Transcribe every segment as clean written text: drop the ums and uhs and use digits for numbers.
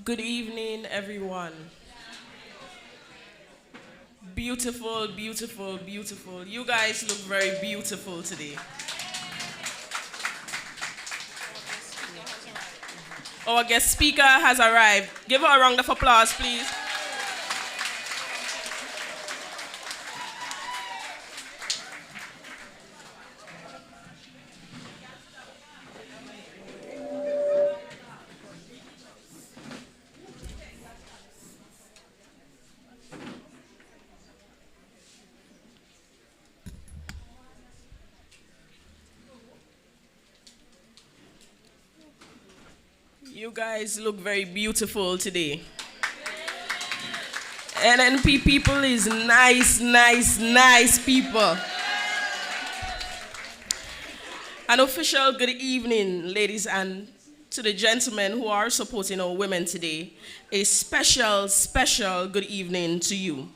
Good evening, everyone. Beautiful, beautiful, beautiful. You guys look very beautiful today. Our guest speaker has arrived. Give her a round of applause, please. You guys look very beautiful today. NNP people is nice, nice, nice people. An official good evening, ladies, and to the gentlemen who are supporting our women today. A special, special good evening to you.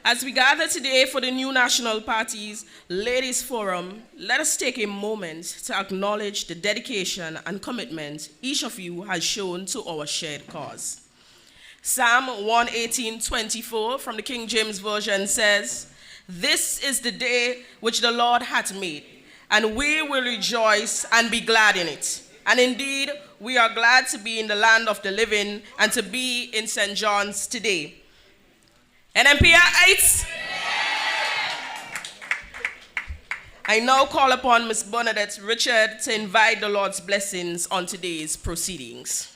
As we gather today for the new National Party's Ladies Forum, let us take a moment to acknowledge the dedication and commitment each of you has shown to our shared cause. Psalm 118:24 from the King James Version says, "This is the day which the Lord hath made, and we will rejoice and be glad in it." And indeed, we are glad to be in the land of the living and to be in St. John's today. NNP eights. I now call upon Ms. Bernadette Richard to invite the Lord's blessings on today's proceedings.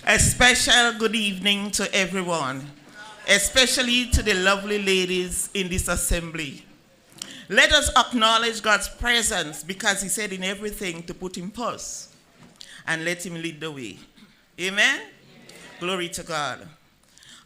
A special good evening to everyone, especially to the lovely ladies in this assembly. Let us acknowledge God's presence because he said in everything to put him first and let him lead the way. Amen? Glory to God.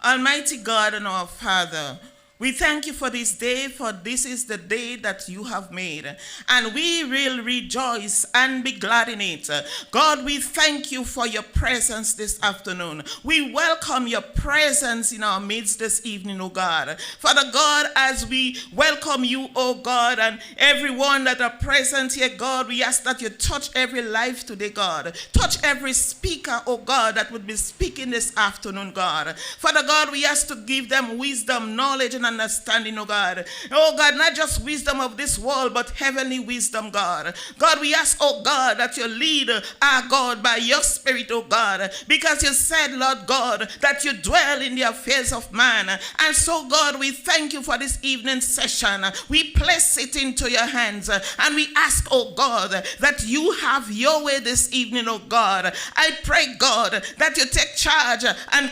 Almighty God and our Father, we thank you for this day, for this is the day that you have made, and we will rejoice and be glad in it. God, we thank you for your presence this afternoon. We welcome your presence in our midst this evening, O God. Father God, as we welcome you, O God, and everyone that are present here, God, we ask that you touch every life today, God. Touch every speaker, O God, that would be speaking this afternoon, God. Father God, we ask to give them wisdom, knowledge, and understanding, oh God. Oh God, not just wisdom of this world, but heavenly wisdom, God. God, we ask, oh God, that you lead our God by your spirit, oh God, because you said, Lord God, that you dwell in the affairs of man. And so, God, we thank you for this evening session. We place it into your hands, and we ask, oh God, that you have your way this evening, oh God. I pray, God, that you take charge and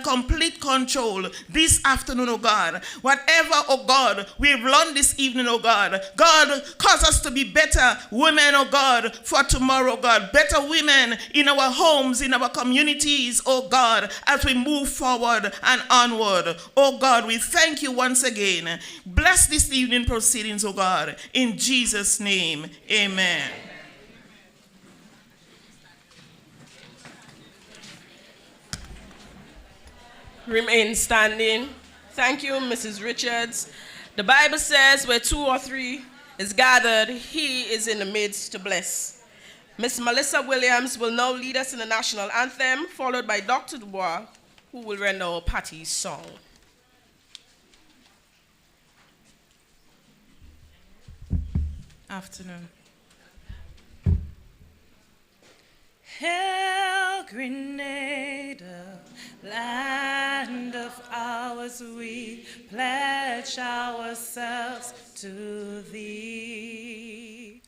complete control this afternoon, oh God. Whatever, oh God, we've learned this evening, oh God. God, cause us to be better women, oh God, for tomorrow, God. Better women in our homes, in our communities, oh God, as we move forward and onward. Oh God, we thank you once again. Bless this evening proceedings, oh God. In Jesus' name, amen. Remain standing. Thank you, Mrs. Richards. The Bible says where two or three is gathered, he is in the midst to bless. Miss Melissa Williams will now lead us in the national anthem, followed by Dr. Dubois, who will render our party's song. Afternoon. Hail, Grenada, land of ours, we pledge ourselves to thee.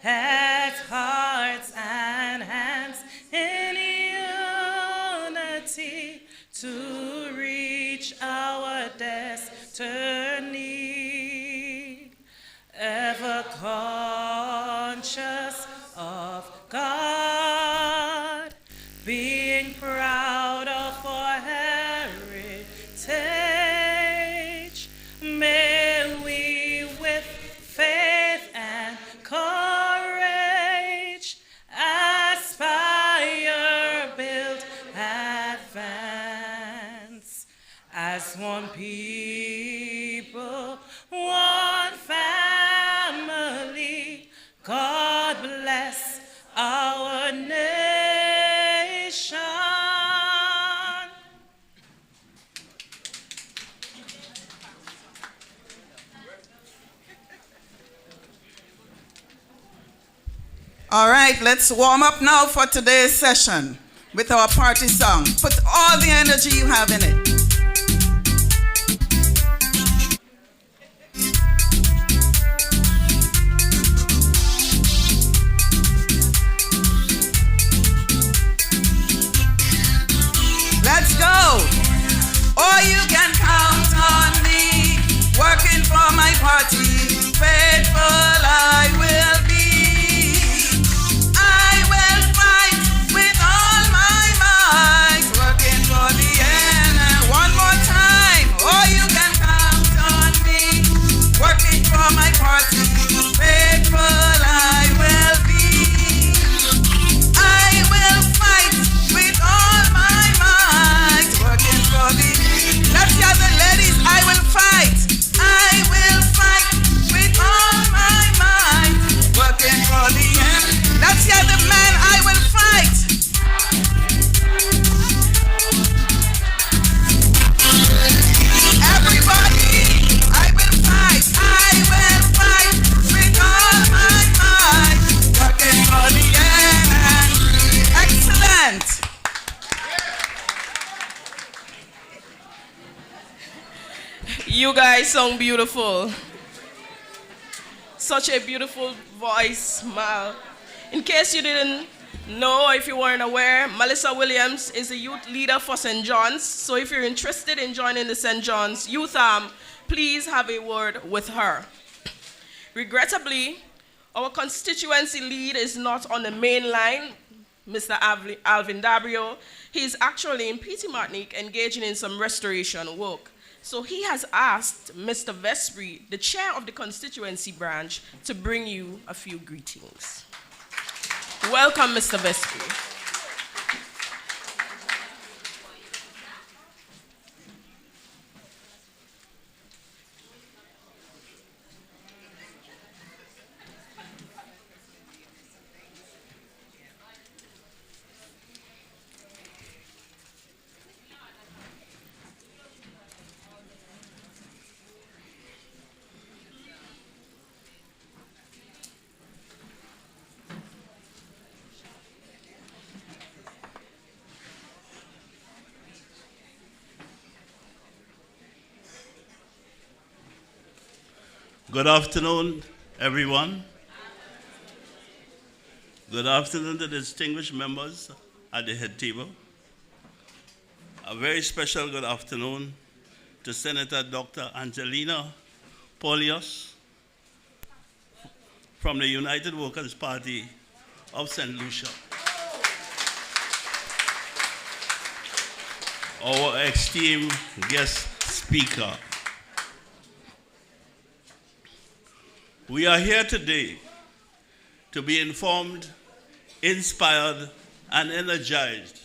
As hearts and hands in unity to reach our destiny, ever conscious of God, being proud of our heritage, may we with faith and courage aspire, build, advance. All right, let's warm up now for today's session with our party song. Put all the energy you have in it. Let's go. Oh, you can count on me, working for my party. Faithful I will be. I will fight with all my might, working for the end. One more time. Oh, you can count on me, working for my party. Faithful I will be. I will fight with all my might, working for the. Let's hear the ladies. I will fight. I will fight with all my might, working for the end. Let's hear the man. I will fight. Everybody, I will fight. I will fight with all my might, working for the end. Excellent. You guys sound beautiful. Such a beautiful voice, Mal. In case you didn't know, or if you weren't aware, Melissa Williams is a youth leader for St. John's. So if you're interested in joining the St. John's Youth Arm, please have a word with her. Regrettably, our constituency lead is not on the main line, Mr. Alvin Dabrio. He's actually in Petite Martinique engaging in some restoration work. So he has asked Mr. Vespri, the chair of the constituency branch, to bring you a few greetings. Welcome, Mr. Vespri. Good afternoon, everyone. Good afternoon to the distinguished members at the head table. A very special good afternoon to Senator Dr. Angelina Polios from the United Workers' Party of St. Lucia. Our esteemed guest speaker. We are here today to be informed, inspired, and energized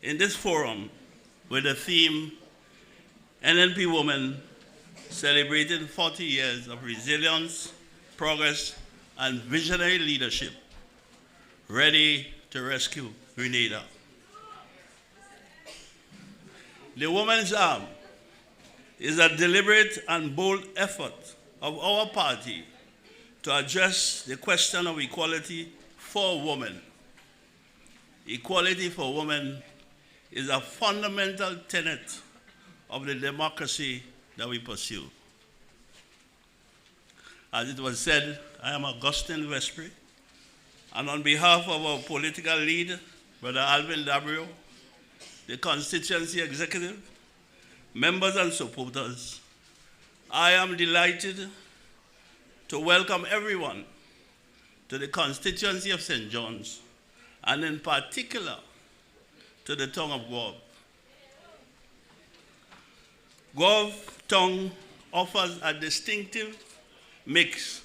in this forum with the theme NNP Women Celebrating 40 Years of Resilience, Progress, and Visionary Leadership, ready to rescue Grenada. The Women's Arm is a deliberate and bold effort of our party to address the question of equality for women. Equality for women is a fundamental tenet of the democracy that we pursue. As it was said, I am Augustine Vespri, and on behalf of our political lead, Brother Alvin Dabrio, the constituency executive, members and supporters, I am delighted to welcome everyone to the constituency of St. John's, and in particular to the town of Guave. Guave town offers a distinctive mix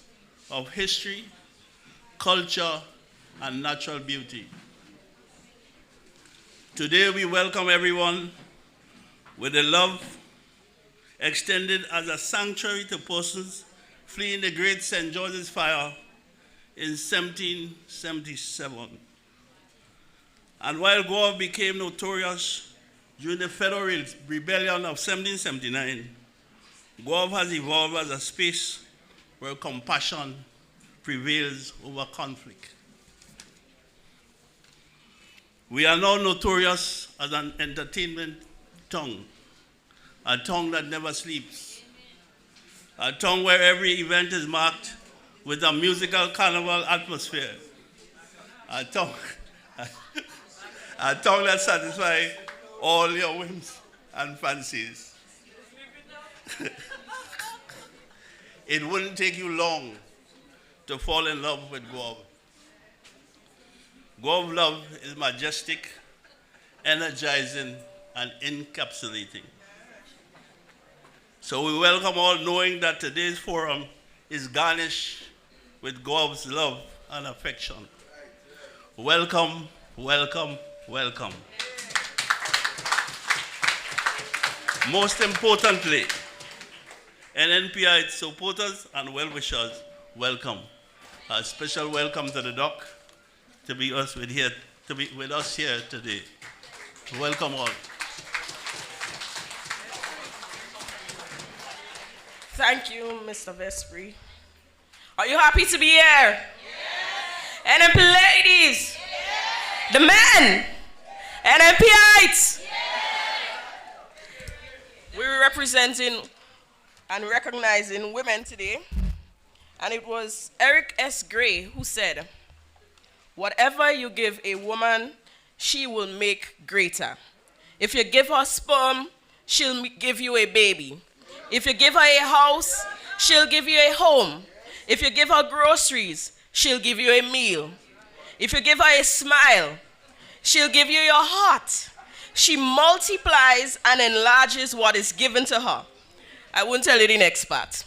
of history, culture, and natural beauty. Today we welcome everyone with the love extended as a sanctuary to persons fleeing the Great St. George's Fire in 1777. And while Guave became notorious during the Federal Rebellion of 1779, Guave has evolved as a space where compassion prevails over conflict. We are now notorious as an entertainment tongue, a tongue that never sleeps, a tongue where every event is marked with a musical carnival atmosphere, a tongue, a tongue that satisfies all your whims and fancies. It wouldn't take you long to fall in love with Guava. Guava love is majestic, energizing, and encapsulating. So we welcome all, knowing that today's forum is garnished with Guava's love and affection. Welcome, welcome, welcome. Most importantly, NNPI supporters and well-wishers, welcome. A special welcome to the doc to be with us here today. Welcome all. Thank you, Mr. Vespri. Are you happy to be here? Yes. NNP ladies. Yes. The men. NNPites. Yes. We're representing and recognizing women today. And it was Eric S. Gray who said, "Whatever you give a woman, she will make greater. If you give her sperm, she'll give you a baby. If you give her a house, she'll give you a home. If you give her groceries, she'll give you a meal. If you give her a smile, she'll give you your heart. She multiplies and enlarges what is given to her." I won't tell you the next part.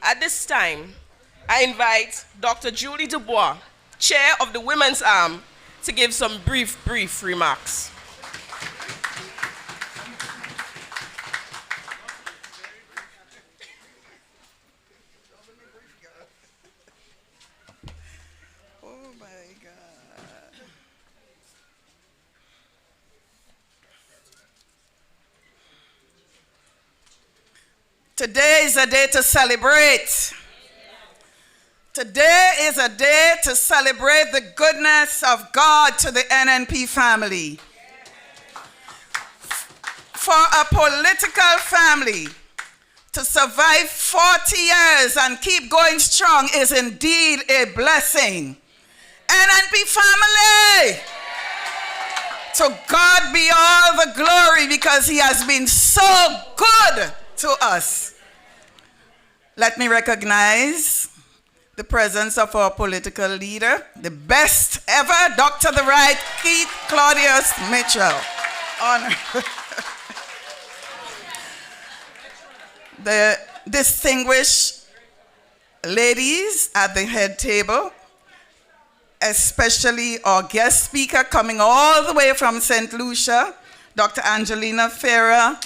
At this time, I invite Dr. Julie Dubois, Chair of the Women's Arm, to give some brief remarks. Oh my God. Today is a day to celebrate. Today is a day to celebrate the goodness of God to the NNP family. For a political family to survive 40 years and keep going strong is indeed a blessing. NNP family! To God be all the glory because he has been so good to us. Let me recognize the presence of our political leader, the best ever, Dr. the Right, Keith Claudius Mitchell. Honor. The distinguished ladies at the head table, especially our guest speaker coming all the way from St. Lucia, Dr. Angelina Ferrer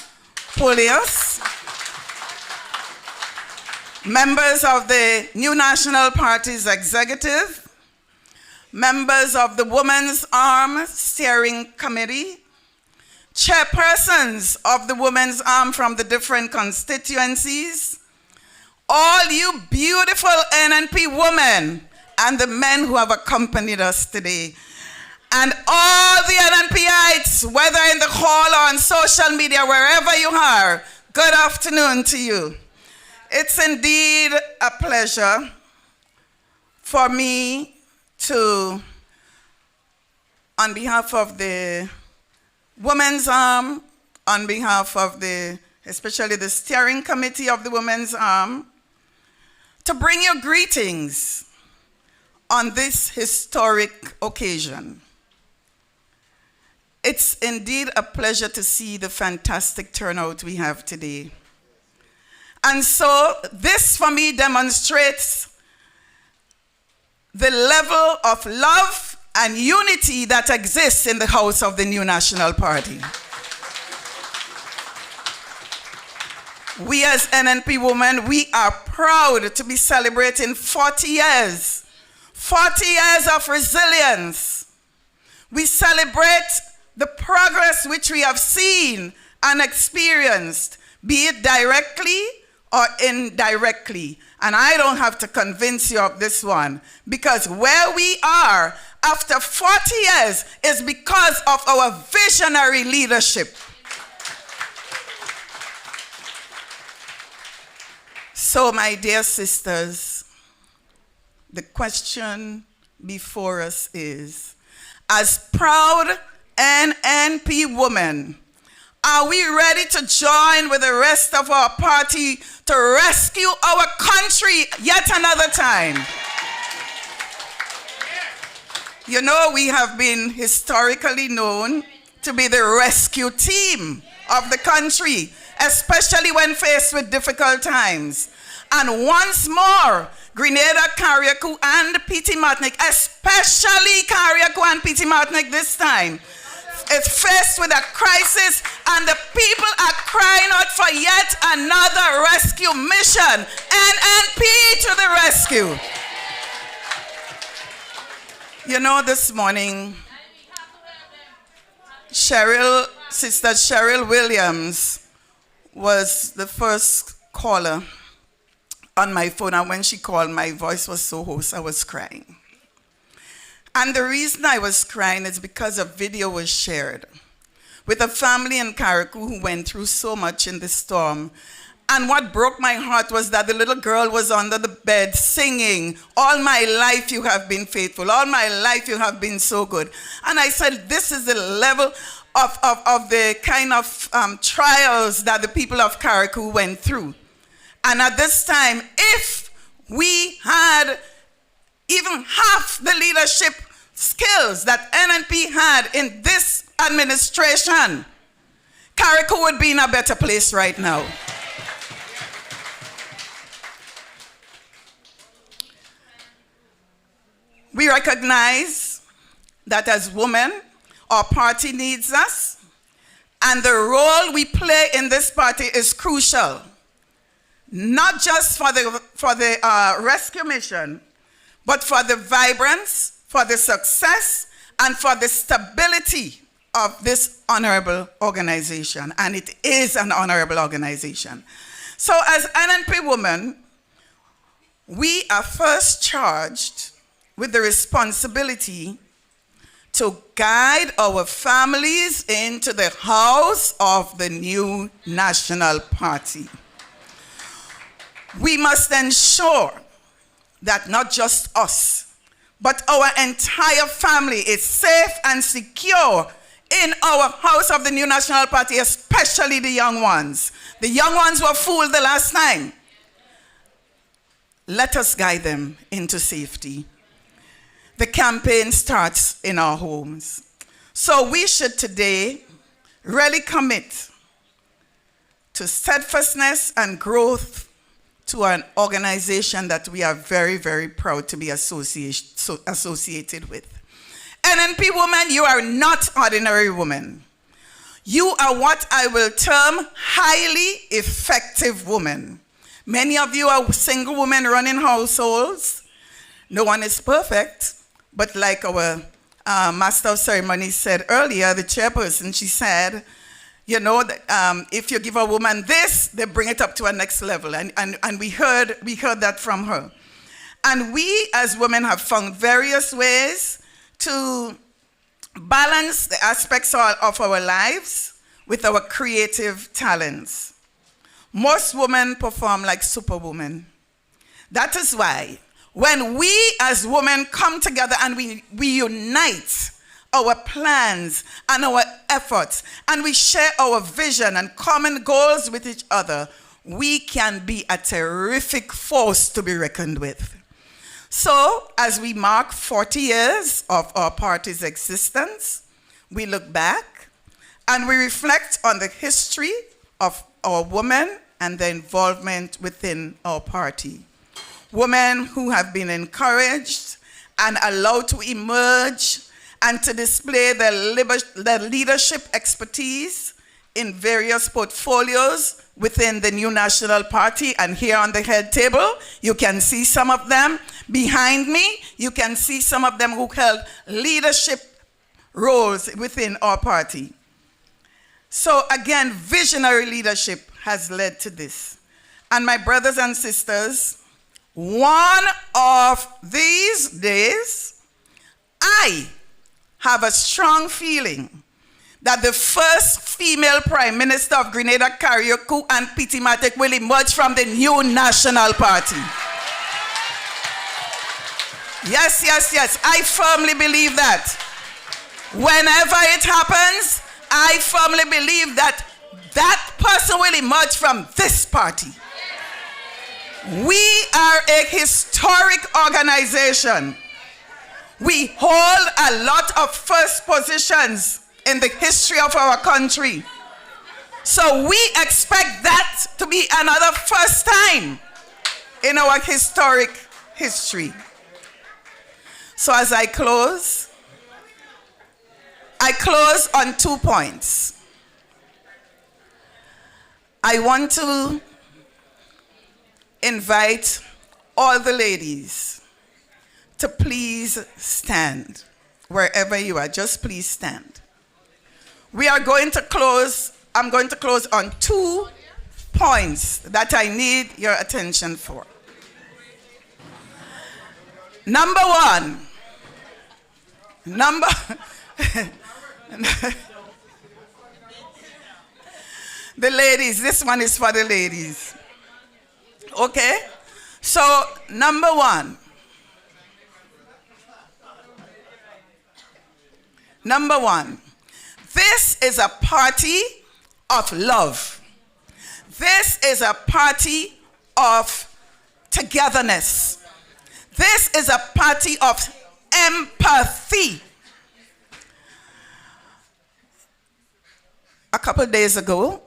Pulius. Members of the New National Party's executive, members of the Women's Arm Steering Committee, chairpersons of the Women's Arm from the different constituencies, all you beautiful NNP women and the men who have accompanied us today, and all the NNPites, whether in the hall or on social media, wherever you are, good afternoon to you. It's indeed a pleasure for me to, on behalf of the Women's Arm, on behalf of especially the steering committee of the Women's Arm, to bring you greetings on this historic occasion. It's indeed a pleasure to see the fantastic turnout we have today. And so this for me demonstrates the level of love and unity that exists in the house of the New National Party. We as NNP women, we are proud to be celebrating 40 years. 40 years of resilience. We celebrate the progress which we have seen and experienced, be it directly or indirectly. And I don't have to convince you of this one, because where we are after 40 years is because of our visionary leadership. So, my dear sisters, the question before us is, as proud NNP women, are we ready to join with the rest of our party to rescue our country yet another time? You know, we have been historically known to be the rescue team of the country, especially when faced with difficult times. And once more, Grenada, Carriacou, and P.T. Martinique, especially Carriacou and P.T. Martinique this time, is faced with a crisis, and the people are crying out for yet another rescue mission. NNP to the rescue. You know, this morning, Sister Cheryl Williams was the first caller on my phone, and when she called, my voice was so hoarse, I was crying. And the reason I was crying is because a video was shared with a family in Carriacou who went through so much in the storm. And what broke my heart was that the little girl was under the bed singing, "All my life you have been faithful. All my life you have been so good." And I said, this is the level of the kind of trials that the people of Carriacou went through. And at this time, if we had even half the leadership skills that NNP had in this administration, Carriacou would be in a better place right now. We recognize that as women, our party needs us, and the role we play in this party is crucial, not just for the rescue mission, but for the vibrance, for the success, and for the stability of this honorable organization. And it is an honorable organization. So as NNP women, we are first charged with the responsibility to guide our families into the house of the new national party. We must ensure that not just us, but our entire family is safe and secure in our house of the new national party, especially the young ones. The young ones were fooled the last time. Let us guide them into safety. The campaign starts in our homes. So we should today really commit to steadfastness and growth to an organization that we are very, very proud to be associated with. NNP women, you are not ordinary women. You are what I will term highly effective women. Many of you are single women running households. No one is perfect. But like our Master of Ceremony said earlier, the chairperson, she said, you know, that, if you give a woman this, they bring it up to a next level. And we heard that from her. And we as women have found various ways to balance the aspects of our lives with our creative talents. Most women perform like superwomen. That is why when we as women come together and we unite our plans and our efforts, and we share our vision and common goals with each other, we can be a terrific force to be reckoned with. So, as we mark 40 years of our party's existence, we look back and we reflect on the history of our women and their involvement within our party. Women who have been encouraged and allowed to emerge and to display their leadership expertise in various portfolios within the new national party. And here on the head table, you can see some of them. Behind me, you can see some of them who held leadership roles within our party. So again, visionary leadership has led to this. and my brothers and sisters, one of these days, I have a strong feeling that the first female Prime Minister of Grenada, Carriacou and Piti Matic will emerge from the new National Party. Yes, yes, yes. I firmly believe that. Whenever it happens, I firmly believe that that person will emerge from this party. We are a historic organization. We hold a lot of first positions in the history of our country. So we expect that to be another first time in our historic history. So as I close on 2 points. I want to invite all the ladies to please stand wherever you are. Just please stand. We are going to close. I'm going to close on 2 points that I need your attention for. Number one. The ladies. This one is for the ladies. Okay? So, number one. Number one. This is a party of love. This is a party of togetherness. This is a party of empathy. A couple days ago,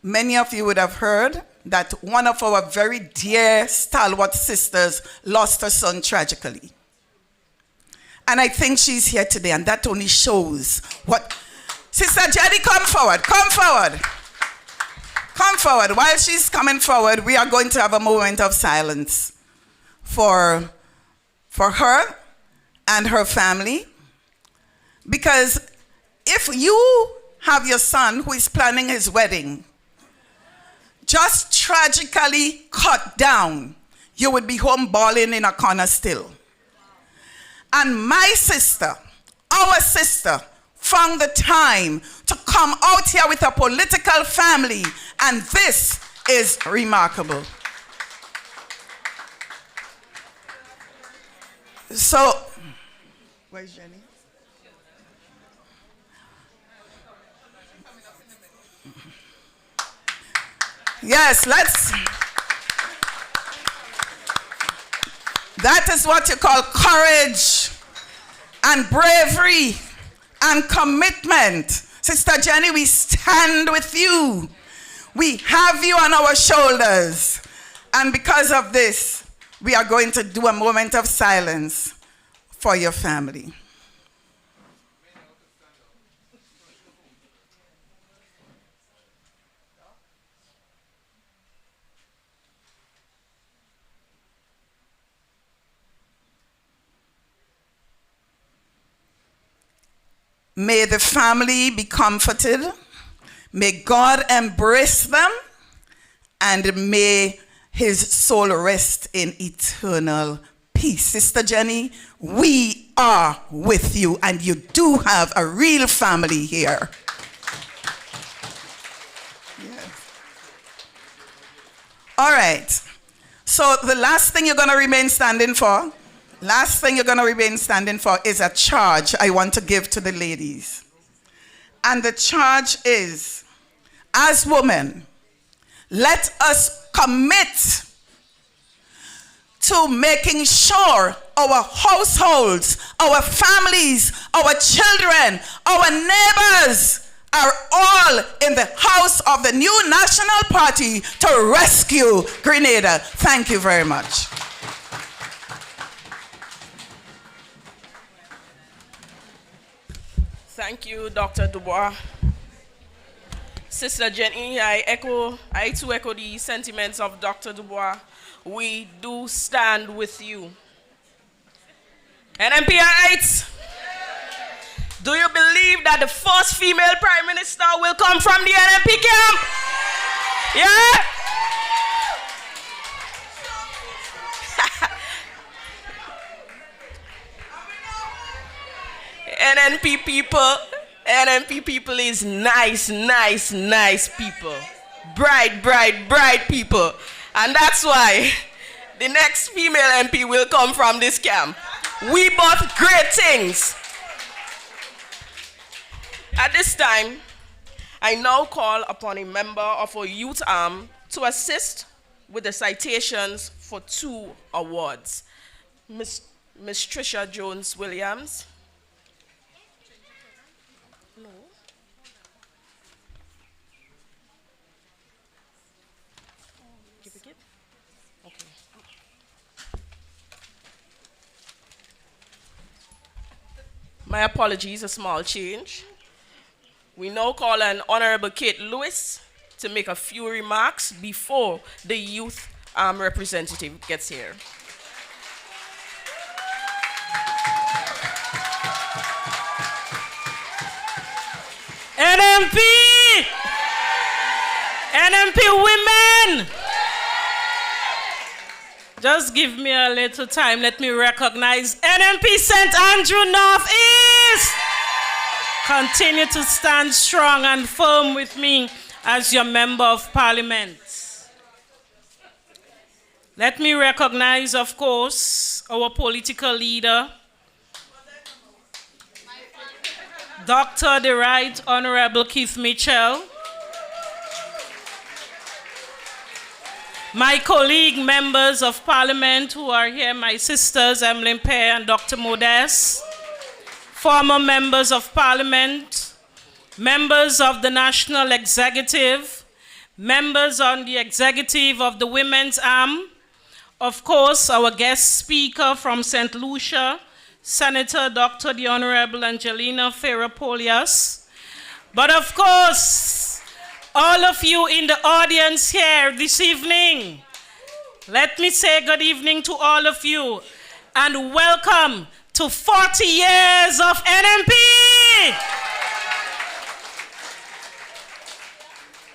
many of you would have heard that one of our very dear stalwart sisters lost her son tragically. And I think she's here today, and that only shows what... Sister Jenny, come forward, come forward. Come forward. While she's coming forward, we are going to have a moment of silence for her and her family. Because if you have your son who is planning his wedding just tragically cut down, you would be home bawling in a corner still. And my sister, our sister, found the time to come out here with a political family, and this is remarkable. So, where's Jenny? Yes, let's. That is what you call courage and bravery and commitment. Sister Jenny, we stand with you. We have you on our shoulders. And because of this, we are going to do a moment of silence for your family. May the family be comforted. May God embrace them. And may his soul rest in eternal peace. Sister Jenny, we are with you, and you do have a real family here. Yes. All right. So the last thing you're going to remain standing for, is a charge I want to give to the ladies. And the charge is, as women, let us commit to making sure our households, our families, our children, our neighbors are all in the house of the new National Party to rescue Grenada. Thank you very much. Thank you, Dr. Dubois. Sister Jenny, I too echo the sentiments of Dr. Dubois. We do stand with you. NNPites, do you believe that the first female Prime Minister will come from the NNP camp? Yeah? NNP people. NNP people is nice, nice, nice people. Bright, bright, bright people. And that's why the next female MP will come from this camp. We both great things. At this time, I now call upon a member of our youth arm to assist with the citations for 2 awards. Miss Trisha Jones-Williams. No. Okay. My apologies, a small change. We now call on Honorable Kate Lewis to make a few remarks before the youth representative gets here. NNP! NNP women! Just give me a little time. Let me recognize NNP St. Andrew Northeast. Continue to stand strong and firm with me as your member of parliament. Let me recognize, of course, our political leader, Dr. the Right Honorable Keith Mitchell, my colleague members of parliament who are here, my sisters, Emmeline Pear and Dr. Modest, former members of parliament, members of the national executive, members on the executive of the women's arm, of course, our guest speaker from St. Lucia, Senator Dr. the Honorable Angelina Ferrer-Polias, but of course, all of you in the audience here this evening, let me say good evening to all of you and welcome to 40 years of NNP.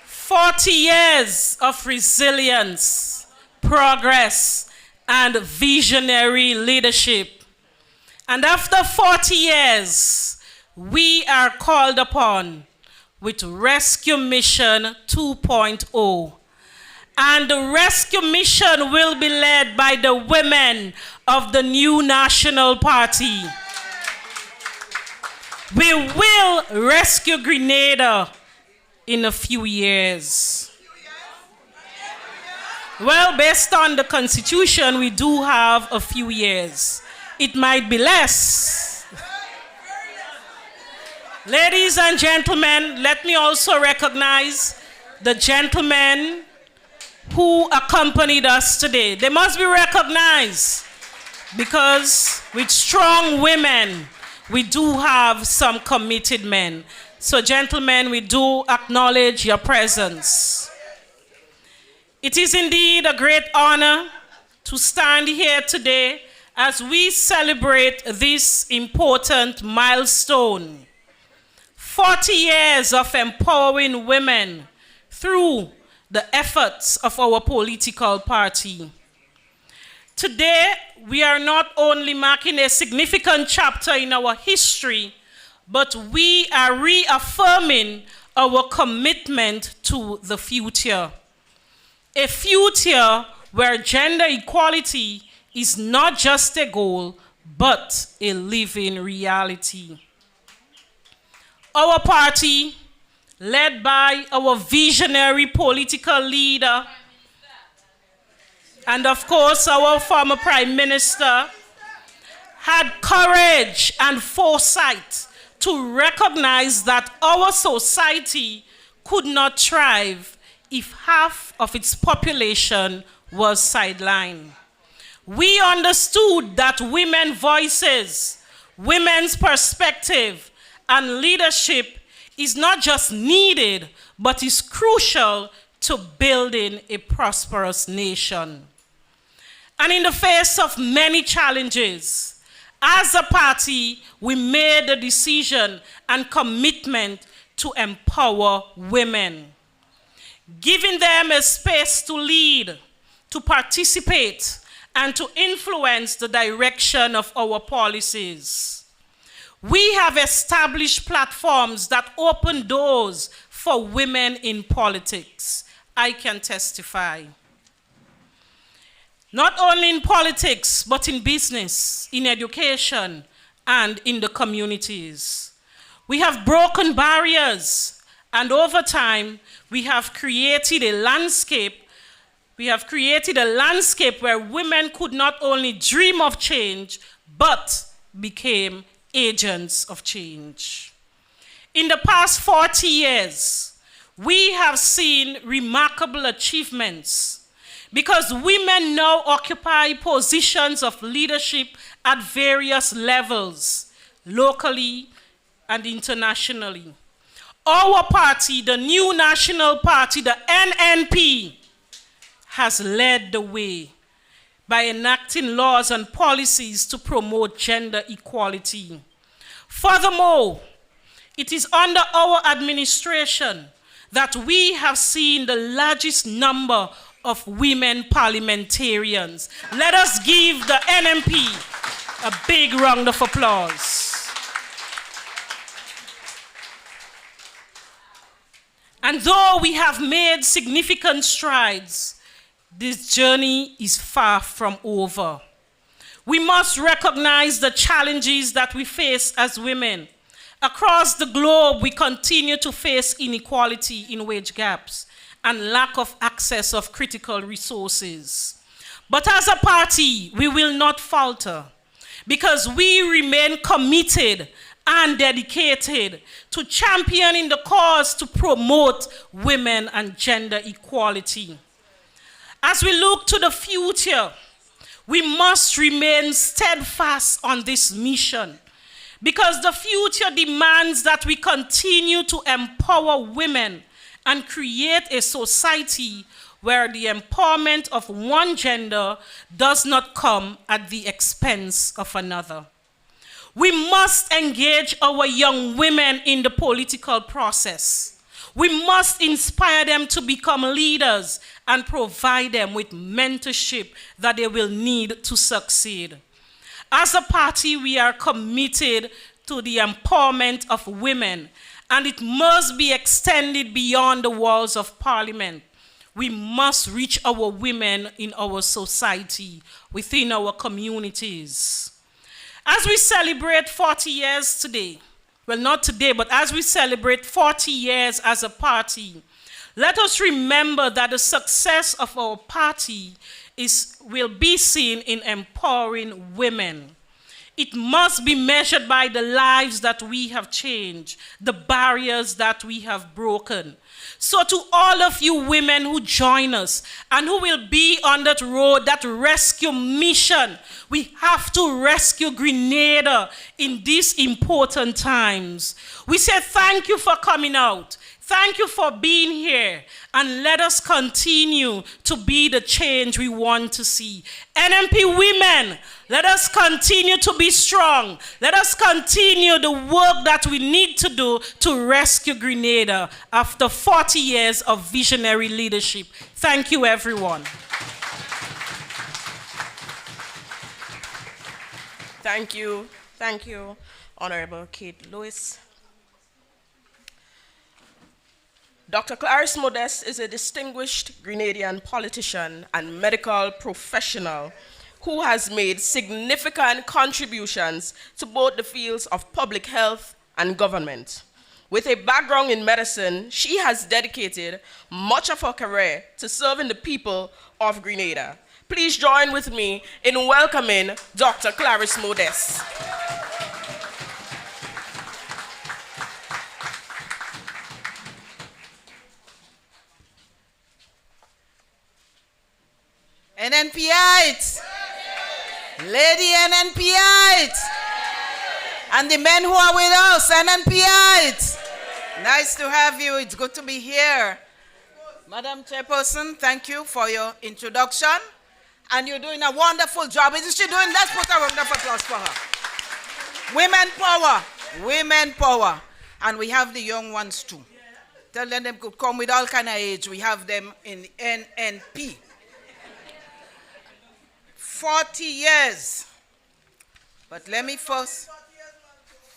40 years of resilience, progress, and visionary leadership. And after 40 years, we are called upon with Rescue Mission 2.0. And the rescue mission will be led by the women of the new National Party. We will rescue Grenada in a few years. Well, based on the Constitution, we do have a few years. It might be less. Ladies and gentlemen, let me also recognize the gentlemen who accompanied us today. They must be recognized because with strong women, we do have some committed men. So gentlemen, we do acknowledge your presence. It is indeed a great honor to stand here today as we celebrate this important milestone. 40 years of empowering women through the efforts of our political party. Today, we are not only marking a significant chapter in our history, but we are reaffirming our commitment to the future. A future where gender equality is not just a goal, but a living reality. Our party, led by our visionary political leader, and of course our former Prime Minister, had courage and foresight to recognize that our society could not thrive if half of its population was sidelined. We understood that women's voices, women's perspective, and leadership is not just needed, but is crucial to building a prosperous nation. And in the face of many challenges, as a party, we made a decision and commitment to empower women, giving them a space to lead, to participate, and to influence the direction of our policies. we have established platforms that open doors for women in politics. I can testify. Not only in politics, but in business, in education, and in the communities. We have broken barriers, and over time, we have created a landscape. We have created a landscape where women could not only dream of change, but became agents of change. In the past 40 years, we have seen remarkable achievements because women now occupy positions of leadership at various levels, locally and internationally. Our party, the new national party, the NNP, has led the way by enacting laws and policies to promote gender equality. Furthermore, it is under our administration that we have seen the largest number of women parliamentarians. Let us give the NNP a big round of applause. And though we have made significant strides, this journey is far from over. We must recognize the challenges that we face as women. Across the globe, we continue to face inequality in wage gaps and lack of access of critical resources. But as a party, we will not falter because we remain committed and dedicated to championing the cause to promote women and gender equality. As we look to the future, we must remain steadfast on this mission because the future demands that we continue to empower women and create a society where the empowerment of one gender does not come at the expense of another. We must engage our young women in the political process. We must inspire them to become leaders and provide them with mentorship that they will need to succeed. As a party, we are committed to the empowerment of women, and it must be extended beyond the walls of Parliament. We must reach our women in our society, within our communities. As we celebrate 40 years today, well, not today, but as we celebrate 40 years as a party, let us remember that the success of our party will be seen in empowering women. It must be measured by the lives that we have changed, the barriers that we have broken. So to all of you women who join us and who will be on that road, that rescue mission, we have to rescue Grenada in these important times. We say thank you for coming out. Thank you for being here, and let us continue to be the change we want to see. NNP women, let us continue to be strong. Let us continue the work that we need to do to rescue Grenada after 40 years of visionary leadership. Thank you, everyone. Thank you. Thank you, Honorable Kate Lewis. Dr. Clarice Modeste is a distinguished Grenadian politician and medical professional who has made significant contributions to both the fields of public health and government. With a background in medicine, she has dedicated much of her career to serving the people of Grenada. Please join with me in welcoming Dr. Clarice Modeste. NNPites, Lady NNPites, and the men who are with us, NNPites. Nice to have you. It's good to be here. Madam Chairperson, thank you for your introduction. And you're doing a wonderful job. Isn't she doing? Let's put a round of applause for her. Women power. Women power. And we have the young ones too. Tell them they could come with all kind of age. We have them in NNP. 40 years. But let me first,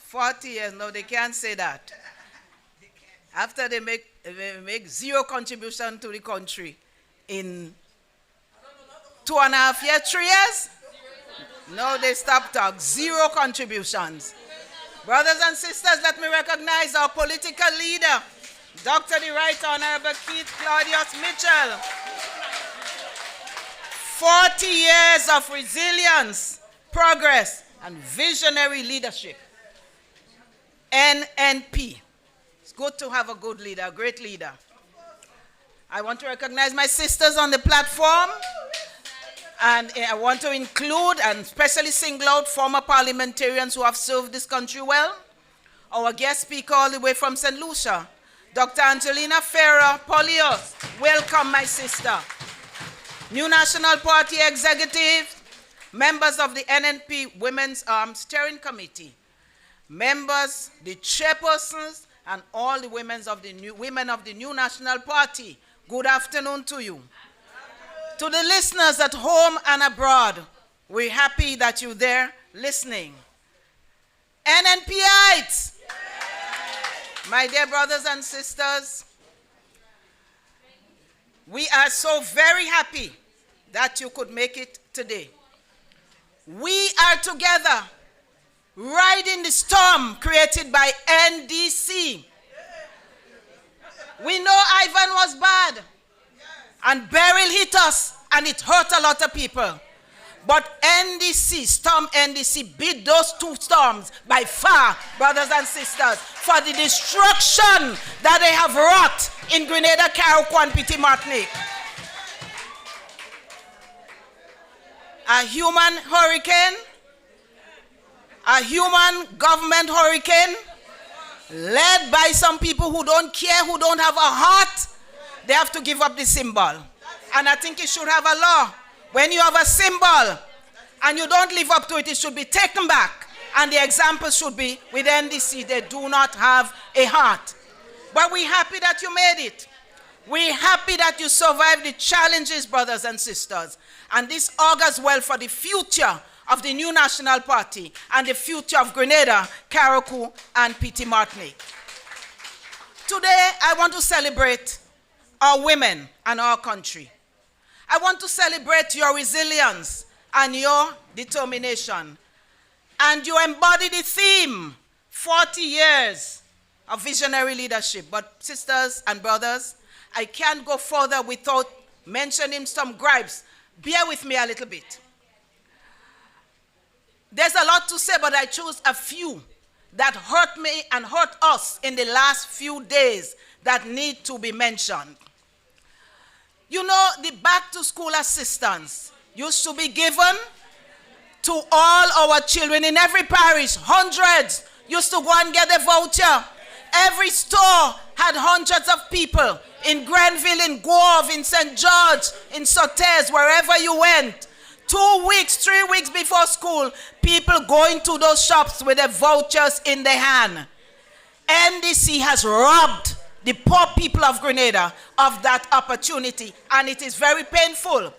40 years, no, they can't say that. After they make zero contribution to the country in 2.5 years, 3 years? No, they stop talk. Zero contributions. Brothers and sisters, let me recognize our political leader, Dr. the Right Honorable Keith Claudius Mitchell. 40 years of resilience, progress, and visionary leadership. NNP. It's good to have a good leader, a great leader. I want to recognize my sisters on the platform. And I want to include and especially single out former parliamentarians who have served this country well. Our guest speaker all the way from St. Lucia, Dr. Angelina Ferrer Polios. Welcome, my sister. New National Party executives, members of the NNP Women's Steering Committee, members, the chairpersons, and all the women of the New National Party. Good afternoon to you. To the listeners at home and abroad, we're happy that you're there listening. NNPites, my dear brothers and sisters, we are so very happy that you could make it today. We are together riding the storm created by NDC. We know Ivan was bad. And Beryl hit us, and it hurt a lot of people. But NDC, Storm NDC, beat those two storms by far, brothers and sisters, for the destruction that they have wrought in Grenada, Carriacou, and Petit Martinique. A human hurricane, a human government hurricane, led by some people who don't care, who don't have a heart. They have to give up the symbol. And I think it should have a law. When you have a symbol and you don't live up to it, it should be taken back. And the example should be with NDC, they do not have a heart. But we're happy that you made it. We're happy that you survived the challenges, brothers and sisters. And this augurs well for the future of the New National Party and the future of Grenada, Carriacou, and Petit Martinique. Today, I want to celebrate our women and our country. I want to celebrate your resilience and your determination. And you embody the theme, 40 years of visionary leadership. But sisters and brothers, I can't go further without mentioning some gripes. Bear with me a little bit. There's a lot to say, but I choose a few that hurt me and hurt us in the last few days that need to be mentioned. You know, the back-to-school assistance used to be given to all our children in every parish. Hundreds used to go and get a voucher. Every store had hundreds of people in Grenville, in Guave, in St. George, in Sotes, wherever you went. 2 weeks, 3 weeks before school, people going to those shops with their vouchers in their hand. NDC has robbed the poor people of Grenada of that opportunity, and it is very painful.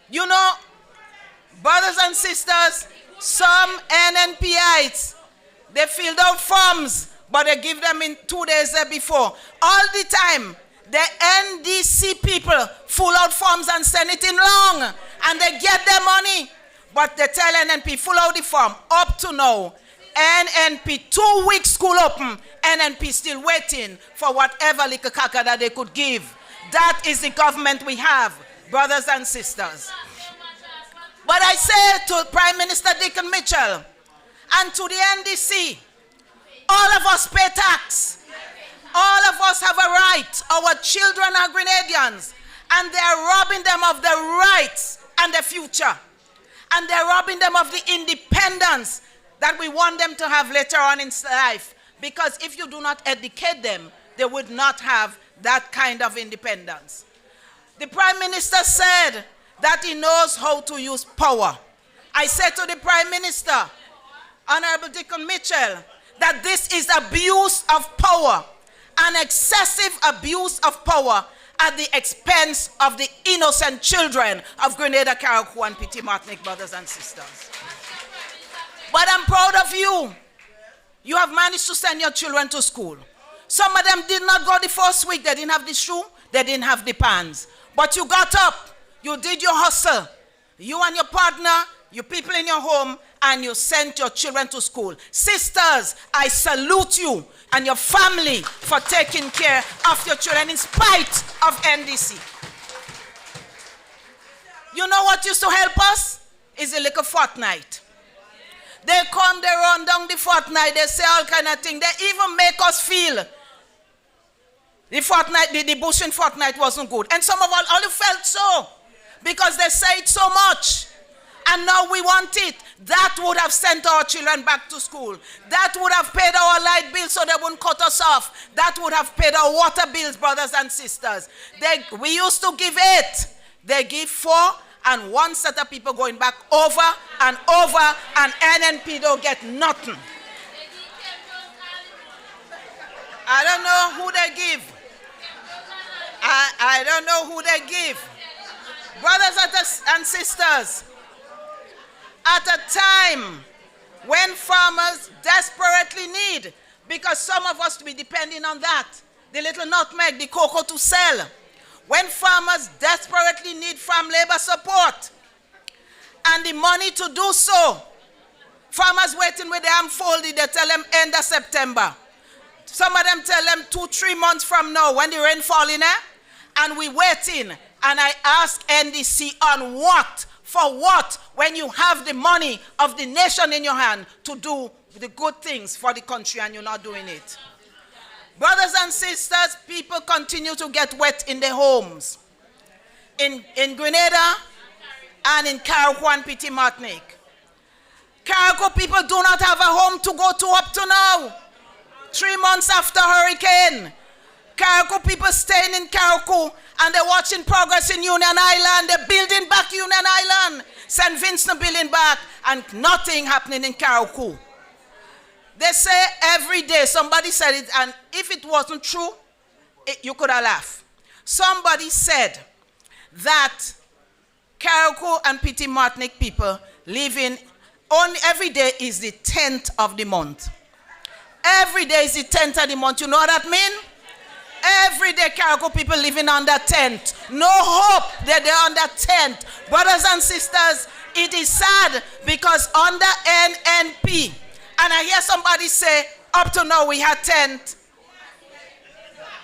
You know, brothers and sisters, some NNPites, they filled out forms, but they give them in 2 days before. All the time, the NDC people fill out forms and send it in long, and they get their money. But they tell NNP, fill out the form. Up to now, NNP, 2 weeks school open, NNP still waiting for whatever little caca that they could give. That is the government we have, brothers and sisters. But I say to Prime Minister Dickon Mitchell and to the NDC, all of us pay tax. All of us have a right. Our children are Grenadians, and they are robbing them of their rights and their future. And they're robbing them of the independence that we want them to have later on in life. Because if you do not educate them, they would not have that kind of independence. The Prime Minister said that he knows how to use power. I said to the Prime Minister, Honorable Dickon Mitchell, that this is abuse of power, an excessive abuse of power at the expense of the innocent children of Grenada, Carriacou, and Petit Martinique, brothers and sisters. But I'm proud of you. You have managed to send your children to school. Some of them did not go the first week. They didn't have the shoe. They didn't have the pants. But you got up. You did your hustle. You and your partner, you people in your home, and you sent your children to school. Sisters, I salute you and your family for taking care of your children in spite of NDC. You know what used to help us? Is a little fortnight. They come, they run down the fortnight, they say all kind of things. They even make us feel the fortnight, the bushing fortnight wasn't good. And some of us only felt so because they say it so much. And now we want it. That would have sent our children back to school. That would have paid our light bills so they wouldn't cut us off. That would have paid our water bills, brothers and sisters. We used to give 8. They give 4, and one set of people going back over and over, and NNP don't get nothing. I don't know who they give. I don't know who they give. Brothers and sisters, at a time when farmers desperately need, because some of us to be depending on that, the little nutmeg, the cocoa to sell, when farmers desperately need farm labor support and the money to do so, farmers waiting with their arm folded, they tell them end of September. Some of them tell them 2-3 months from now when the rain fall in there, and we waiting. And I ask NDC on what? For what? When you have the money of the nation in your hand to do the good things for the country and you're not doing it. Brothers and sisters, people continue to get wet in their homes. In Grenada and in Carriacou and Petit Martinique. Carriacou people do not have a home to go to up to now. 3 months after hurricane. Carriacou people staying in Carriacou and they're watching progress in Union Island. They're building back Union Island. St. Vincent building back, and nothing happening in Carriacou. They say every day, somebody said it, and if it wasn't true, you could have laughed. Somebody said that Carriacou and Petit Martinique people living only every day is the 10th of the month. Every day is the 10th of the month. You know what that means? Every day Carriacou people living on the 10th. No hope that they're on the 10th. Brothers and sisters, it is sad because under NNP, and I hear somebody say, up to now we had 10th.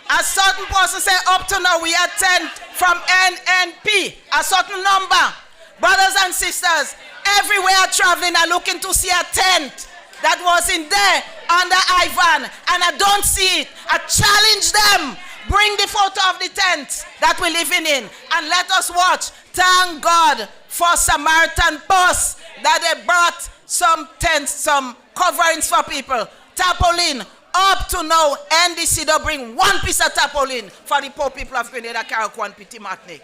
A certain person say, up to now we had 10th from NNP. A certain number. Brothers and sisters, everywhere traveling are looking to see a 10th. That wasn't there under Ivan, and I don't see it. I challenge them. Bring the photo of the tent that we're living in, and let us watch. Thank God for Samaritan bus that they brought some tents, some coverings for people. Tarpaulin. Up to now, NDC don't bring one piece of tarpaulin for the poor people of Grenada, Carriacou, and Petit Martinique.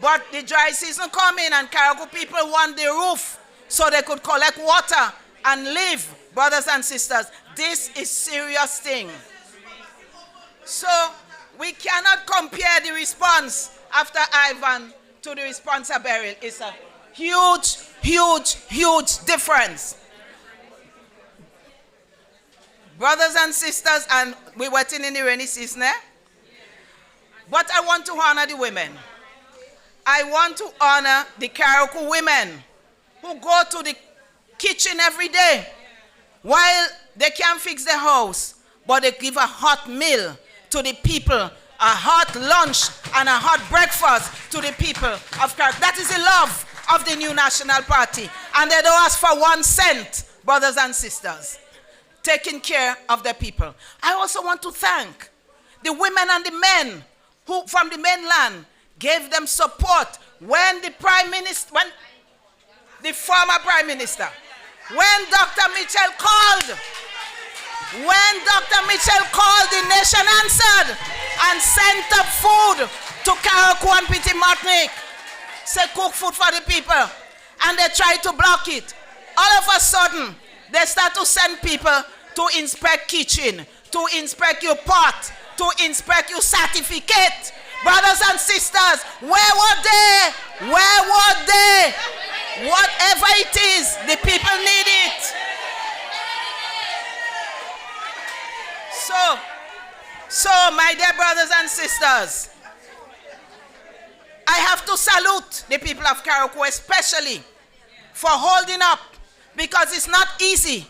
But the dry season coming, and Carriacou people want the roof so they could collect water and live. Brothers and sisters, this is serious thing. So we cannot compare the response after Ivan to the response of Beryl. It's a huge, huge, huge difference. Brothers and sisters, and we're waiting in the rainy season, eh? But I want to honor the women. I want to honor the Carriacou women who go to the kitchen every day. While they can't fix their house, but they give a hot meal to the people, a hot lunch and a hot breakfast to the people of Carriacou. That is the love of the new National Party. And they don't ask for 1 cent, brothers and sisters, taking care of their people. I also want to thank the women and the men who from the mainland gave them support when the Prime Minister, when the former Prime Minister, when Dr. Mitchell called, the nation answered and sent up food to Carriacou and Petit Martinique. Say cook food for the people. And they tried to block it. All of a sudden, they start to send people to inspect kitchen, to inspect your pot, to inspect your certificate. Brothers and sisters, where were they? Where were they? Whatever it is, the people need it. So, my dear brothers and sisters, I have to salute the people of Carriacou especially for holding up, because it's not easy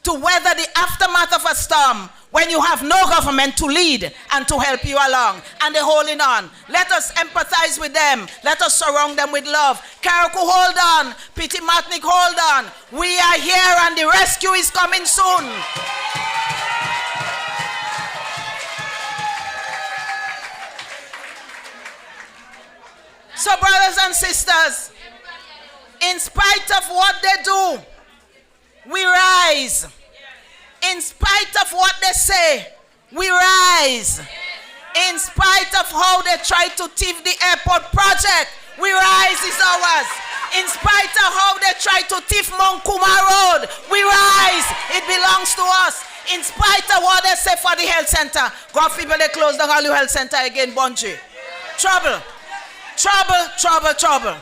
to weather the aftermath of a storm when you have no government to lead and to help you along, and they're holding on. Let us empathize with them. Let us surround them with love. Carriacou, hold on. Petit Martinique, hold on. We are here and the rescue is coming soon. So, brothers and sisters, in spite of what they do, we rise. In spite of what they say, we rise. In spite of how they try to thief the airport project, we rise is ours. In spite of how they try to thief Mount Kuma Road, we rise. It belongs to us. In spite of what they say for the health center, God people, they close down all your health center again, Bunji. Trouble. Trouble, trouble, trouble.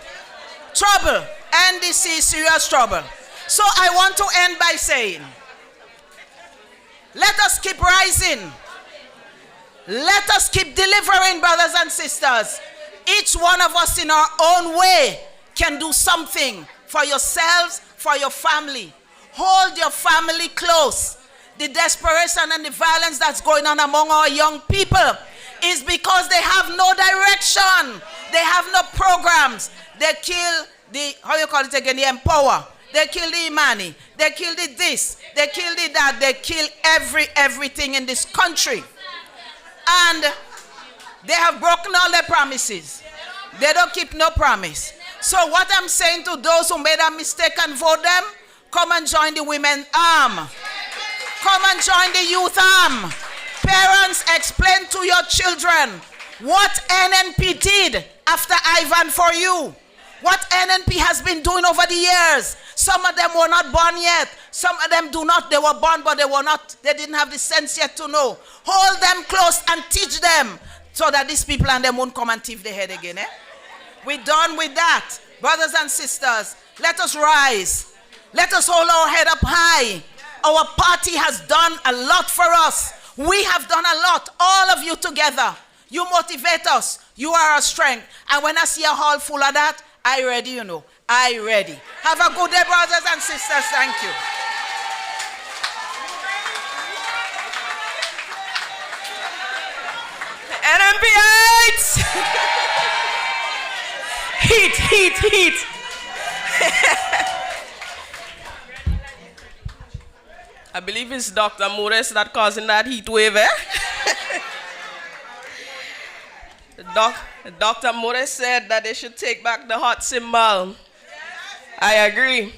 Trouble. NDC, serious trouble. So I want to end by saying, let us keep rising. Let us keep delivering, brothers and sisters. Each one of us in our own way can do something for yourselves, for your family. Hold your family close. The desperation and the violence that's going on among our young people is because they have no direction. They have no programs. They kill the, how you call it again, the empower. They kill the Imani. They kill the this. They kill the that. They kill everything in this country. And they have broken all their promises. They don't keep no promise. So what I'm saying to those who made a mistake and vote them, come and join the women's arm. Come and join the youth arm. Parents, explain to your children what NNP did after Ivan for you. What NNP has been doing over the years. Some of them were not born yet. Some of them do not. They were born, but they didn't have the sense yet to know. Hold them close and teach them so that these people and them won't come and thief their head again. We're done with that. Brothers and sisters, let us rise. Let us hold our head up high. Our party has done a lot for us. We have done a lot, all of you together. You motivate us. You are our strength. And when I see a hall full of that, I ready, you know. I ready. Have a good day, brothers and sisters. Thank you. NNPites! Heat, heat, heat. I believe it's Dr. Morris that causing that heat wave, eh? Dr. Morris said that they should take back the hot symbol. I agree.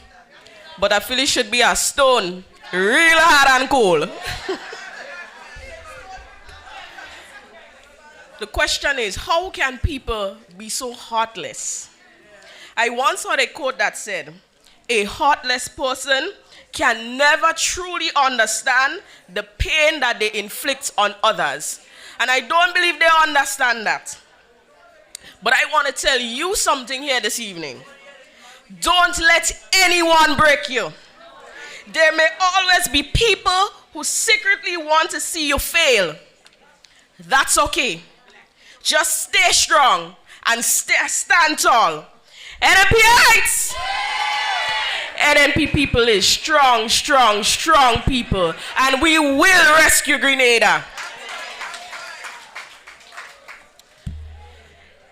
But I feel it should be a stone, real hot and cold. The question is, how can people be so heartless? I once heard a quote that said, a heartless person can never truly understand the pain that they inflict on others. And I don't believe they understand that. But I want to tell you something here this evening. Don't let anyone break you. There may always be people who secretly want to see you fail. That's okay. Just stay strong and stand tall. NNPites! NNP people is strong, strong, strong people. And we will rescue Grenada.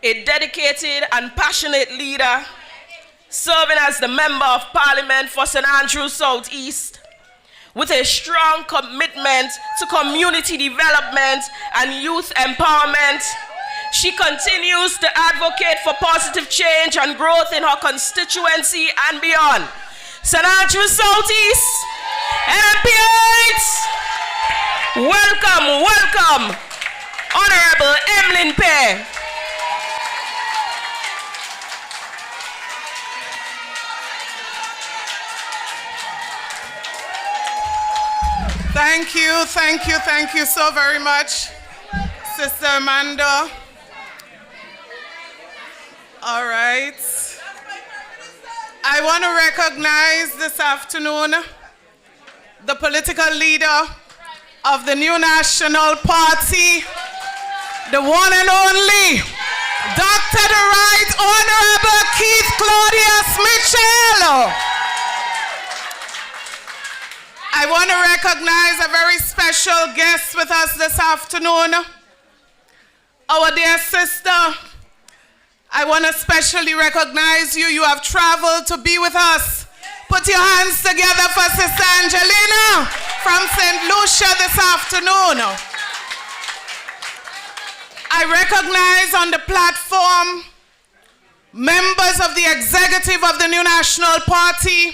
A dedicated and passionate leader, serving as the Member of Parliament for St. Andrews South East, with a strong commitment to community development and youth empowerment. She continues to advocate for positive change and growth in her constituency and beyond. St. Andrews South East, NNPites, welcome, welcome, Honorable Emlyn Pear. Thank you, thank you, thank you so very much, Sister Amanda. All right. I want to recognize this afternoon the political leader of the new National Party, the one and only Dr. the Right Honorable Keith Claudius Mitchell. I want to recognize a very special guest with us this afternoon, our dear sister. I want to especially recognize you. You have traveled to be with us. Put your hands together for Sister Angelina from St. Lucia this afternoon. I recognize on the platform members of the executive of the new National Party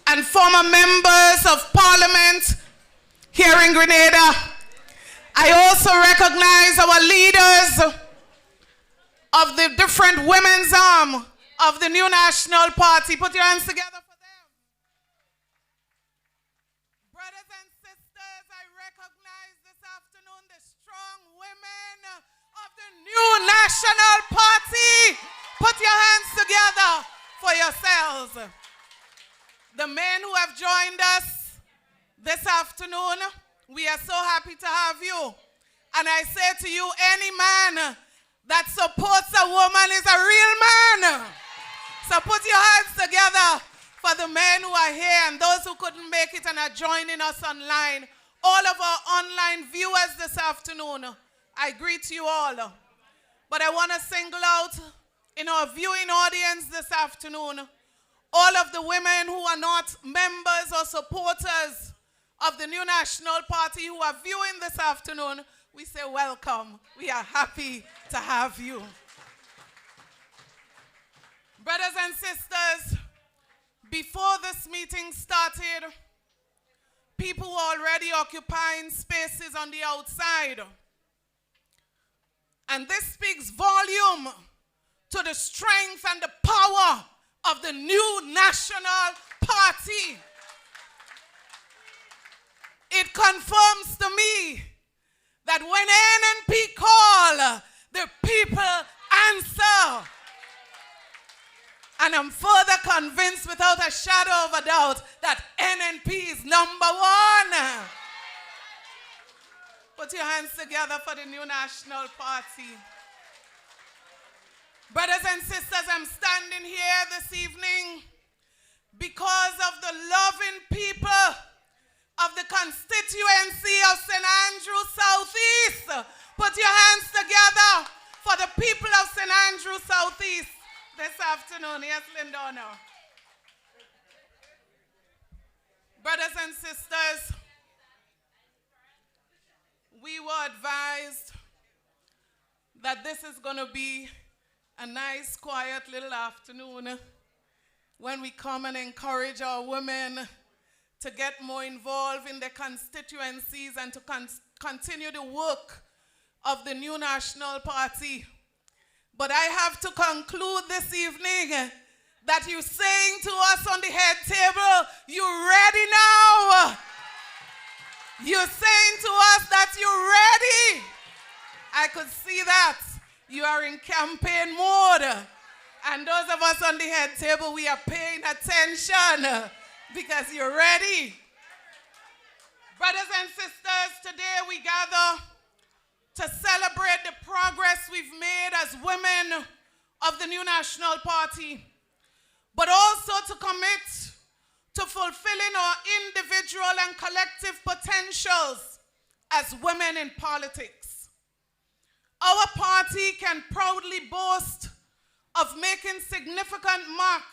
and former members of Parliament here in Grenada. I also recognize our leaders of the different women's arm of the new National Party. Put your hands together for them. Brothers and sisters, I recognize this afternoon the strong women of the new National Party. Put your hands together for yourselves. The men who have joined us this afternoon, we are so happy to have you. And I say to you, any man that supports a woman is a real man. So put your hands together for the men who are here and those who couldn't make it and are joining us online. All of our online viewers this afternoon, I greet you all. But I want to single out in our viewing audience this afternoon, all of the women who are not members or supporters of the new National Party who are viewing this afternoon. We say welcome. We are happy to have you. Brothers and sisters, before this meeting started, people were already occupying spaces on the outside. And this speaks volume to the strength and the power of the new National Party. It confirms to me that when NNP call, the people answer. And I'm further convinced without a shadow of a doubt that NNP is number one. Put your hands together for the new National Party. Brothers and sisters, I'm standing here this evening because of the loving people of the constituency of St. Andrew Southeast. Put your hands together for the people of St. Andrew Southeast this afternoon. Yes, Lindona. Brothers and sisters, we were advised that this is going to be a nice, quiet little afternoon when we come and encourage our women to get more involved in their constituencies and to continue the work of the new National Party. But I have to conclude this evening that you're saying to us on the head table, you ready now? You're saying to us that you're ready. I could see that. You are in campaign mode. And those of us on the head table, we are paying attention because you're ready. Brothers and sisters, today we gather to celebrate the progress we've made as women of the new National Party, but also to commit to fulfilling our individual and collective potentials as women in politics. Our party can proudly boast of making significant mark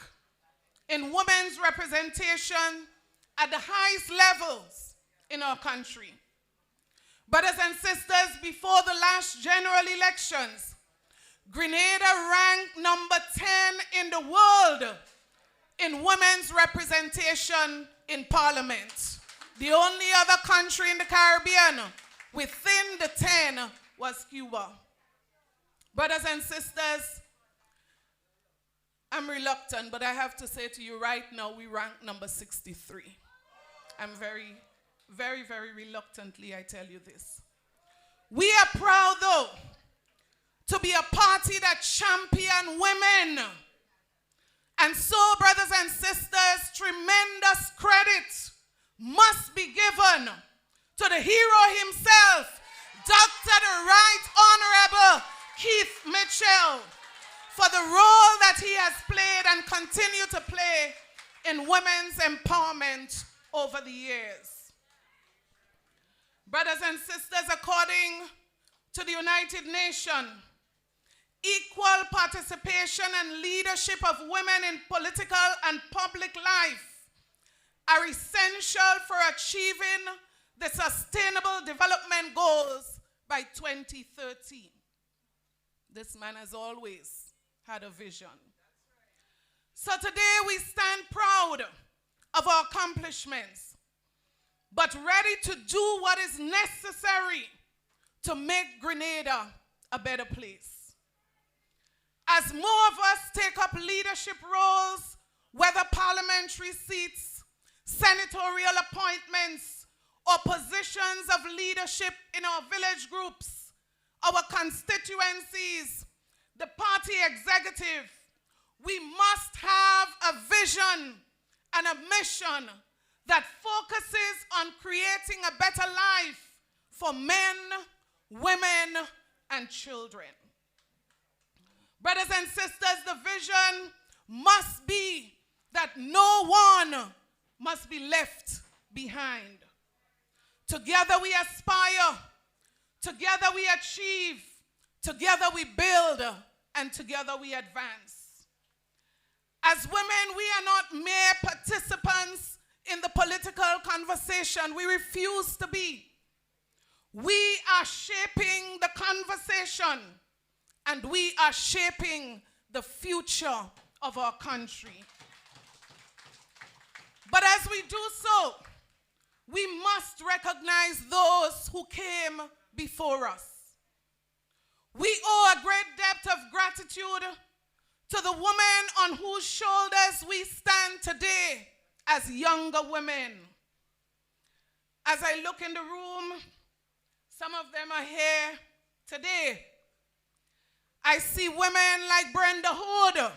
in women's representation at the highest levels in our country. Brothers and sisters, before the last general elections, Grenada ranked number 10 in the world in women's representation in Parliament. The only other country in the Caribbean within the 10 was Cuba. Brothers and sisters, I'm reluctant, but I have to say to you right now, we rank number 63. I'm very, very, very reluctantly, I tell you this. We are proud, though, to be a party that champions women. And so, brothers and sisters, tremendous credit must be given to the hero himself, Dr. the Right Honorable Keith Mitchell, for the role that he has played and continue to play in women's empowerment over the years. Brothers and sisters, according to the United Nations, equal participation and leadership of women in political and public life are essential for achieving the Sustainable Development Goals by 2030. This man has always had a vision. So today we stand proud of our accomplishments, but ready to do what is necessary to make Grenada a better place. As more of us take up leadership roles, whether parliamentary seats, senatorial appointments, or positions of leadership in our village groups, our constituencies, the party executive, we must have a vision and a mission that focuses on creating a better life for men, women, and children. Brothers and sisters, the vision must be that no one must be left behind. Together we aspire, together we achieve, together we build, and together we advance. As women, we are not mere participants in the political conversation. We refuse to be. We are shaping the conversation, and we are shaping the future of our country. But as we do so, we must recognize those who came before us. We owe a great depth of gratitude to the women on whose shoulders we stand today as younger women. As I look in the room, some of them are here today. I see women like Brenda Hood,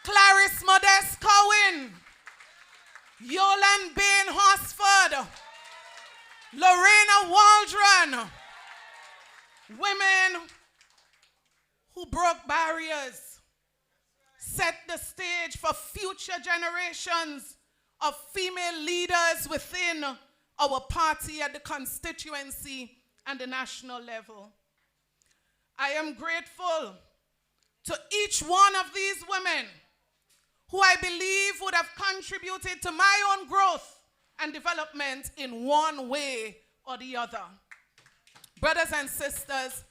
Clarice Modest Cohen, Yolande Bain Horsford, Lorena Waldron, women who broke barriers, set the stage for future generations of female leaders within our party at the constituency and the national level. I am grateful to each one of these women who I believe would have contributed to my own growth and development in one way or the other. Brothers and sisters,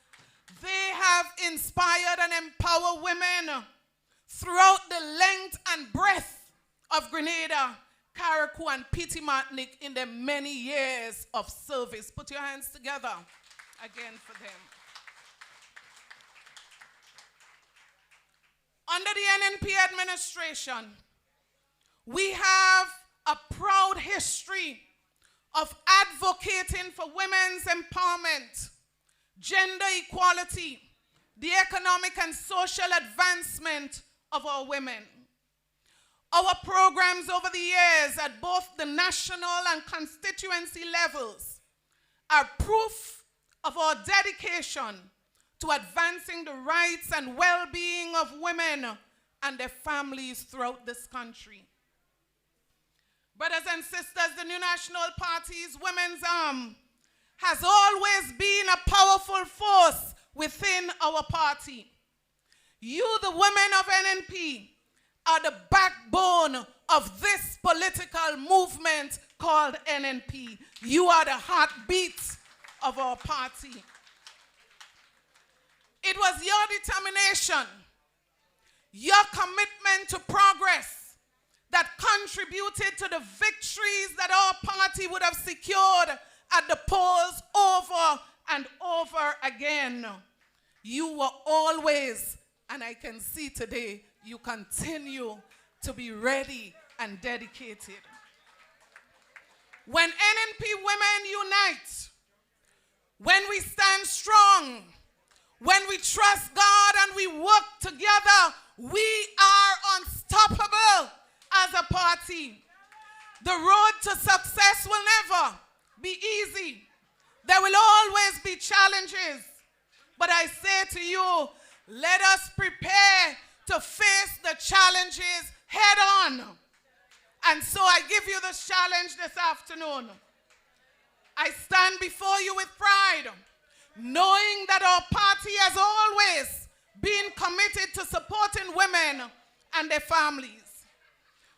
they have inspired and empowered women throughout the length and breadth of Grenada, Carriacou, and Petite Martinique in their many years of service. Put your hands together again for them. Under the NNP administration, we have a proud history of advocating for women's empowerment, gender equality, the economic and social advancement of our women. Our programs over the years at both the national and constituency levels are proof of our dedication to advancing the rights and well-being of women and their families throughout this country. Brothers and sisters, the New National Party's Women's Arm has always been a powerful force within our party. You, the women of NNP, are the backbone of this political movement called NNP. You are the heartbeat of our party. It was your determination, your commitment to progress that contributed to the victories that our party would have secured at the polls over and over again. You were always, and I can see today, you continue to be ready and dedicated. When NNP women unite, when we stand strong, when we trust God and we work together, we are unstoppable as a party. The road to success will never to you, let us prepare to face the challenges head on. And so I give you the challenge this afternoon. I stand before you with pride, knowing that our party has always been committed to supporting women and their families.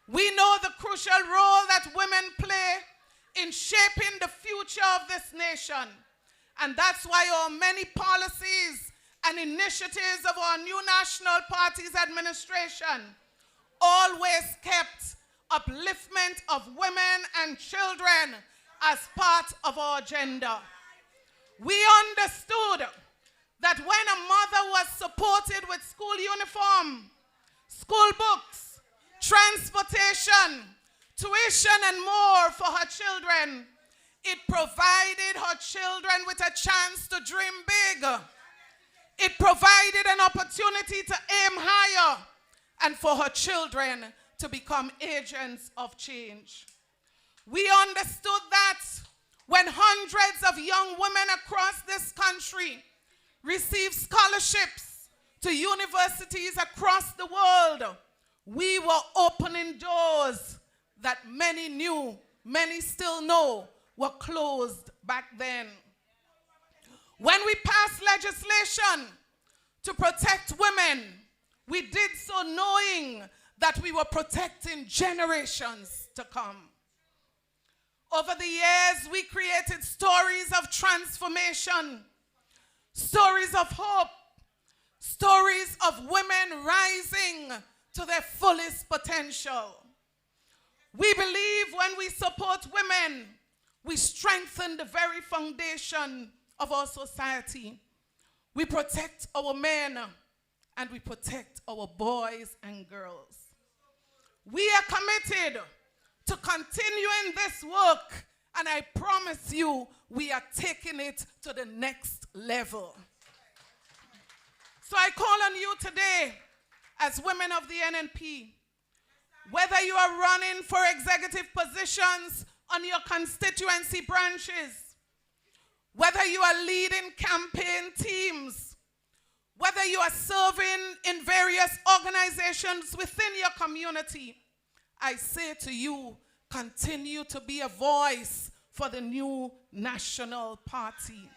We know the crucial role that women play in shaping the future of this nation. And that's why our many policies and initiatives of our new National Party's administration always kept upliftment of women and children as part of our agenda. We understood that when a mother was supported with school uniform, school books, transportation, tuition, and more for her children, it provided her children with a chance to dream big. It provided an opportunity to aim higher and for her children to become agents of change. We understood that when hundreds of young women across this country received scholarships to universities across the world, we were opening doors that many knew, many still know, were closed back then. When we passed legislation to protect women, we did so knowing that we were protecting generations to come. Over the years, we created stories of transformation, stories of hope, stories of women rising to their fullest potential. We believe when we support women, we strengthen the very foundation of our society. We protect our men and we protect our boys and girls. We are committed to continuing this work, and I promise you, we are taking it to the next level. So I call on you today, as women of the NNP, whether you are running for executive positions on your constituency branches, whether you are leading campaign teams, whether you are serving in various organizations within your community, I say to you, continue to be a voice for the new National Party.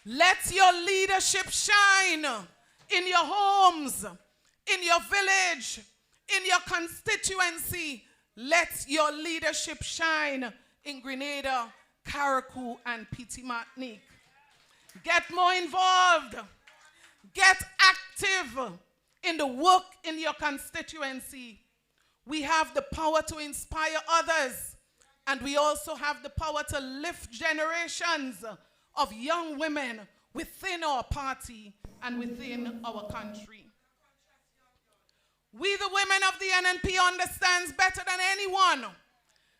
Let your leadership shine in your homes, in your village, in your constituency. Let your leadership shine in Grenada, Carriacou, and Petit Martinique. Get more involved. Get active in the work in your constituency. We have the power to inspire others, and we also have the power to lift generations of young women within our party and within our country. We, the women of the NNP, understands better than anyone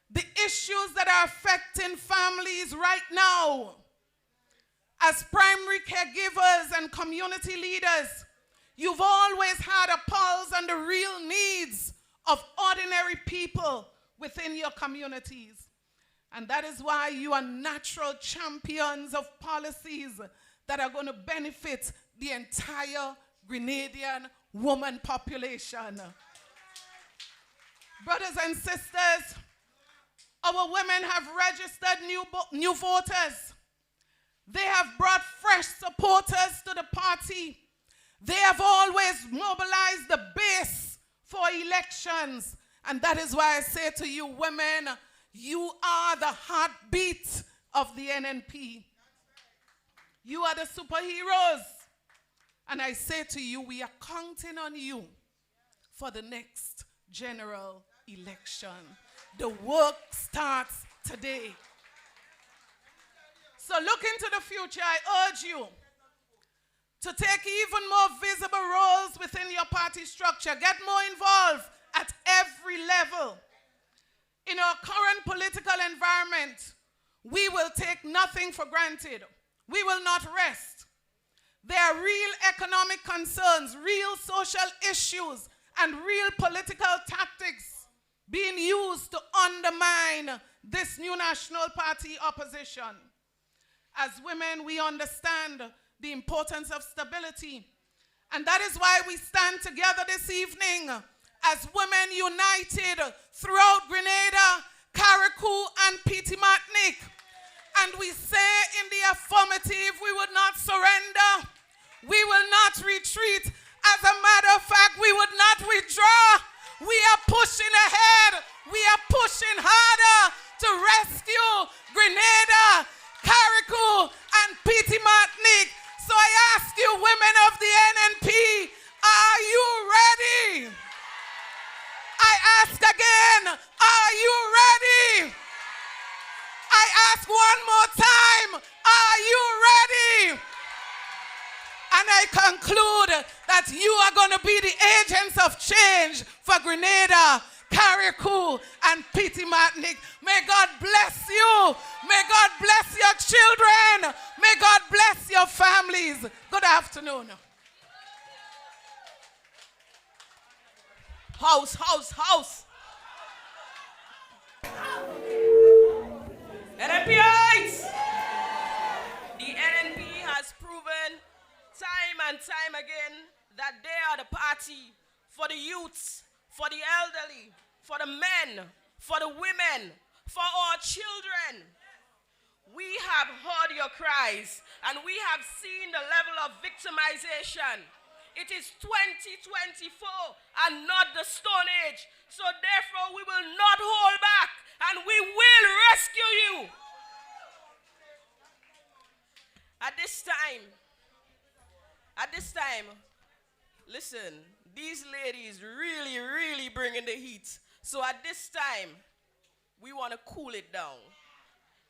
the issues that are affecting families right now. As primary caregivers and community leaders, you've always had a pulse on the real needs of ordinary people within your communities. And that is why you are natural champions of policies that are going to benefit the entire Grenadian woman population. Brothers and sisters, our women have registered new voters. They have brought fresh supporters to the party. They have always mobilized the base for elections. And that is why I say to you, women, you are the heartbeat of the NNP. You are the superheroes. And I say to you, we are counting on you for the next general election. The work starts today. So look into the future. I urge you to take even more visible roles within your party structure. Get more involved at every level. In our current political environment, we will take nothing for granted. We will not rest. There are real economic concerns, real social issues, and real political tactics being used to undermine this new National Party opposition. As women, we understand the importance of stability. And that is why we stand together this evening as women united throughout Grenada, Carriacou, and Petit Martinique. And we say in the affirmative, we would not surrender. We will not retreat. As a matter of fact, we would not withdraw. We are pushing ahead. We are pushing harder to rescue Grenada, Carriacou, and Petit Martinique. So I ask you, women of the NNP, are you ready? I ask again, are you ready? I ask one more time, are you ready? And I conclude that you are going to be the agents of change for Grenada, Carriacou, and Petit Martinique. May God bless you. May God bless your children. May God bless your families. Good afternoon. House, house, house. NNPites! The NNP has proven time and time again that they are the party for the youths, for the elderly, for the men, for the women, for our children. We have heard your cries and we have seen the level of victimization. It is 2024 and not the Stone Age. So therefore we will not hold back and we will rescue you. At this time, listen, these ladies really bringing the heat. So at this time, we want to cool it down.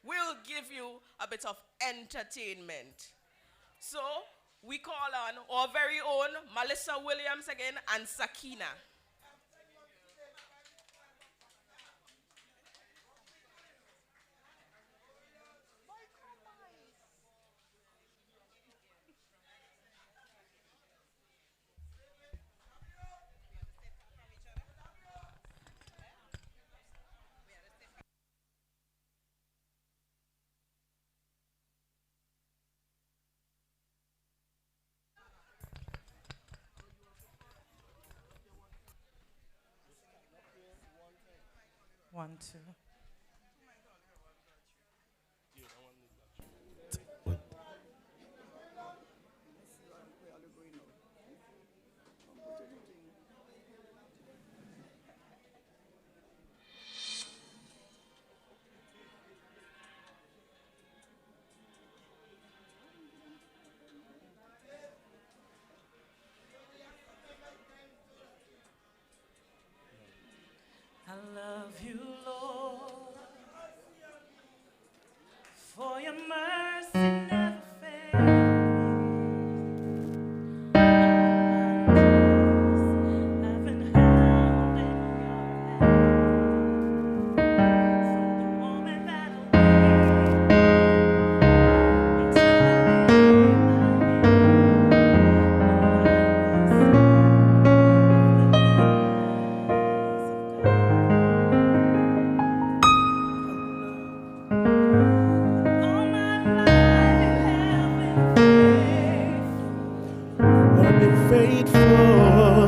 We'll give you a bit of entertainment. So we call on our very own Melissa Williams again and Sakina. One, two. I love you, Lord, for your mercy never fails. I've been held in your hand from the moment that I wake until I lay my faithful.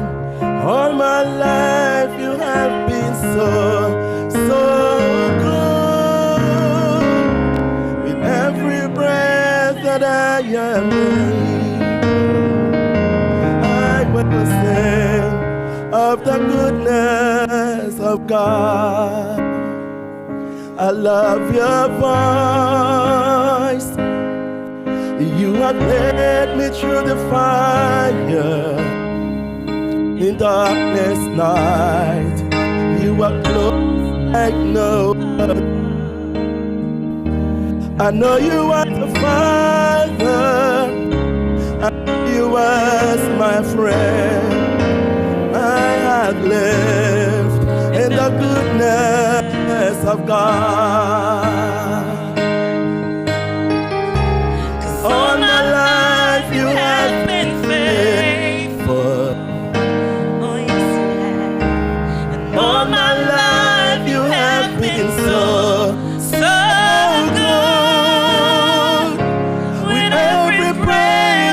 All my life you have been so good. With every breath that I am able, I will sing of the goodness of God. I love your voice. You have led me through the fire in darkness night. You are close like no other. I know you are the Father, and you was my friend. I have lived in the goodness of God. All my life you have been faithful. Oh, yes, you have. And All my life you have been so good. With every breath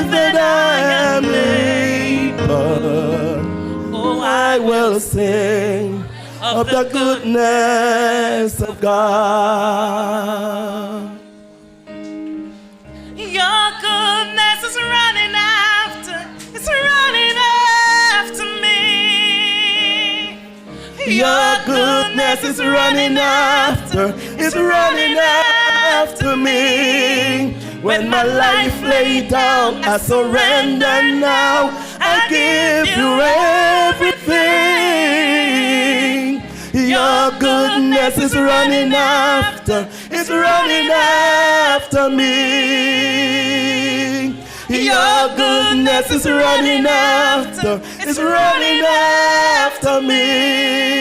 Oh, I will sing of the goodness of God. Your goodness is running after, it's running after me. Your goodness is running after, it's running after me. When my life laid down, I surrender now. I give you everything. Your goodness is running after, it's running after me. Your goodness is running after, it's running after me.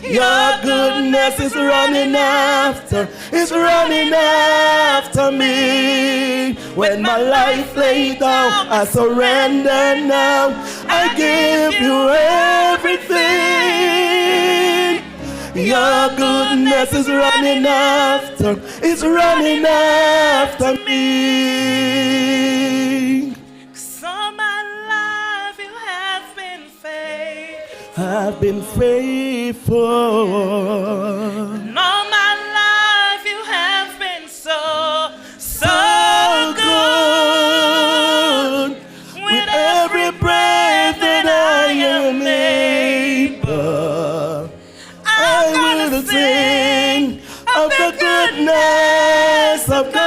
Your goodness is running after, it's running after me. When my life laid down, I surrender now. I give you everything. Your goodness is running after, it's running after me. 'Cause all my life you have been faithful. I've been faithful. And all my life you have been so good. With every breath that I am able, I will sing of the goodness of God.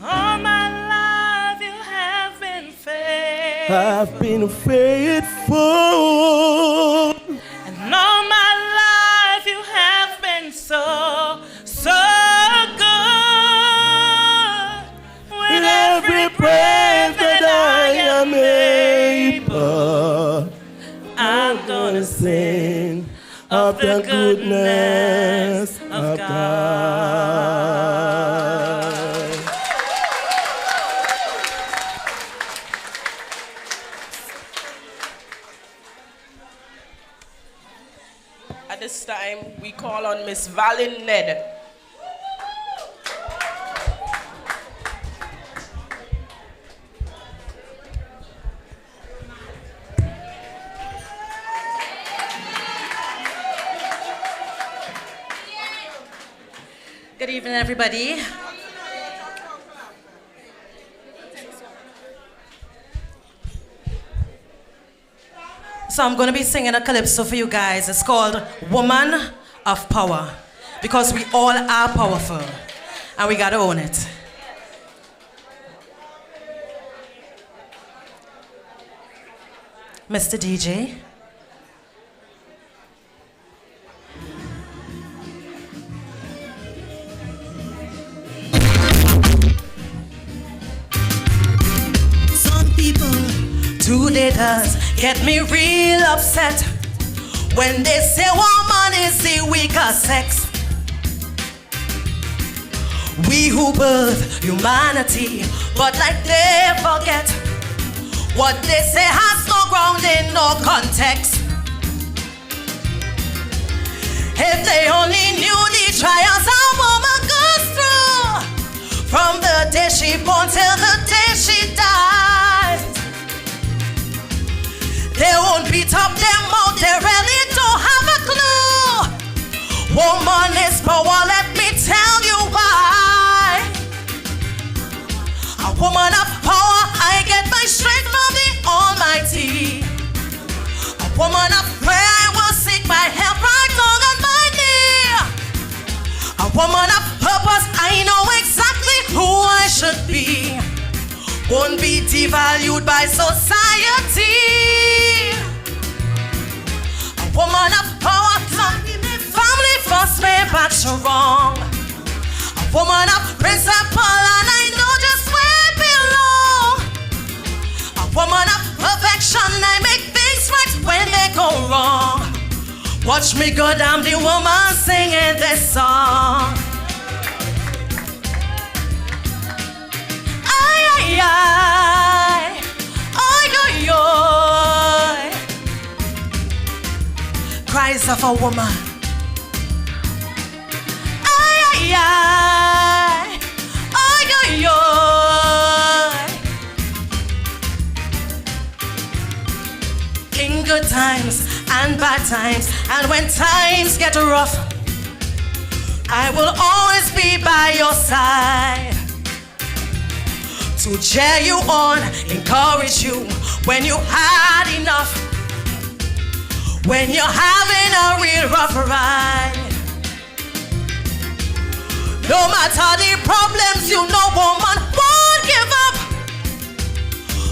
All my life you have been faithful. I've been faithful. And all my life you have been so good. With every breath that I am able, I'm gonna sing of the goodness of God. At this time, we call on Miss Valin Ned. Good evening, everybody. So I'm going to be singing a calypso for you guys. It's called Woman of Power, because we all are powerful and we got to own it. Mr. DJ. Today does get me real upset when they say woman is the weaker sex. We who birth humanity, but like they forget what they say has no ground in no context. If they only knew the trials a woman goes through, from the day she born till the day she dies, they won't beat up their mouth, they really don't have a clue. Woman is power, let me tell you why. A woman of power, I get my strength from the Almighty. A woman of prayer, I will seek my help right down on my knee. A woman of purpose, I know exactly who I should be. Won't be devalued by society. A woman of power, family first, way back so wrong. A woman of principle, and I know just where I belong. A woman of perfection, I make things right when they go wrong. Watch me go down, the woman singing this song. Ay, ay, ay, ay, ay. Cries of a woman. Ay, ay, ay, ay, ay, ay. times and bad times, and when times get rough, I will always be by your side to cheer you on, encourage you when you had enough, when you're having a real rough ride. No matter the problems, you know woman won't give up.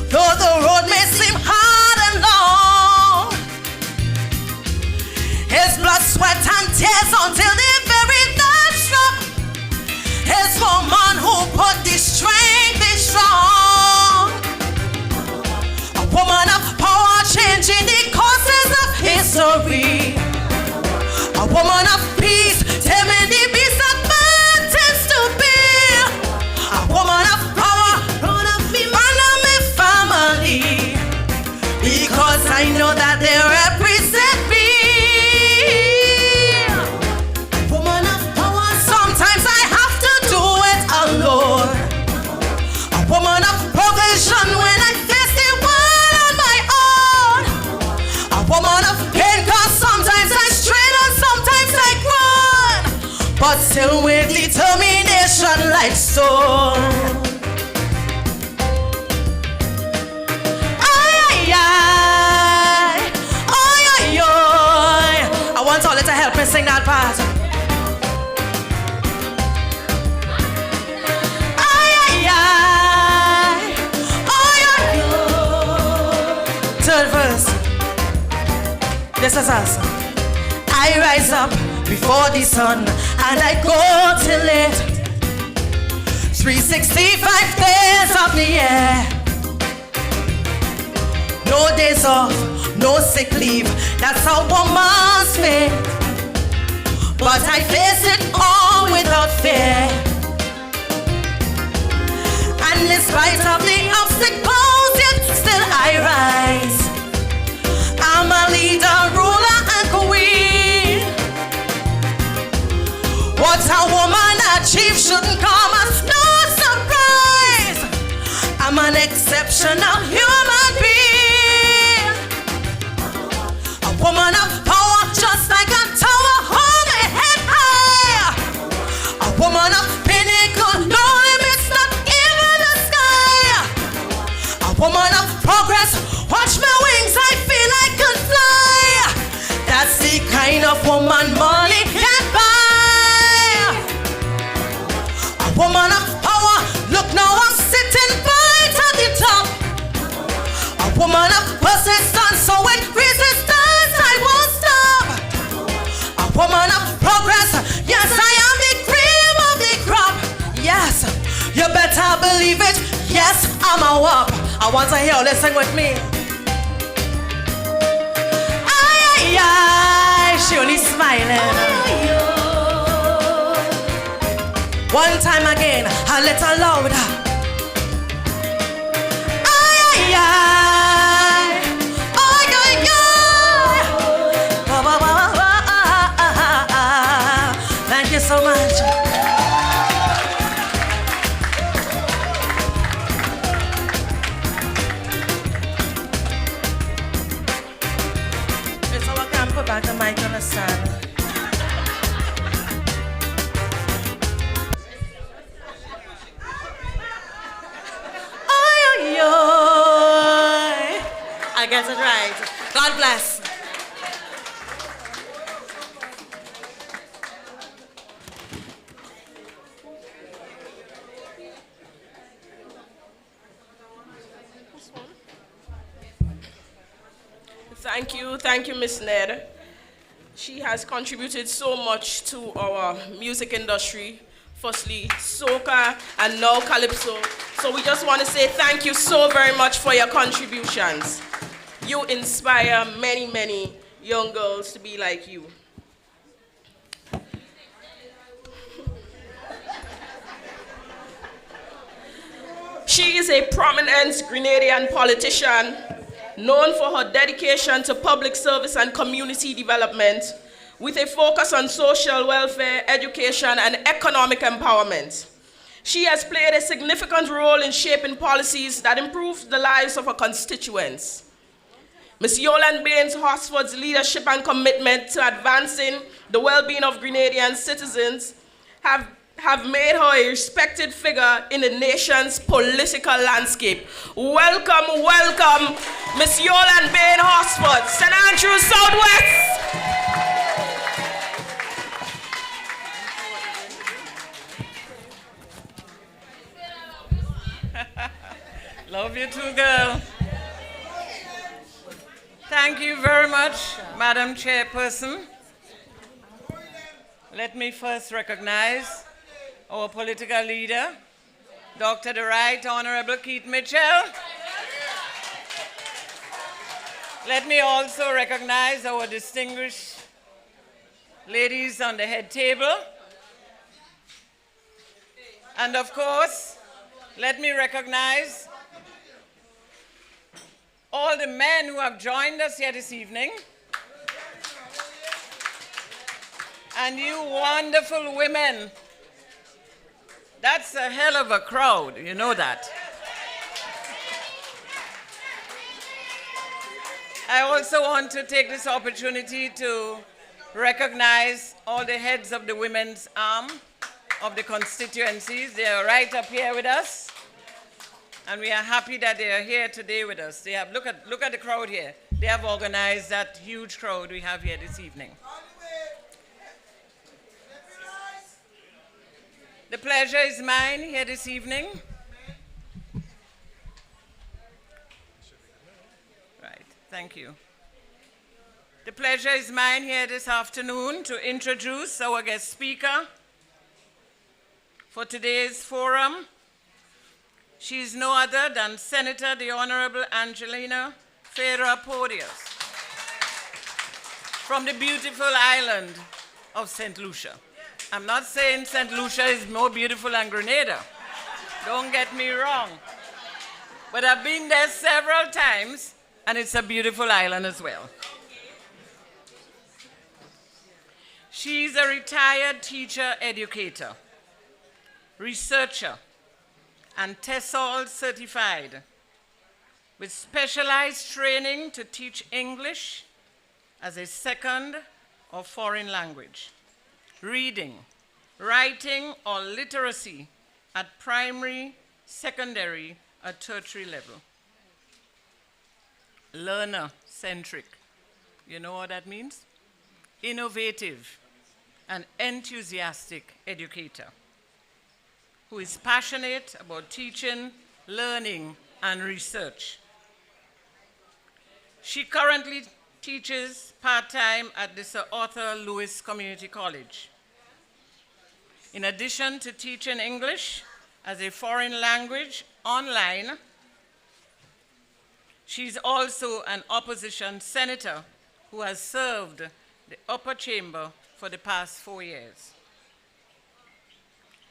Though the road may seem hard and long, his blood, sweat and tears until the very last drop. His woman who put the strength is strong. A woman of power changing the courses of history. A woman of peace taming the beast of mountains to be. A woman of power run up me family, because I know that they represent me. Woman of power, sometimes I have to do it alone. A woman of provision when I face the world on my own. A woman of pain, cause sometimes I strain and sometimes I run, but still with determination like stone. I want all to help me sing that part. Third verse. This is us. I rise up before the sun and I go till it. 365 days of the year. No days off, no sick leave. That's a woman's fate. But I face it all without fear. And in spite of the obstacles, yet still I rise. I'm a leader, ruler, and queen. What a woman achieves shouldn't come as no surprise. I'm an exceptional human being. A woman of power, just like a tower, hold my head high. A woman of pinnacle, no limits, not even the sky. A woman of progress, watch my wings, I feel I could fly. That's the kind of woman money can buy. A woman of power, look now I'm sitting right at the top. A woman of persistence, so with resistance I won't stop. A woman of progress, yes I am the cream of the crop. Yes, you better believe it, yes I'm a wop. I want to hear you listen with me. Ay, ay, ay, she only smiling. One time again, a little louder. Ay, ay, ay. Ay, ay, ay. Ba, ba, ba, ba, thank you so much. It's how I can put back the mic on the stand. I get it right. God bless. Thank you, Miss Ned. She has contributed so much to our music industry. Firstly, soca and now calypso. So we just want to say thank you so very much for your contributions. You inspire many, many young girls to be like you. She is a prominent Grenadian politician known for her dedication to public service and community development, with a focus on social welfare, education, and economic empowerment. She has played a significant role in shaping policies that improve the lives of her constituents. Ms. Yolande Baines Horsford's leadership and commitment to advancing the well-being of Grenadian citizens have made her a respected figure in the nation's political landscape. Welcome, welcome, Ms. Yolande Baines Horsford, St. Andrews Southwest. Love you too, girl. Thank you very much, Madam Chairperson. Let me first recognize our political leader, Dr. the Right Honorable Keith Mitchell. Let me also recognize our distinguished ladies on the head table. And of course, let me recognize all the men who have joined us here this evening, and you wonderful women. That's a hell of a crowd, you know that. I also want to take this opportunity to recognize all the heads of the women's arm of the constituencies. They are right up here with us. And we are happy that they are here today with us. They have, look at the crowd here. They have organized that huge crowd we have here this evening. The pleasure is mine here this evening. Right, thank you. The pleasure is mine here this afternoon to introduce our guest speaker for today's forum. She is no other than Senator the Honorable Angelina Ferrer Porteous from the beautiful island of St. Lucia. I'm not saying St. Lucia is more beautiful than Grenada. Don't get me wrong. But I've been there several times, and it's a beautiful island as well. She's a retired teacher educator, researcher, and TESOL certified, with specialized training to teach English as a second or foreign language, reading, writing, or literacy at primary, secondary, or tertiary level. Learner-centric. You know what that means? Innovative and enthusiastic educator who is passionate about teaching, learning, and research. She currently teaches part-time at the Sir Arthur Lewis Community College. In addition to teaching English as a foreign language online, she's also an opposition senator who has served the upper chamber for the past 4 years.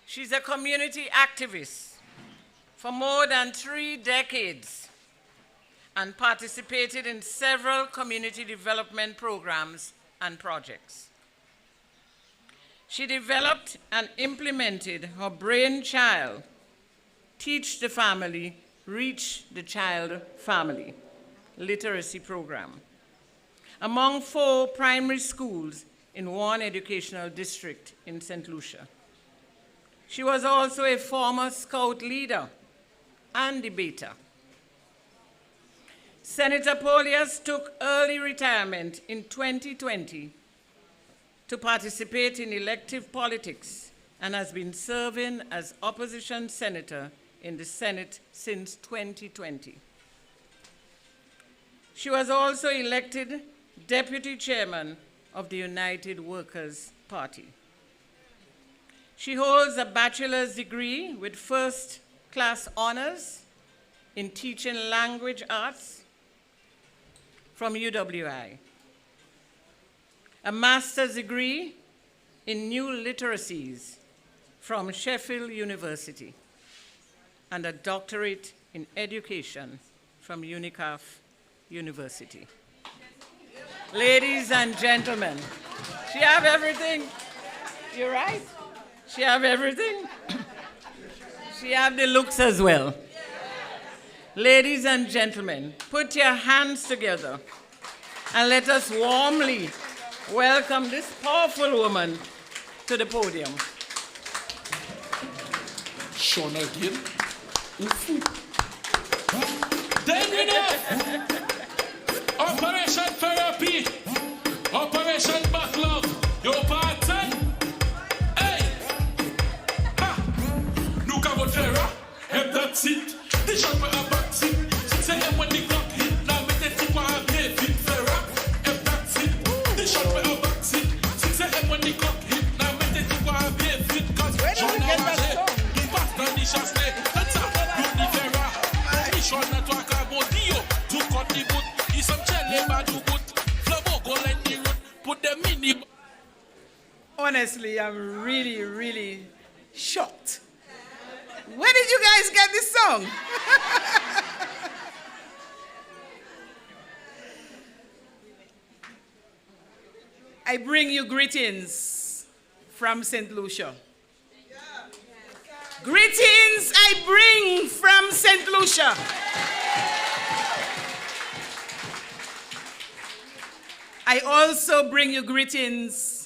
She's a community activist for more than 3 decades and participated in several community development programs and projects. She developed and implemented her brainchild, Teach the Family, Reach the Child Family literacy program among 4 primary schools in 1 educational district in St. Lucia. She was also a former Scout leader and debater. Senator Porteous took early retirement in 2020 to participate in elective politics and has been serving as opposition senator in the Senate since 2020. She was also elected deputy chairman of the United Workers' Party. She holds a bachelor's degree with first-class honors in teaching language arts from UWI, a master's degree in new literacies from Sheffield University, and a doctorate in education from UNICAF University. Ladies and gentlemen, she have everything. You're right. She have everything. She have the looks as well. Ladies and gentlemen, put your hands together And let us warmly welcome this powerful woman to the podium. Sean again. Then enough. Operation Therapy. Operation Backlog. Your pattern. Hey. Ha. Look at what Terra. And that's it. The shot for a back seat. Say when the clock hit. Now me take to my head. Terra. And that's it. The shot for a back seat. Say when the clock hit. Now me take to my head. Cause where did you get that song? Honestly, I'm really, really shocked. Where did you guys get this song? I bring you greetings from St. Lucia. Greetings I bring from St. Lucia. I also bring you greetings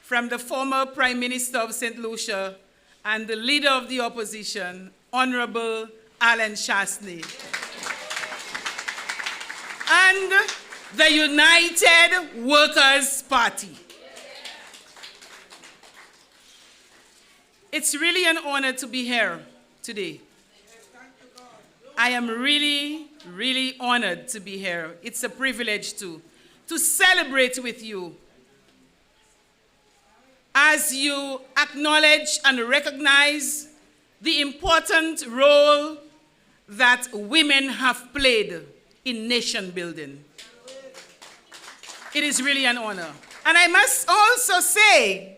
from the former Prime Minister of St. Lucia and the Leader of the Opposition, Honorable Alan Shastney, and the United Workers' Party. It's really an honor to be here today. I am really, really honored to be here. It's a privilege to celebrate with you as you acknowledge and recognize the important role that women have played in nation building. It is really an honor. And I must also say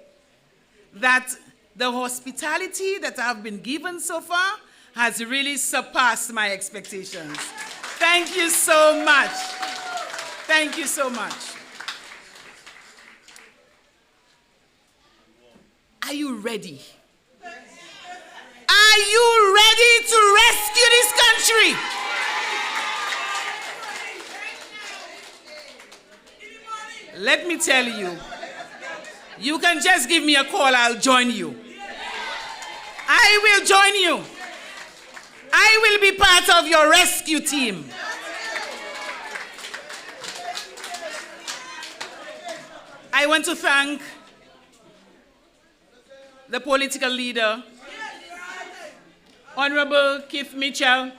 that the hospitality that I've been given so far has really surpassed my expectations. Thank you so much. Thank you so much. Are you ready? Are you ready to rescue this country? Let me tell you, you can just give me a call, I'll join you. I will join you. I will be part of your rescue team. I want to thank the political leader, Honorable Keith Mitchell.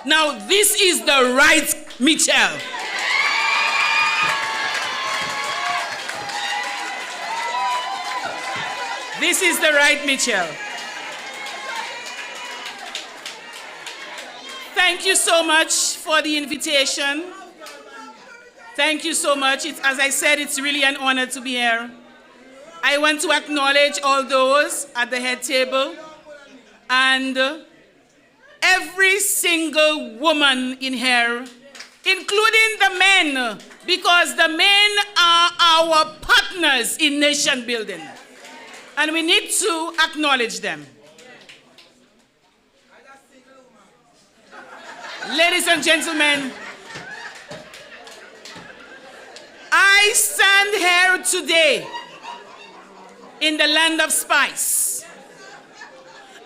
Now, this is the right Mitchell. This is the right Mitchell. Thank you so much for the invitation. Thank you so much. As I said, it's really an honor to be here. I want to acknowledge all those at the head table and every single woman in here, including the men, because the men are our partners in nation building. And we need to acknowledge them. Ladies and gentlemen, I stand here today in the land of spice.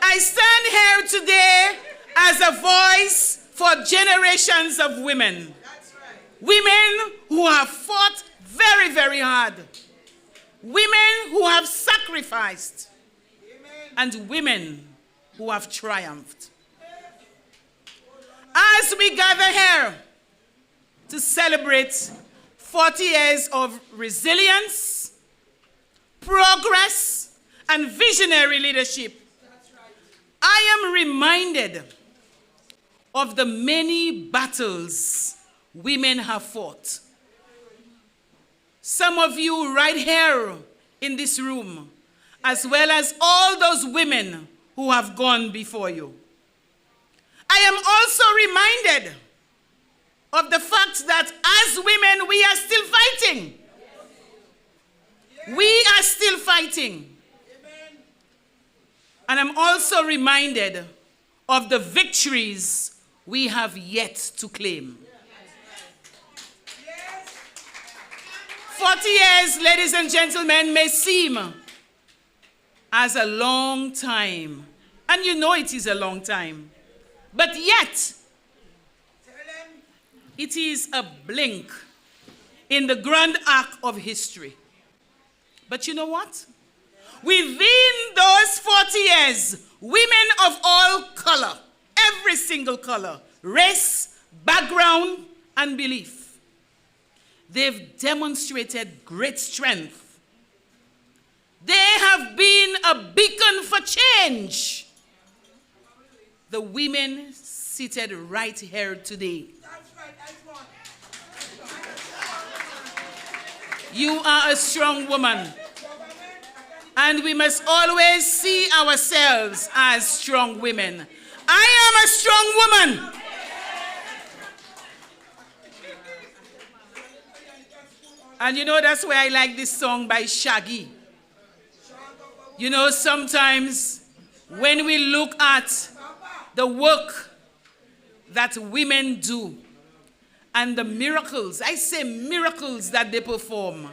I stand here today as a voice for generations of women. Women who have fought very, very hard. Women who have sacrificed. And women who have triumphed. As we gather here to celebrate 40 years of resilience, progress, and visionary leadership, I am reminded of the many battles women have fought. Some of you right here in this room, as well as all those women who have gone before you. I am also reminded of the fact that as women, we are still fighting. We are still fighting. And I'm also reminded of the victories we have yet to claim. 40 years, ladies and gentlemen, may seem as a long time. And you know it is a long time. But yet, it is a blink in the grand arc of history. But you know what? Within those 40 years, women of all color, every single color, race, background, and belief, they've demonstrated great strength. They have been a beacon for change. The women seated right here today. You are a strong woman. And we must always see ourselves as strong women. I am a strong woman. And you know, that's why I like this song by Shaggy. You know, sometimes when we look at the work that women do and the miracles, I say miracles that they perform,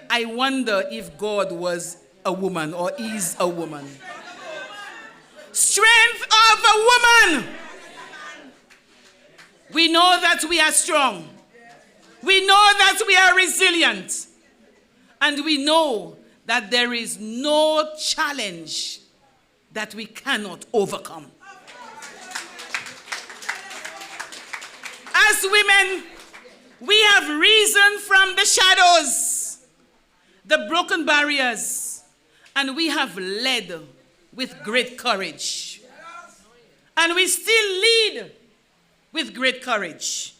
I wonder if God was a woman or is a woman. Strength of a woman. We know that we are strong. We know that we are resilient. And we know that there is no challenge that we cannot overcome. As women, we have risen from the shadows, the broken barriers, and we have led with great courage. And we still lead with great courage.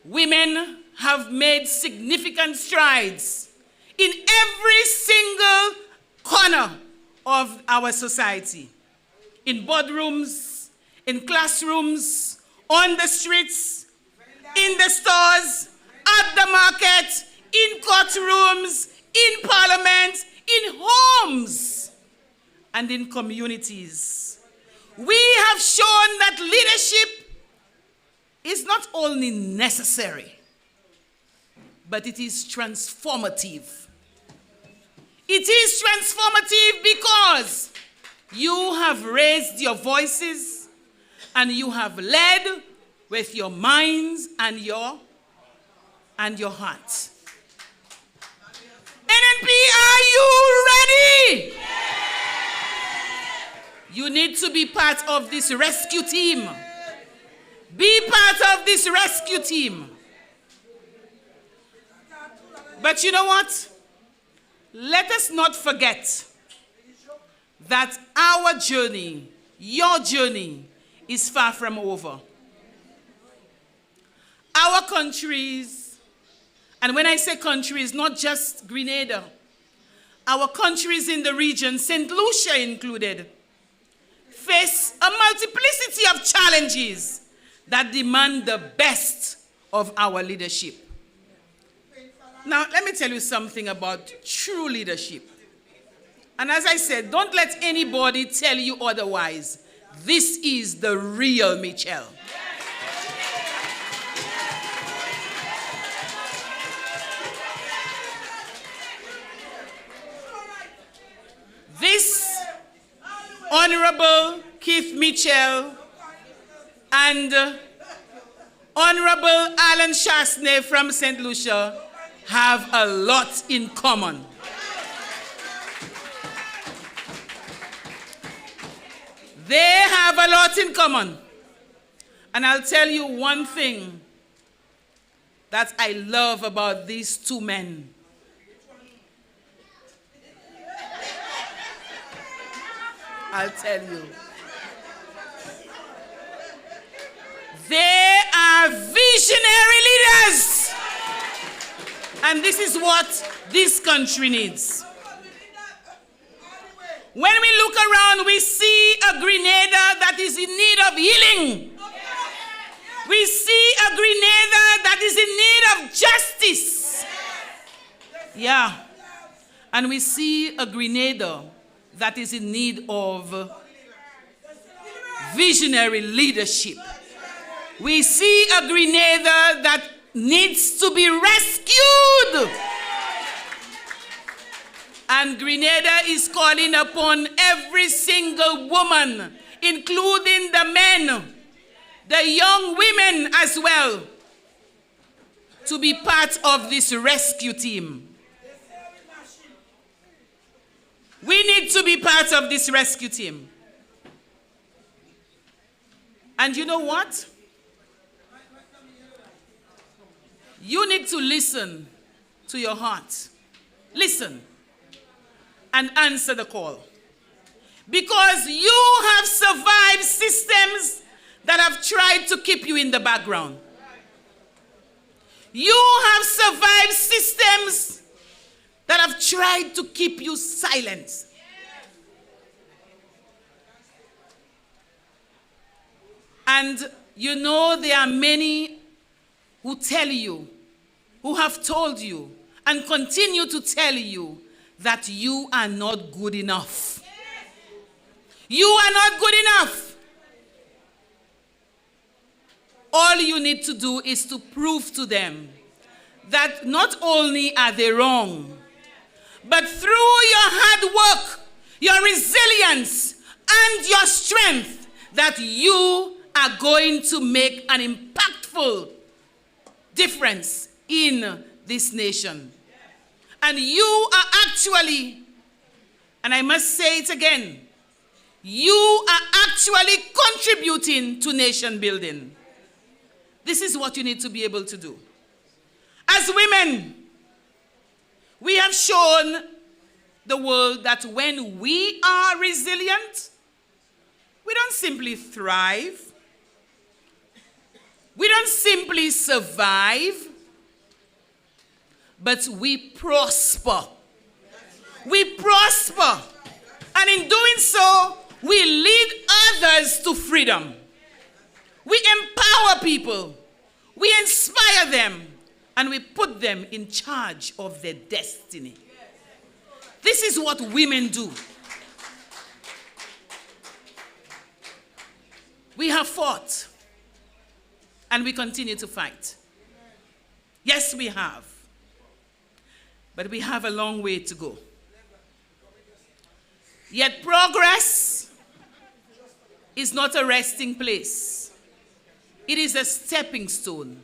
Women have made significant strides in every single corner of our society. In boardrooms, in classrooms, on the streets, in the stores, at the market, in courtrooms, in parliament, in homes, and in communities. We have shown that leadership is not only necessary, but it is transformative. It is transformative because you have raised your voices and you have led with your minds and your heart. NNP, are you ready? You need to be part of this rescue team. Be part of this rescue team. But you know what? Let us not forget that our journey, your journey, is far from over. Our countries, and when I say countries, not just Grenada, our countries in the region, St. Lucia included, face a multiplicity of challenges that demand the best of our leadership. Now, let me tell you something about true leadership. And as I said, don't let anybody tell you otherwise. This is the real Michelle. This Honorable Keith Mitchell and Honorable Alan Chasney from St. Lucia have a lot in common. They have a lot in common. And I'll tell you one thing that I love about these two men. I'll tell you. They are visionary leaders. And this is what this country needs. When we look around, we see a Grenada that is in need of healing. We see a Grenada that is in need of justice. Yeah. And we see a Grenada that is in need of visionary leadership. We see a Grenada that needs to be rescued. And Grenada is calling upon every single woman, including the men, the young women as well, to be part of this rescue team. We need to be part of this rescue team. And you know what? You need to listen to your heart. Listen and answer the call. Because you have survived systems that have tried to keep you in the background. You have survived systems that have tried to keep you silent. And you know there are many who tell you, who have told you, and continue to tell you that you are not good enough. You are not good enough. All you need to do is to prove to them that not only are they wrong, but through your hard work, your resilience, and your strength, that you are going to make an impactful difference in this nation. And you are actually, and I must say it again, you are actually contributing to nation building. This is what you need to be able to do. As women, we have shown the world that when we are resilient, we don't simply thrive. We don't simply survive, but we prosper. We prosper. And in doing so, we lead others to freedom. We empower people. We inspire them. And we put them in charge of their destiny. This is what women do. We have fought. And we continue to fight. Yes, we have. But we have a long way to go. Yet progress is not a resting place. It is a stepping stone.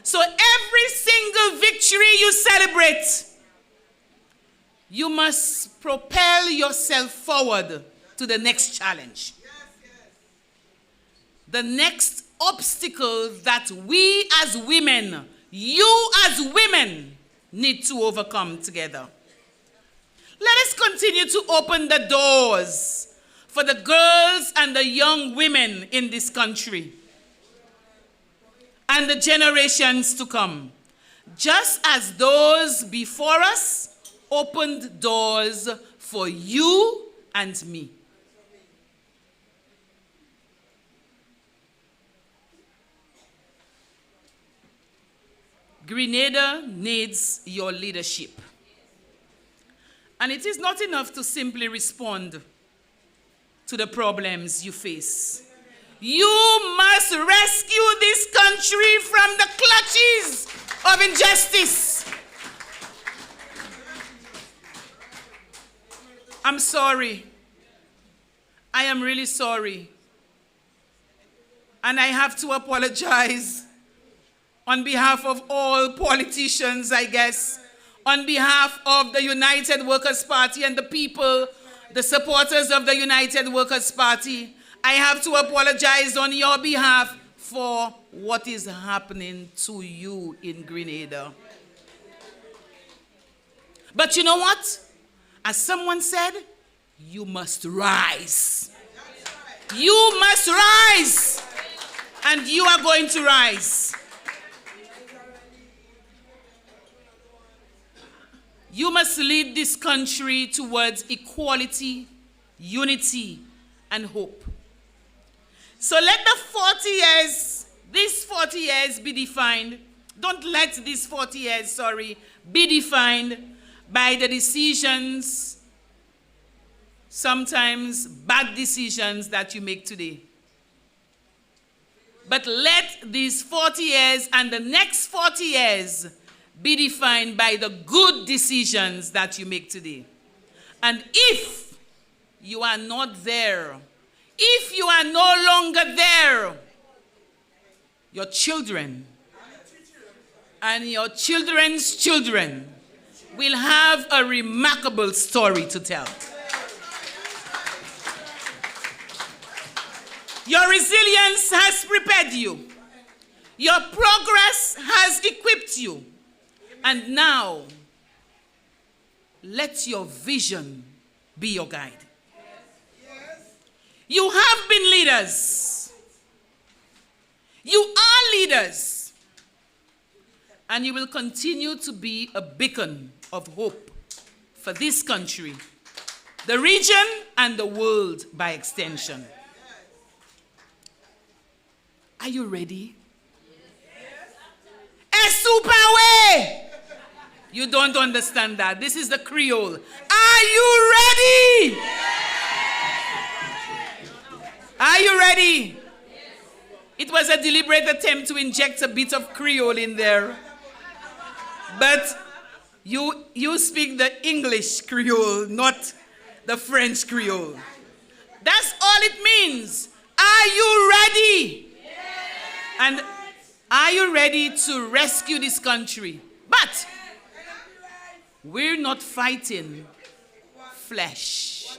So every single victory you celebrate, you must propel yourself forward to the next challenge. The next obstacle that we as women, you as women, need to overcome together. Let us continue to open the doors for the girls and the young women in this country and the generations to come, just as those before us opened doors for you and me. Grenada needs your leadership. And it is not enough to simply respond to the problems you face. You must rescue this country from the clutches of injustice. I'm sorry. I am really sorry. And I have to apologize on behalf of all politicians, I guess, on behalf of the United Workers' Party and the people, the supporters of the United Workers' Party. I have to apologize on your behalf for what is happening to you in Grenada. But you know what? As someone said, you must rise. You must rise. And you are going to rise. You must lead this country towards equality, unity, and hope. So let the 40 years, these 40 years be defined. Don't let these 40 years, be defined by the decisions, sometimes bad decisions that you make today. But let these 40 years and the next 40 years be defined by the good decisions that you make today. And if you are not there, if you are no longer there, your children and your children's children will have a remarkable story to tell. Your resilience has prepared you. Your progress has equipped you. And now, let your vision be your guide. You have been leaders. You are leaders. And you will continue to be a beacon of hope for this country, the region, and the world by extension. Are you ready? Esupawe! You don't understand that. This is the Creole. Are you ready? Are you ready? It was a deliberate attempt to inject a bit of Creole in there. But you speak the English Creole, not the French Creole. That's all it means. Are you ready? And are you ready to rescue this country? But we're not fighting flesh.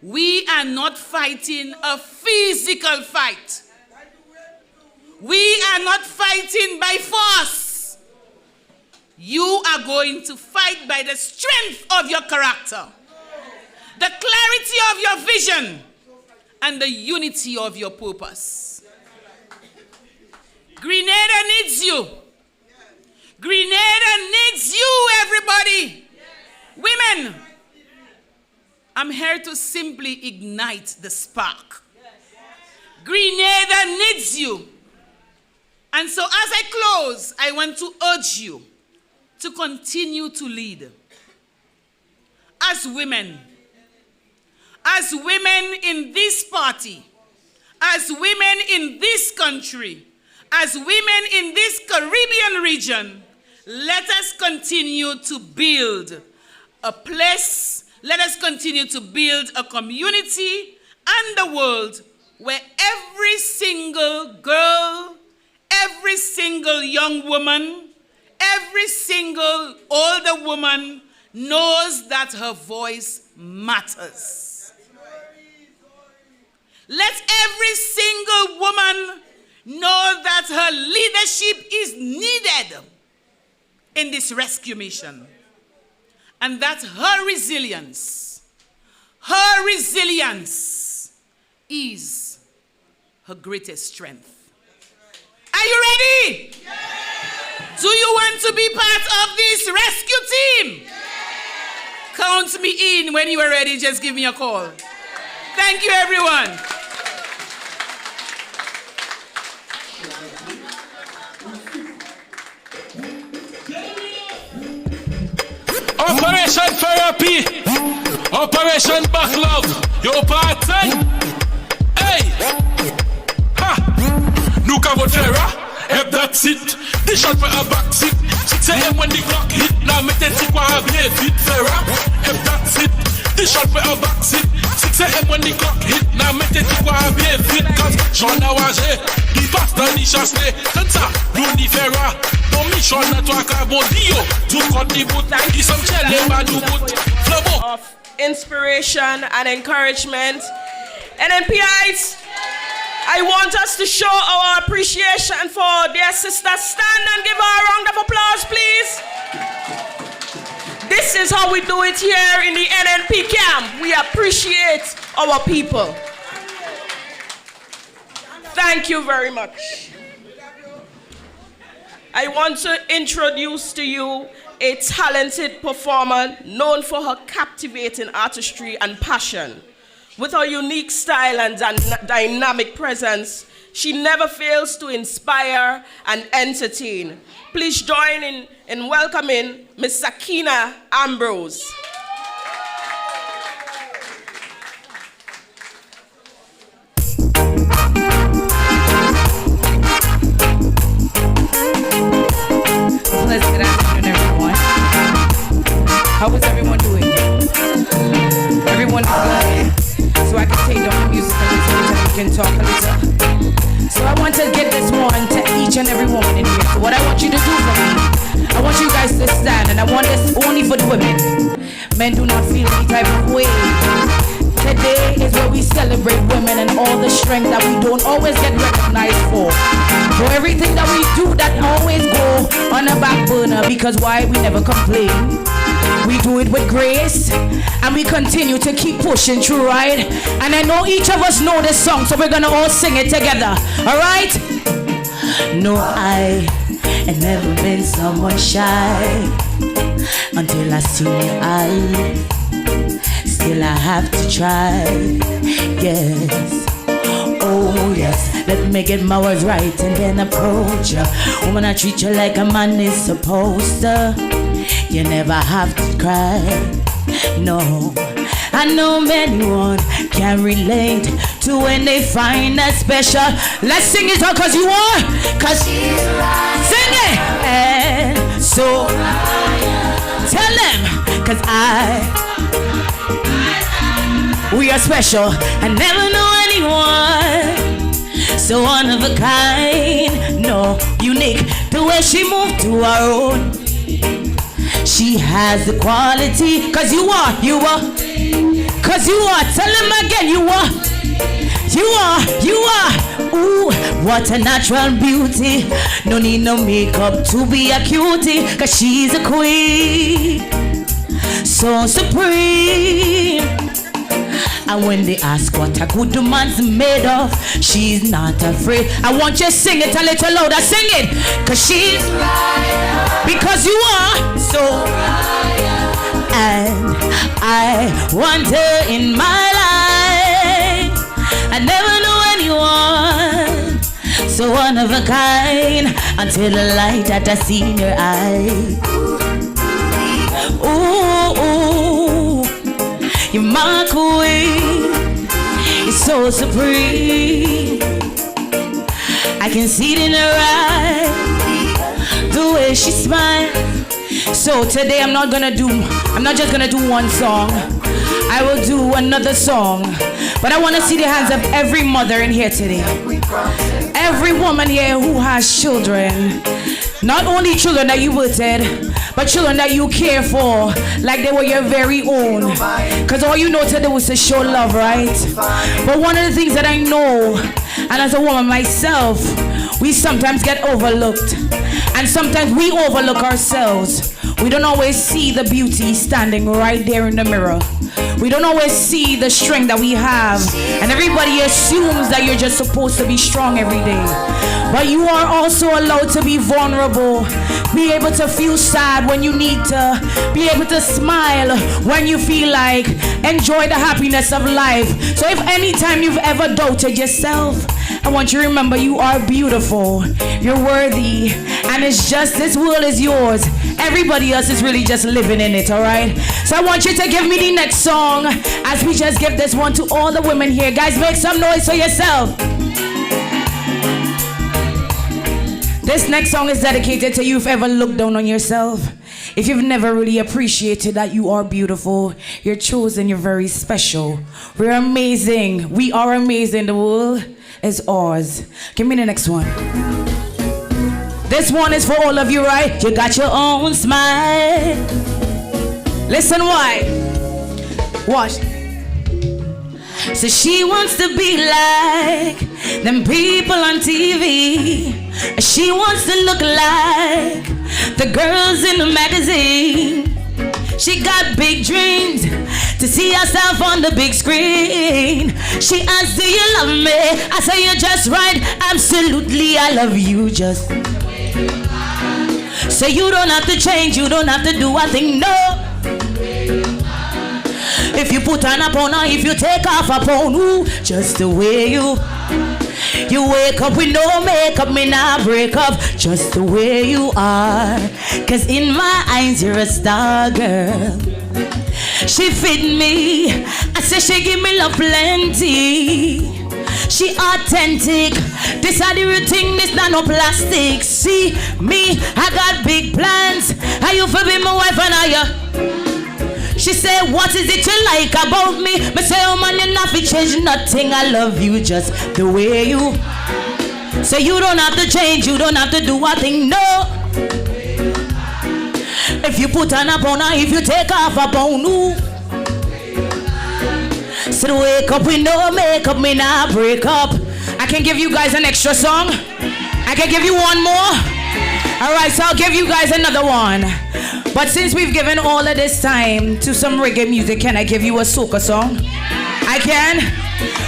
We are not fighting a physical fight. We are not fighting by force. You are going to fight by the strength of your character, the clarity of your vision, and the unity of your purpose. Grenada needs you. Grenada needs you, everybody. Women, I'm here to simply ignite the spark. Grenada needs you. And so as I close, I want to urge you to continue to lead. As women in this party, as women in this country, as women in this Caribbean region, let us continue to build a place, let us continue to build a community and the world where every single girl, every single young woman, every single older woman knows that her voice matters. Let every single woman know that her leadership is needed in this rescue mission. And that her resilience is her greatest strength. Are you ready? Yes. Do you want to be part of this rescue team? Yes. Count me in when you are ready. Just give me a call. Yes. Thank you, everyone. Operation Therapy, Operation Backlog, your part time. Hey, ha, look at what if that's it. They shot for a back seat. 6 a.m. when the clock hit. Now me tell you what I've made it. If that's it. They shot for a back seat. 6 a.m. when the clock hit. Now me tell you what I've made it. Cause John Awaje, the pastor ni chaste. Tanta, Luni Ferra. No mission na to akabo dio. To cut the boot. Is some chele manu boot. Flabo. Of inspiration and encouragement. NNPites, I want us to show our appreciation for their sister. Stand and give her a round of applause, please. This is how we do it here in the NNP camp. We appreciate our people. Thank you very much. I want to introduce to you a talented performer known for her captivating artistry and passion. With her unique style and dynamic presence, she never fails to inspire and entertain. Please join in welcoming Ms. Sakina Ambrose. can talk a little. So I want to give this one to each and every woman in here. So what I want you to do for me, I want you guys to stand, and I want this only for the women. Men do not feel any type of way. Today is where we celebrate women and all the strength that we don't always get recognized for. For everything that we do that always go on a back burner, because why? We never complain. We do it with grace, and we continue to keep pushing through, right? And I know each of us know this song, so we're gonna all sing it together, all right? No, I have never been someone shy until I see your eyes. Still I have to try, yes. Oh yes, let me get my words right and then approach you. Woman, I treat you like a man is supposed to. You never have to cry, no. I know anyone can relate to when they find that special. Let's sing it all, cause you are, cause she's right. Sing it! And so tell them, cause we are special. I never know anyone so one of a kind, no, unique. The way she moved to our own, she has the quality. Cause you are, cause you are. Tell him again, you are. Ooh, what a natural beauty. No need no makeup to be a cutie. Cause she's a queen, so supreme. And when they ask what a good man's made of, she's not afraid. I want you to sing it a little louder. Sing it. Cause she's right. Because you are so right. And I want her in my life. I never knew anyone so one of a kind until the light that I see in your eye. Ooh, ooh, you're my queen, you're so supreme. I can see it in her eyes, the way she smiles. So today I'm not just gonna do one song. I will do another song. But I want to see the hands of every mother in here today. Every woman here who has children. Not only children that you birthed, but children that you care for like they were your very own. Because all you know to do is to show love, right? But one of the things that I know, and as a woman myself, we sometimes get overlooked. And sometimes we overlook ourselves. We don't always see the beauty standing right there in the mirror. We don't always see the strength that we have. And everybody assumes that you're just supposed to be strong every day. But you are also allowed to be vulnerable. Be able to feel sad when you need to. Be able to smile when you feel like. Enjoy the happiness of life. So if anytime you've ever doubted yourself, I want you to remember you are beautiful. You're worthy. And it's just, this world is yours. Everybody else is really just living in it, alright? So I want you to give me the next song as we just give this one to all the women here. Guys, make some noise for yourself. This next song is dedicated to you if ever looked down on yourself. If you've never really appreciated that you are beautiful, you're chosen, you're very special. We're amazing. We are amazing. The world is ours. Give me the next one. This one is for all of you, right? You got your own smile. Listen why. Watch. So she wants to be like them people on TV. She wants to look like the girls in the magazine. She got big dreams to see herself on the big screen. She asks, do you love me? I say, you're just right. Absolutely, I love you just. So you don't have to change, you don't have to do a thing, no. If you put on a pound or if you take off a pound, ooh, just the way you wake up with no makeup, me nah break up, just the way you are. Cause in my eyes you're a star, girl. She fit me, I say she give me love plenty. She authentic, this are the real thing, this not no plastic. See me, I got big plans. Are you for be my wife and are you? She said, what is it you like about me? Me say, oh man, you not fi change nothing. I love you just the way you. So you don't have to change, you don't have to do a thing, no. If you put on a bone, if you take off a bone, ooh. So wake up with no makeup, me not break up. I can give you guys an extra song. I can give you one more. Alright, so I'll give you guys another one. But since we've given all of this time to some reggae music, can I give you a soca song? I can?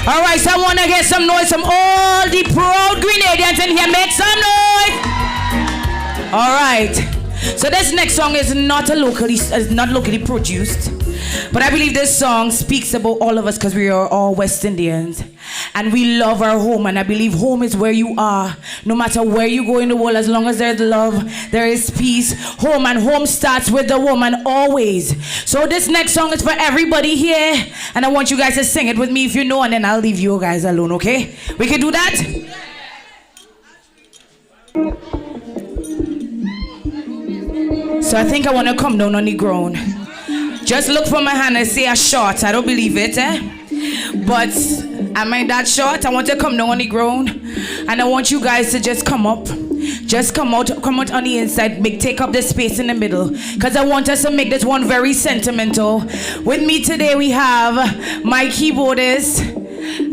Alright, so I want to get some noise from all the proud Grenadians in here. Make some noise! Alright. So this next song is not locally produced, but I believe this song speaks about all of us because we are all West Indians and we love our home, and I believe home is where you are. No matter where you go in the world, as long as there's love, there is peace. Home, and home starts with the woman always. So this next song is for everybody here, and I want you guys to sing it with me if you know, and then I'll leave you guys alone, okay? We can do that? So I think I want to come down on the ground. Just look for my hand and say a short. I don't believe it, But am I that short? I want to come down on the ground, and I want you guys to just come up. Just come out on the inside. Take up the space in the middle, because I want us to make this one very sentimental. With me today we have my keyboardist,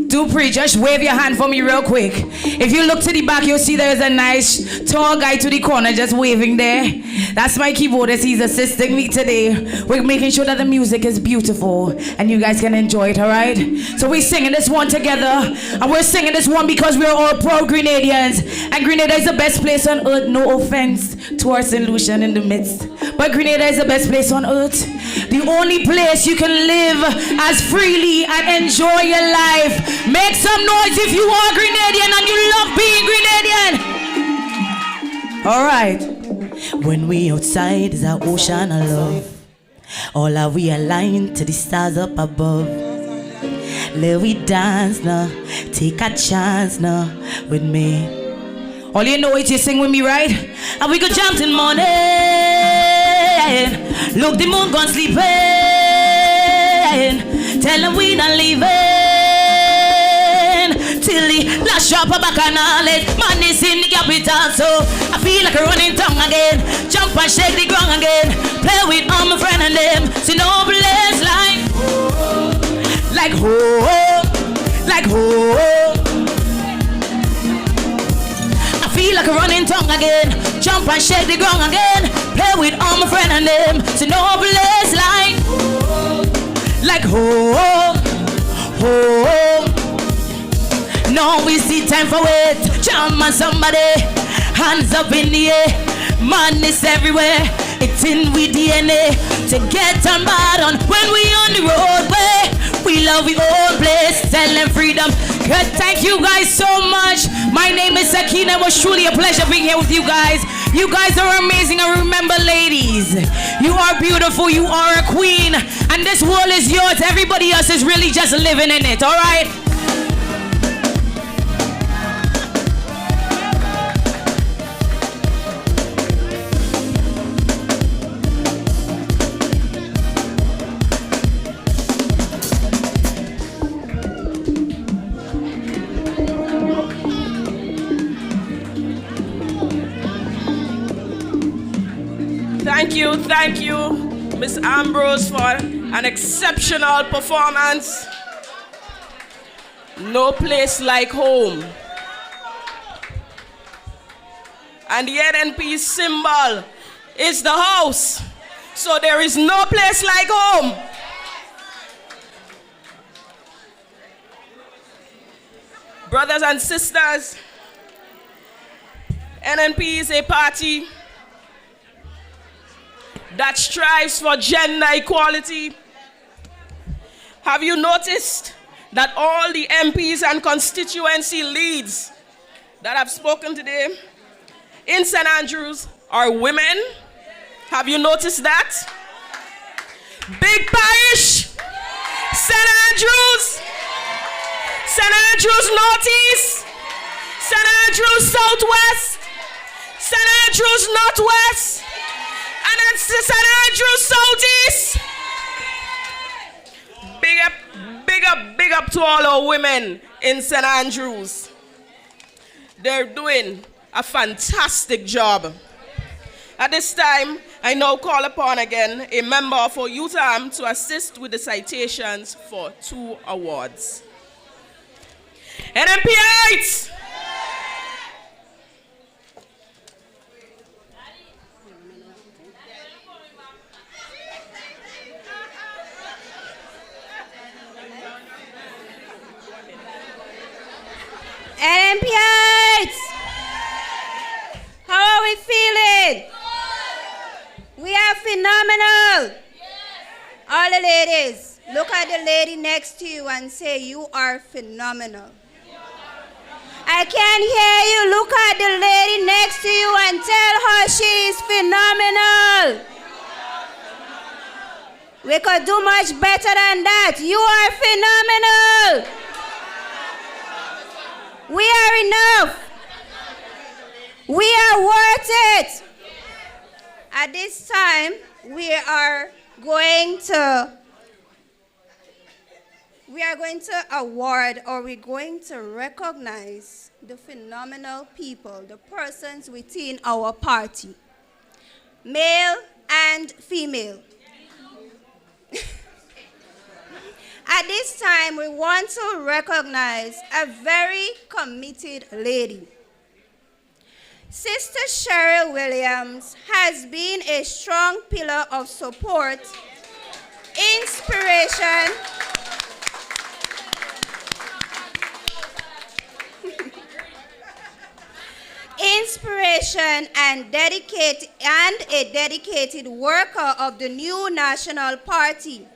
Dupree. Just wave your hand for me real quick. If you look to the back, you'll see there's a nice tall guy to the corner just waving there. That's my keyboardist. He's assisting me today. We're making sure that the music is beautiful and you guys can enjoy it, all right? So we're singing this one together, and we're singing this one because we're all proud Grenadians, and Grenada is the best place on earth. No offense to our St. Lucian in the midst, but Grenada is the best place on earth. The only place you can live as freely and enjoy your life. Make some noise if you are Grenadian and you love being Grenadian. All right. When we outside is our ocean of love. All are we aligned to the stars up above. Let we dance now, take a chance now with me. All you know is you sing with me, right? And we go jump in morning. Look, the moon gone sleeping. Tell them we not leaving till the last drop of bacchanal. Man is in the capital, so I feel like a running tongue again. Jump and shake the ground again. Play with all my friend and them. See no place like home, like home. I feel like a running tongue again. Jump and shake the ground again. Play with all my friend and them. See no place like home, home. No, we see time for it. Jump on somebody, hands up in the air. Madness everywhere, it's in we DNA. To get on bad on when we on the roadway. We love we own place, tell them freedom. Good, thank you guys so much. My name is Sakina. It was truly a pleasure being here with you guys. You guys are amazing, and remember, ladies, you are beautiful, you are a queen, and this world is yours. Everybody else is really just living in it, all right? Thank you, Miss Ambrose, for an exceptional performance. No place like home. And the NNP symbol is the house. So there is no place like home. Brothers and sisters, NNP is a party that strives for gender equality. Have you noticed that all the MPs and constituency leads that have spoken today in St. Andrews are women? Have you noticed that? Big Parish, St. Andrews, Northeast, St. Andrews Southwest, St. Andrews Northwest, and then St. Andrews Southeast. big up to all our women in St. Andrews. They're doing a fantastic job. At this time, I now call upon again a member of our youth arm to assist with the citations for 2 awards. NNP 8! NNP 8! How are we feeling? We are phenomenal. All the ladies, look at the lady next to you and say, you are phenomenal. I can hear you. Look at the lady next to you and tell her she is phenomenal. We could do much better than that. You are phenomenal. We are enough. We are worth it. At this time, we are going to award, or we're going to recognize the phenomenal people, the persons within our party, male and female. At this time, we want to recognize a very committed lady. Sister Cheryl Williams has been a strong pillar of support, inspiration, and a dedicated worker of the new national party.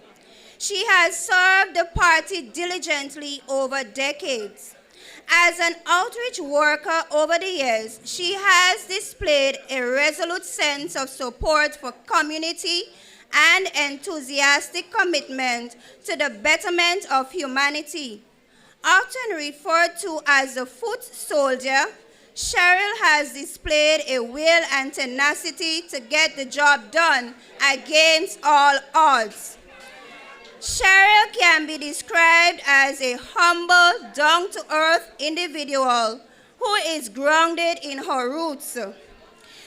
She has served the party diligently over decades. As an outreach worker over the years, she has displayed a resolute sense of support for community and enthusiastic commitment to the betterment of humanity. Often referred to as the foot soldier, Cheryl has displayed a will and tenacity to get the job done against all odds. Cheryl can be described as a humble, down-to-earth individual who is grounded in her roots.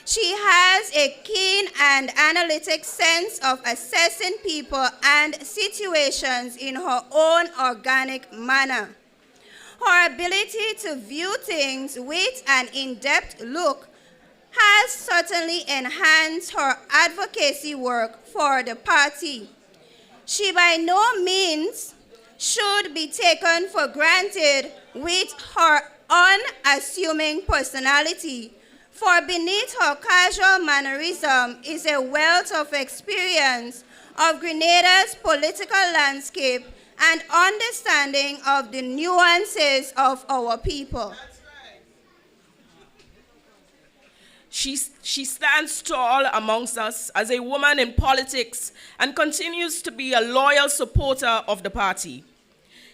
She has a keen and analytic sense of assessing people and situations in her own organic manner. Her ability to view things with an in-depth look has certainly enhanced her advocacy work for the party. She by no means should be taken for granted with her unassuming personality, for beneath her casual mannerism is a wealth of experience of Grenada's political landscape and understanding of the nuances of our people. She stands tall amongst us as a woman in politics and continues to be a loyal supporter of the party.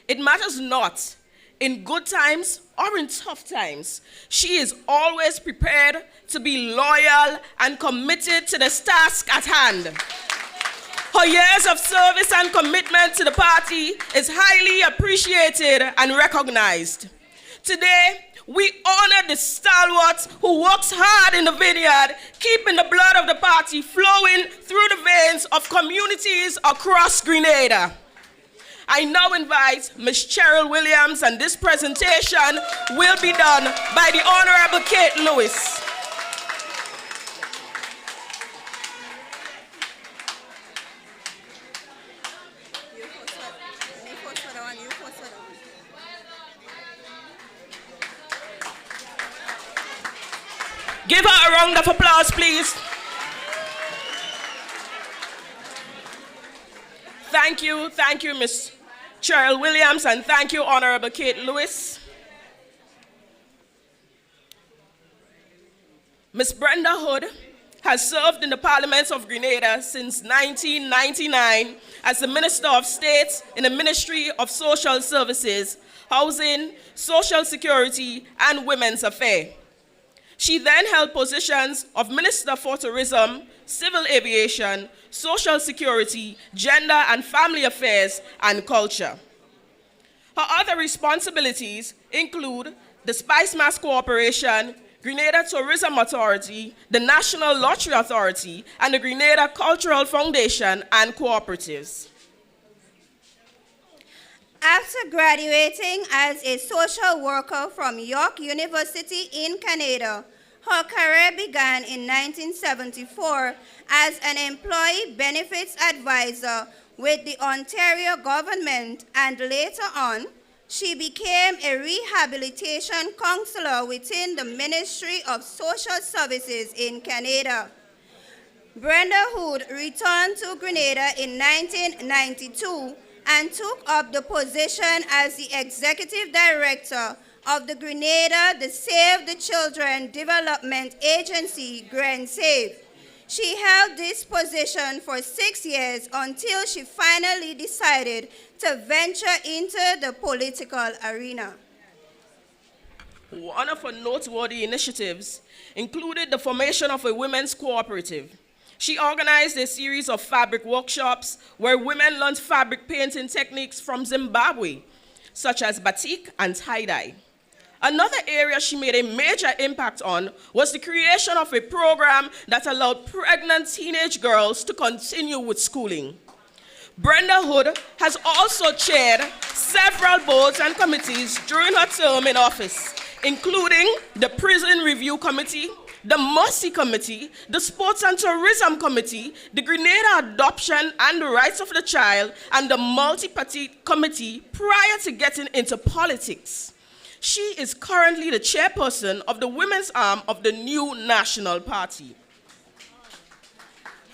It matters not, in good times or in tough times, she is always prepared to be loyal and committed to the task at hand. Her years of service and commitment to the party is highly appreciated and recognized. Today, we honor the stalwarts who works hard in the vineyard, keeping the blood of the party flowing through the veins of communities across Grenada. I now invite Ms. Cheryl Williams, and this presentation will be done by the Honorable Kate Lewis. Give her a round of applause, please. Thank you, Ms. Cheryl Williams, and thank you, Honorable Kate Lewis. Ms. Brenda Hood has served in the Parliament of Grenada since 1999 as the Minister of State in the Ministry of Social Services, Housing, Social Security, and Women's Affairs. She then held positions of Minister for Tourism, Civil Aviation, social security, gender and family affairs, and culture. Her other responsibilities include the Spice Mass Corporation, Grenada Tourism Authority, the National Lottery Authority, and the Grenada Cultural Foundation and Cooperatives. After graduating as a social worker from York University in Canada, her career began in 1974 as an employee benefits advisor with the Ontario government, and later on, she became a rehabilitation counselor within the Ministry of Social Services in Canada. Brenda Hood returned to Grenada in 1992 and took up the position as the executive director of the Grenada the Save the Children Development Agency, GrenSave. She held this position for 6 years until she finally decided to venture into the political arena. One of her noteworthy initiatives included the formation of a women's cooperative. She organized a series of fabric workshops where women learned fabric painting techniques from Zimbabwe, such as batik and tie-dye. Another area she made a major impact on was the creation of a program that allowed pregnant teenage girls to continue with schooling. Brenda Hood has also chaired several boards and committees during her term in office, including the Prison Review Committee, the Mercy Committee, the Sports and Tourism Committee, the Grenada Adoption and the Rights of the Child, and the Multi-Party Committee prior to getting into politics. She is currently the chairperson of the women's arm of the new National Party.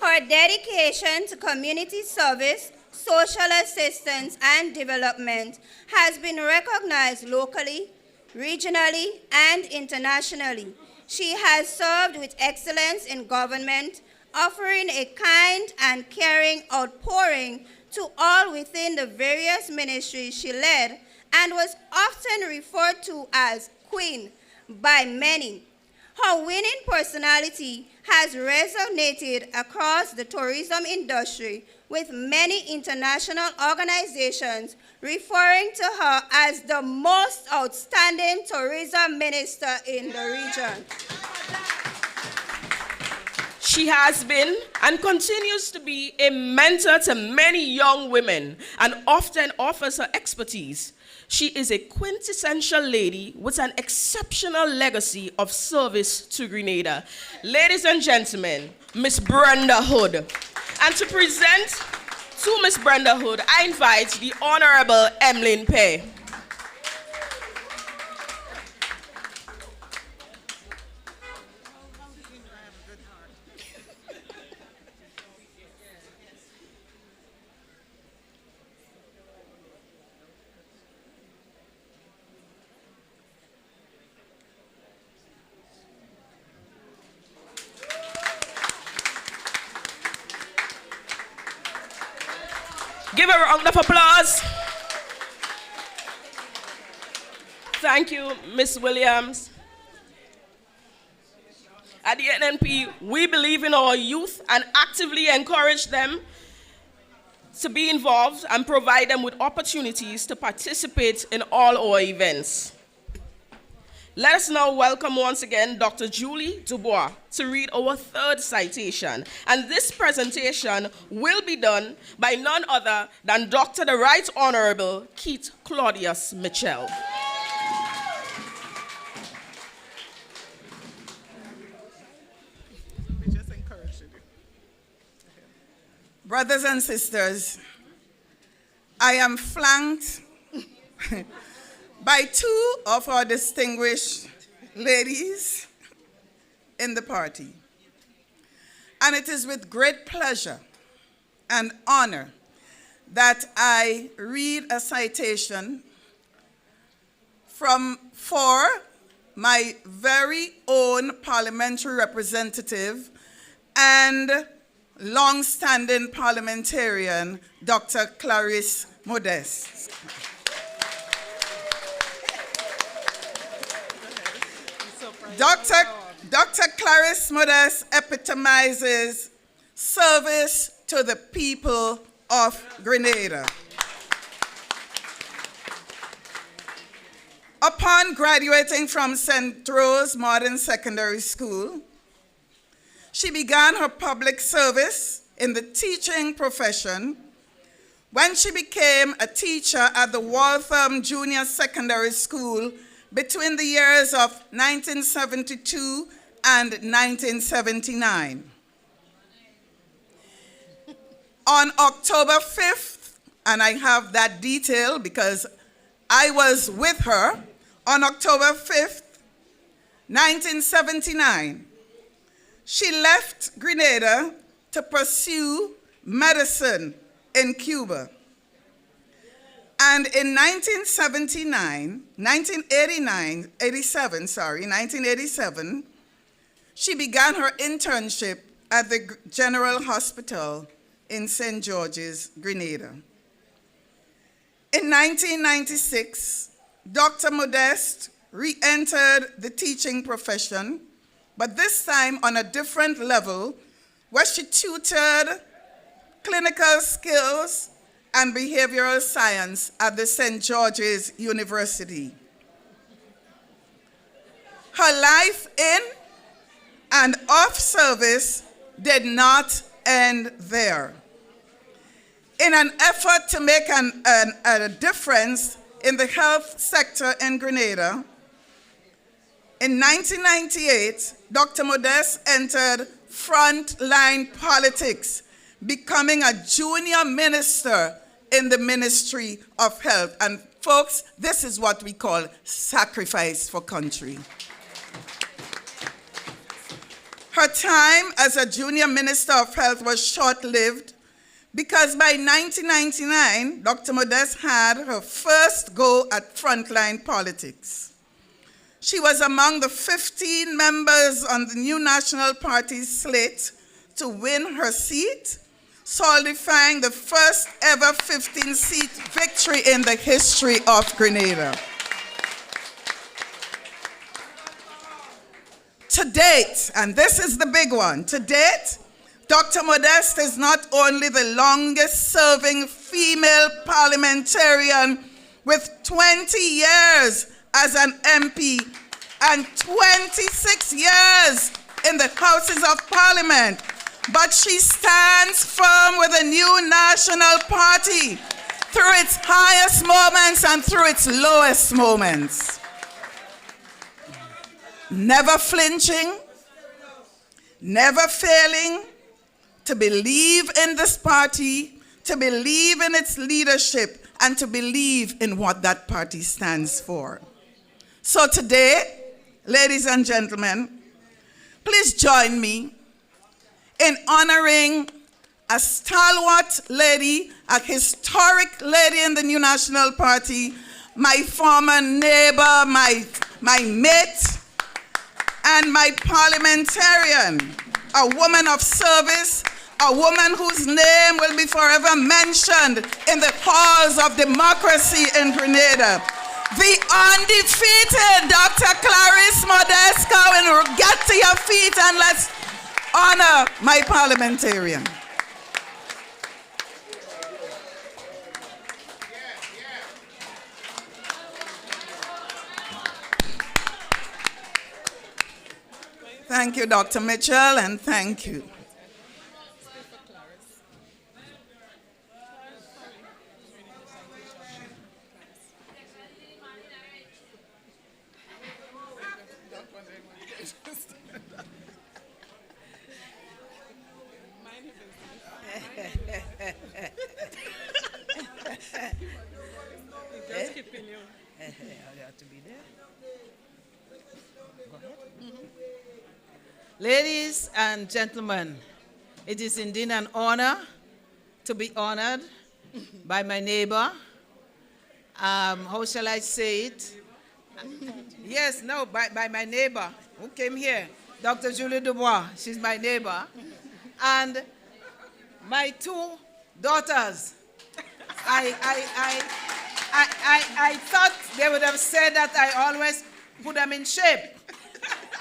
Her dedication to community service, social assistance, and development has been recognized locally, regionally, and internationally. She has served with excellence in government, offering a kind and caring outpouring to all within the various ministries she led, and was often referred to as Queen by many. Her winning personality has resonated across the tourism industry, with many international organizations referring to her as the most outstanding tourism minister in the region. She has been and continues to be a mentor to many young women and often offers her expertise. She is a quintessential lady with an exceptional legacy of service to Grenada. Ladies and gentlemen, Miss Brenda Hood. And to present to Miss Brenda Hood, I invite the Honorable Emmeline Pay. Give her a round of applause. Thank you, Ms. Williams. At the NNP, we believe in our youth and actively encourage them to be involved and provide them with opportunities to participate in all our events. Let us now welcome once again Dr. Julie Dubois to read our third citation. And this presentation will be done by none other than Dr. the Right Honorable Keith Claudius Mitchell. Brothers and sisters, I am flanked by two of our distinguished ladies in the party. And it is with great pleasure and honor that I read a citation for my very own parliamentary representative and long-standing parliamentarian, Dr. Clarisse Modeste. Dr. Clarisse Modeste epitomizes service to the people of Grenada. Upon graduating from St. Rose Modern Secondary School, she began her public service in the teaching profession when she became a teacher at the Waltham Junior Secondary School between the years of 1972 and 1979. On October 5th, and I have that detail because I was with her, on October 5th, 1979, she left Grenada to pursue medicine in Cuba. And in 1987, she began her internship at the General Hospital in St. George's, Grenada. In 1996, Dr. Modeste re-entered the teaching profession, but this time on a different level, where she tutored clinical skills and behavioral science at the St. George's University. Her life in and off service did not end there. In an effort to make a difference in the health sector in Grenada, in 1998, Dr. Modeste entered frontline politics, becoming a junior minister in the Ministry of Health. And folks, this is what we call sacrifice for country. Her time as a junior minister of health was short-lived because by 1999, Dr. Modeste had her first go at frontline politics. She was among the 15 members on the new National Party's slate to win her seat, solidifying the first ever 15-seat victory in the history of Grenada. To date, and this is the big one, to date, Dr. Modeste is not only the longest-serving female parliamentarian with 20 years as an MP and 26 years in the Houses of Parliament, but she stands firm with the new National Party through its highest moments and through its lowest moments. Never flinching, never failing to believe in this party, to believe in its leadership, and to believe in what that party stands for. So today, ladies and gentlemen, please join me in honoring a stalwart lady, a historic lady in the new National Party, my former neighbor, my mate, and my parliamentarian, a woman of service, a woman whose name will be forever mentioned in the halls of democracy in Grenada. The undefeated Dr. Clarice Modeste Cowan. Get to your feet and let's honor my parliamentarian. Thank you, Dr. Mitchell, and thank you. Ladies and gentlemen, it is indeed an honor to be honored by my neighbor. How shall I say it? Yes, no, by my neighbor who came here, Dr. Julie Dubois. She's my neighbor. And my two daughters. I thought they would have said that I always put them in shape.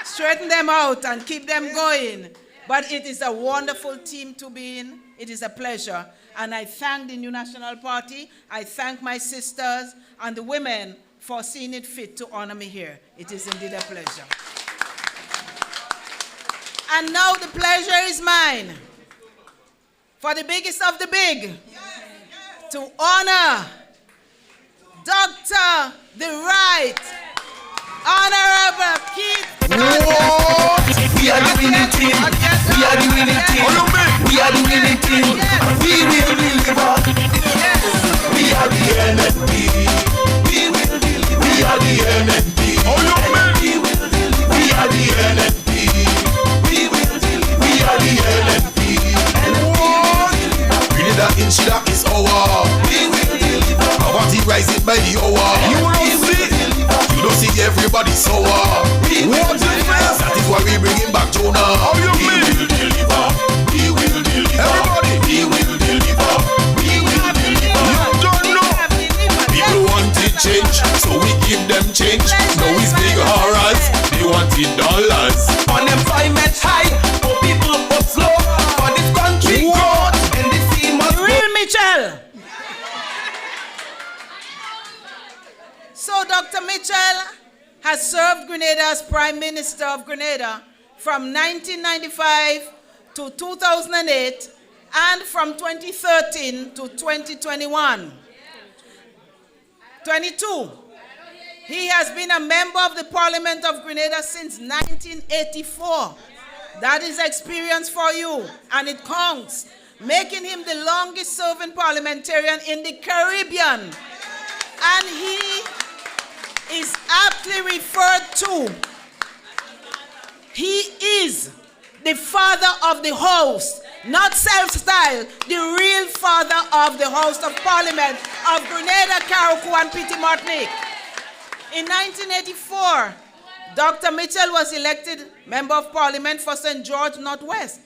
Straighten them out and keep them going. But it is a wonderful team to be in. It is a pleasure. And I thank the New National Party. I thank my sisters and the women for seeing it fit to honor me here. It is indeed a pleasure. And now the pleasure is mine, for the biggest of the big, to honor Dr. the Right Honorable Keith. We are the winning team. We are the winning team. We are the winning team. We will deliver. We are the NNP. We will deliver. We are the NNP. We will deliver. We are the NNP. We will deliver. We are the NNP. Grenada Inshida is our. We will deliver. Poverty rising by the hour. You don't see. You don't see everybody sour. That is why we bring him back Jonah. How you mean? We will deliver. We will deliver. Everybody. We will deliver. We will deliver. You don't know. People wanted change, so we give them change. No, it's big horrors. They wanted dollars. Unemployment high, for people but slow. For this country growth, and this team must go. Real Mitchell. So Dr. Mitchell has served Grenada as Prime Minister of Grenada from 1995 to 2008 and from 2013 to 2021. 22. He has been a member of the Parliament of Grenada since 1984. That is experience for you, and it counts, making him the longest serving parliamentarian in the Caribbean. And he is aptly referred to. He is the father of the house, not self-styled, the real father of the House of Parliament of Grenada, Carriacou, and Petite Martinique. In 1984, Dr. Mitchell was elected Member of Parliament for St. George Northwest,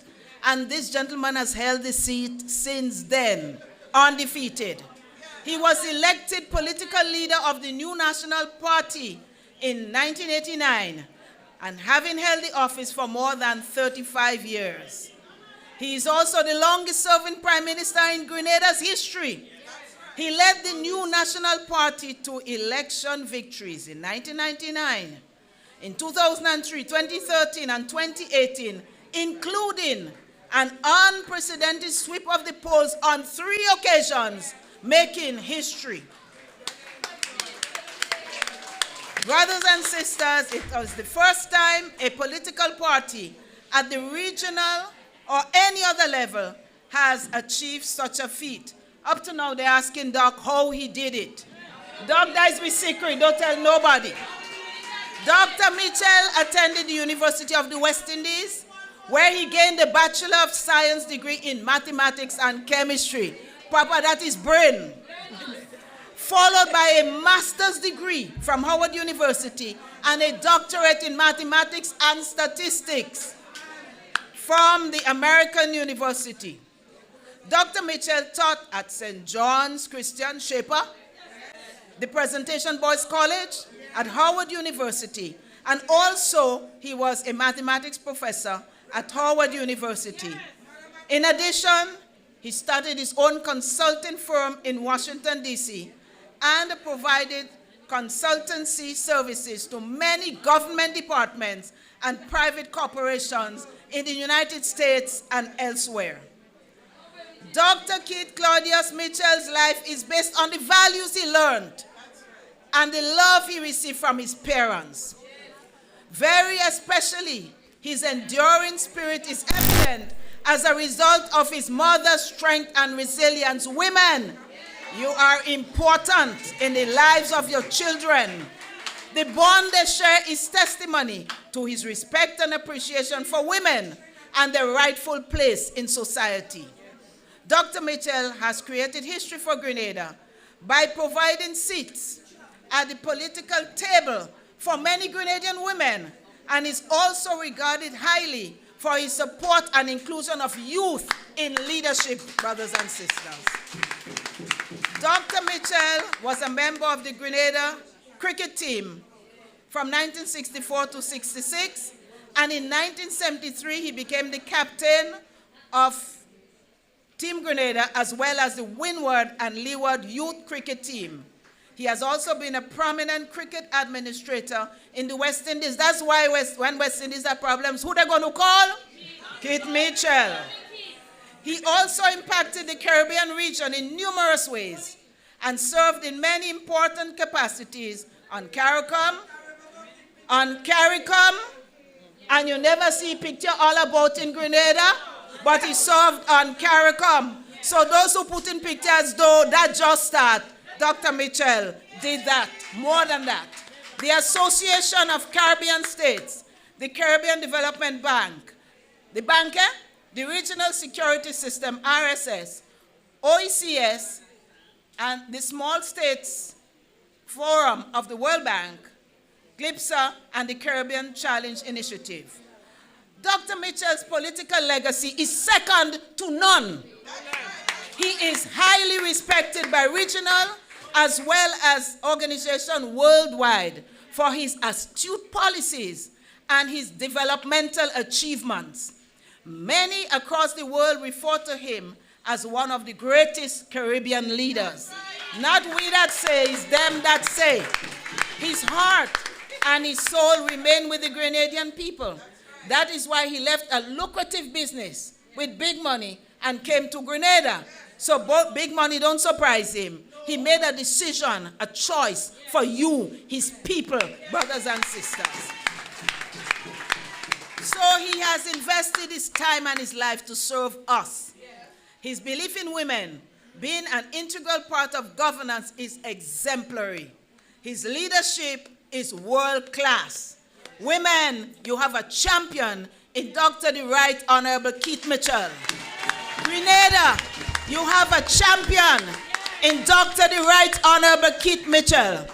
and this gentleman has held the seat since then, undefeated. He was elected political leader of the New National Party in 1989, and having held the office for more than 35 years. He is also the longest serving Prime Minister in Grenada's history. He led the New National Party to election victories in 1999, in 2003, 2013, and 2018, including an unprecedented sweep of the polls on 3 occasions, making history. Brothers and sisters, it was the first time a political party at the regional or any other level has achieved such a feat. Up to now, they're asking Doc how he did it. Doc, that's my secret, don't tell nobody. Dr. Mitchell attended the University of the West Indies, where he gained a Bachelor of Science degree in mathematics and chemistry. Papa, that is brain. Followed by a master's degree from Howard University and a doctorate in mathematics and statistics from the American University. Dr. Mitchell taught at St. John's Christian Shaper, the Presentation Boys College, at Howard University, and also he was a mathematics professor at Howard University. In addition, he started his own consulting firm in Washington, D.C., and provided consultancy services to many government departments and private corporations in the United States and elsewhere. Dr. Keith Claudius Mitchell's life is based on the values he learned and the love he received from his parents. Very especially, his enduring spirit is evident as a result of his mother's strength and resilience. Women, you are important in the lives of your children. The bond they share is testimony to his respect and appreciation for women and their rightful place in society. Dr. Mitchell has created history for Grenada by providing seats at the political table for many Grenadian women, and is also regarded highly for his support and inclusion of youth in leadership, brothers and sisters. Dr. Mitchell was a member of the Grenada cricket team from 1964 to 66, And in 1973, he became the captain of Team Grenada, as well as the Windward and Leeward youth cricket team. He has also been a prominent cricket administrator in the West Indies. That's why when West Indies have problems, who they're going to call? Keith Mitchell. He also impacted the Caribbean region in numerous ways and served in many important capacities on CARICOM, and you never see a picture all about in Grenada, but he served on CARICOM. So those who put in pictures, though, that just start. Dr. Mitchell did that, more than that. The Association of Caribbean States, the Caribbean Development Bank, the banker, the Regional Security System, RSS, OECS, and the Small States Forum of the World Bank, GLIPSA, and the Caribbean Challenge Initiative. Dr. Mitchell's political legacy is second to none. He is highly respected by regional as well as organizations worldwide for his astute policies and his developmental achievements. Many across the world refer to him as one of the greatest Caribbean leaders. Not we that say, it's them that say. His heart and his soul remain with the Grenadian people. That is why he left a lucrative business with big money and came to Grenada. So big money don't surprise him. He made a decision, a choice for you, his people, brothers and sisters. So he has invested his time and his life to serve us. His belief in women being an integral part of governance is exemplary. His leadership is world class. Women, you have a champion in Dr. the Right Honorable Keith Mitchell. Grenada, you have a champion in Dr. the Right Honorable Keith Mitchell.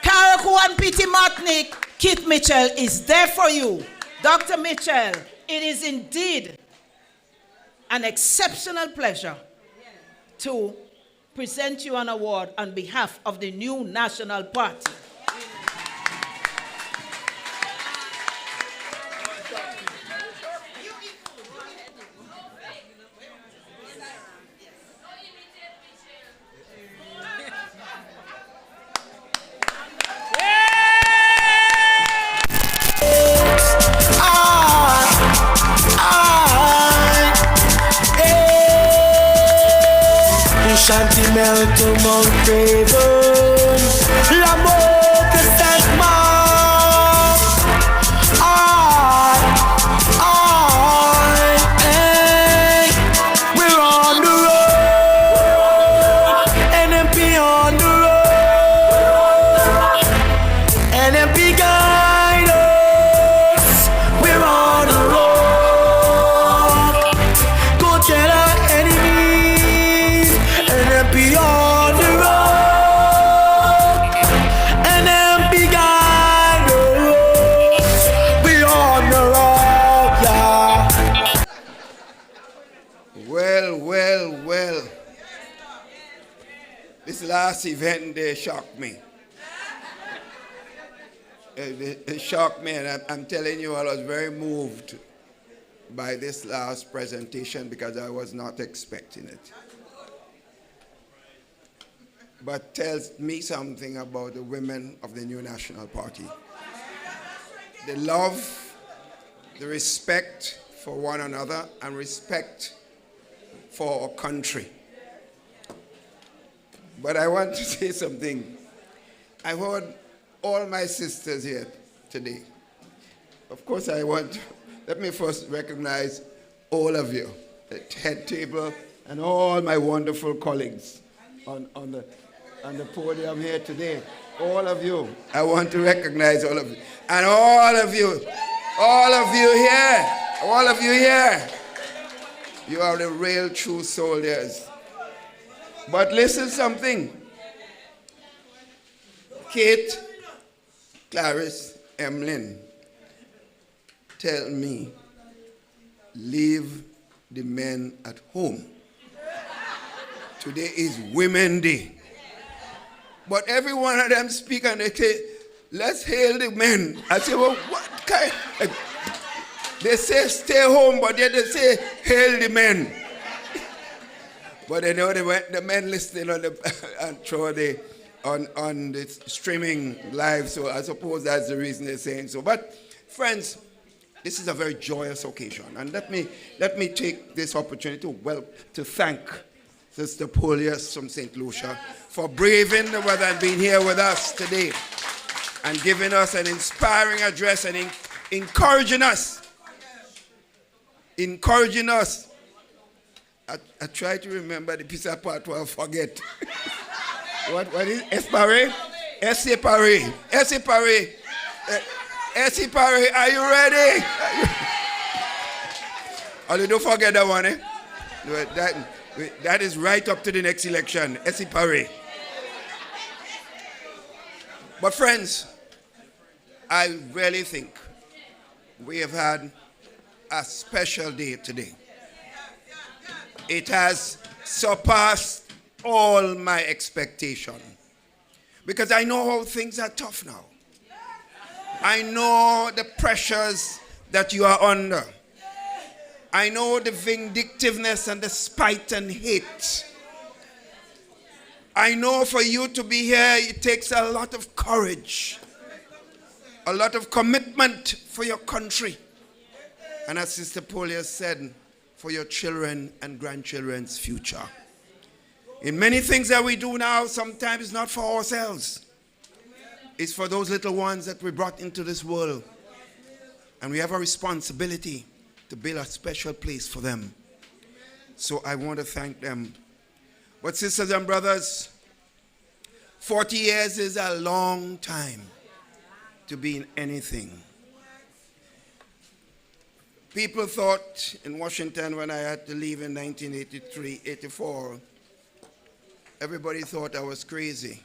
Carriacou and Petit-Martinique, Keith Mitchell is there for you. Dr. Mitchell, it is indeed an exceptional pleasure to present you an award on behalf of the new National Party. Chantimel to Mount Craven, l'amour de Saint-Marc. Hey, we're on the road, NNP on the road, NNP guide us, we're on the road, go tell our enemies, NNP on the road, NNP guide us, we on the road, yeah. Well. This last event, they shocked me. It shocked me, and I'm telling you, I was very moved by this last presentation because I was not expecting it. But tells me something about the women of the new National Party. The love, the respect for one another, and respect for our country. But I want to say something. I heard all my sisters here today. Of course, let me first recognize all of you at the head table and all my wonderful colleagues on the podium here today. All of you, I want to recognize all of you. And all of you here, you are the real true soldiers. But listen something. Kate, Clarice, Emlyn, tell me, leave the men at home. Today is Women's Day. But every one of them speak and they say, let's hail the men. I say, well, what kind? They say stay home, but yet they say hail the men. But I know the men listening on the and through the on the streaming live, so I suppose that's the reason they're saying so. But friends, this is a very joyous occasion, and let me take this opportunity to thank Sister Polius from St. Lucia for braving the weather and being here with us today and giving us an inspiring address and encouraging us. I try to remember the piece of part where I forget. What is Espare? Espare. Espare. Espare, are you ready? Oh, don't forget that one, eh? That is right up to the next election. Espare. But friends, I really think we have had a special day today. It has surpassed all my expectation. Because I know how things are tough now. I know the pressures that you are under. I know the vindictiveness and the spite and hate. I know for you to be here, it takes a lot of courage, a lot of commitment for your country. And as Sister Polia said, for your children and grandchildren's future. In many things that we do now, sometimes it's not for ourselves. It's for those little ones that we brought into this world. And we have a responsibility to build a special place for them. So I want to thank them. But sisters and brothers, 40 years is a long time to be in anything. People thought in Washington when I had to leave in 1983, 84, everybody thought I was crazy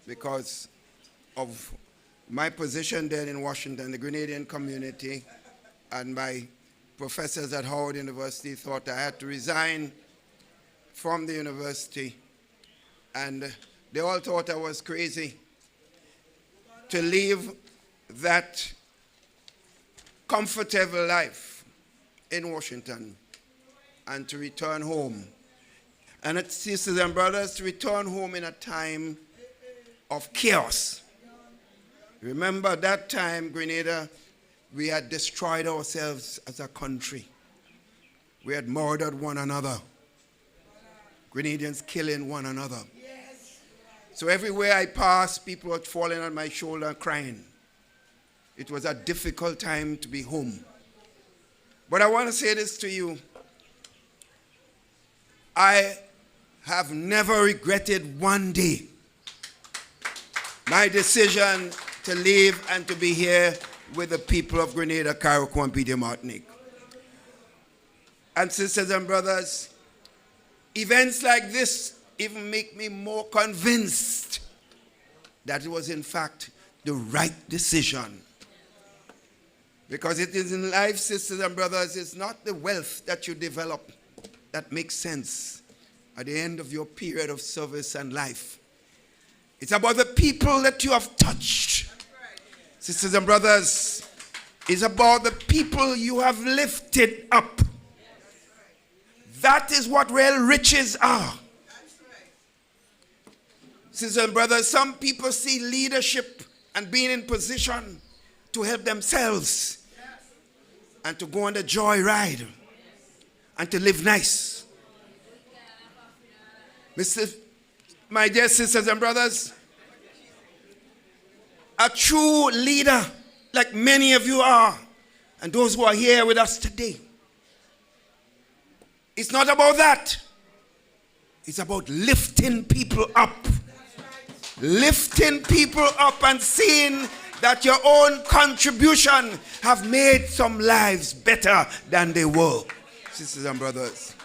because of my position then in Washington. The Grenadian community and my professors at Howard University thought I had to resign from the university, and they all thought I was crazy to leave that comfortable life in Washington and to return home. And it's, sisters and brothers, to return home in a time of chaos. Remember that time, Grenada, we had destroyed ourselves as a country. We had murdered one another. Grenadians killing one another. So everywhere I passed, people were falling on my shoulder crying. It was a difficult time to be home. But I want to say this to you. I have never regretted one day my decision to live and to be here with the people of Grenada, Carriacou, and Petite Martinique. And sisters and brothers, events like this even make me more convinced that it was in fact the right decision. Because it is in life, sisters and brothers, it's not the wealth that you develop that makes sense at the end of your period of service and life. It's about the people that you have touched. Sisters and brothers, it's about the people you have lifted up. That is what real riches are. Sisters and brothers, some people see leadership and being in position to help themselves and to go on the joy ride and to live nice. My dear sisters and brothers, a true leader, like many of you are, and those who are here with us today, it's not about that. It's about lifting people up. Lifting people up and seeing that your own contribution have made some lives better than they were. Sisters and brothers,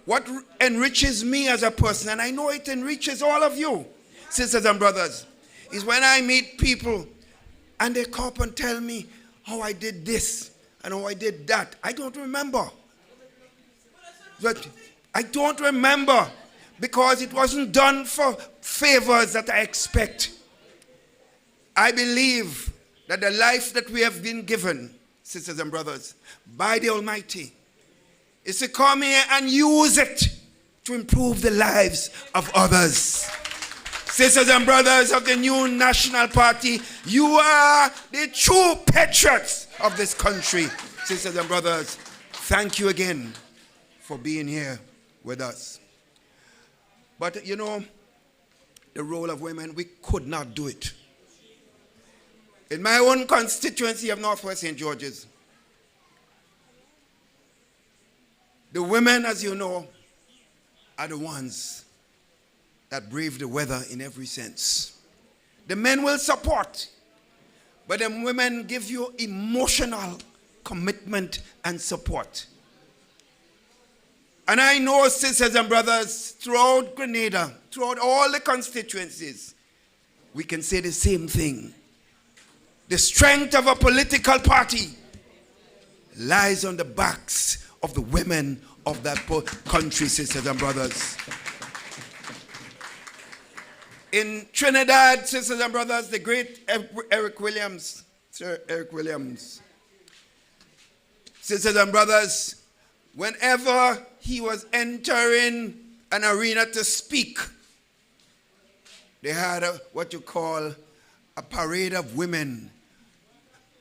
what enriches me as a person, and I know it enriches all of you, sisters and brothers, is when I meet people and they come up and tell me how I did this and how I did that. I don't remember. But I don't remember because it wasn't done for favors that I expect. I believe that the life that we have been given, sisters and brothers, by the Almighty, is to come here and use it to improve the lives of others. Sisters and brothers of the new National Party, you are the true patriots of this country. Sisters and brothers, thank you again for being here with us. But you know, the role of women, we could not do it. In my own constituency of Northwest St. George's, the women, as you know, are the ones that brave the weather in every sense. The men will support, but the women give you emotional commitment and support. And I know, sisters and brothers, throughout Grenada, throughout all the constituencies, we can say the same thing. The strength of a political party lies on the backs of the women of that country, sisters and brothers. In Trinidad, sisters and brothers, the great Eric Williams, Sir Eric Williams, sisters and brothers, whenever he was entering an arena to speak, they had what you call a parade of women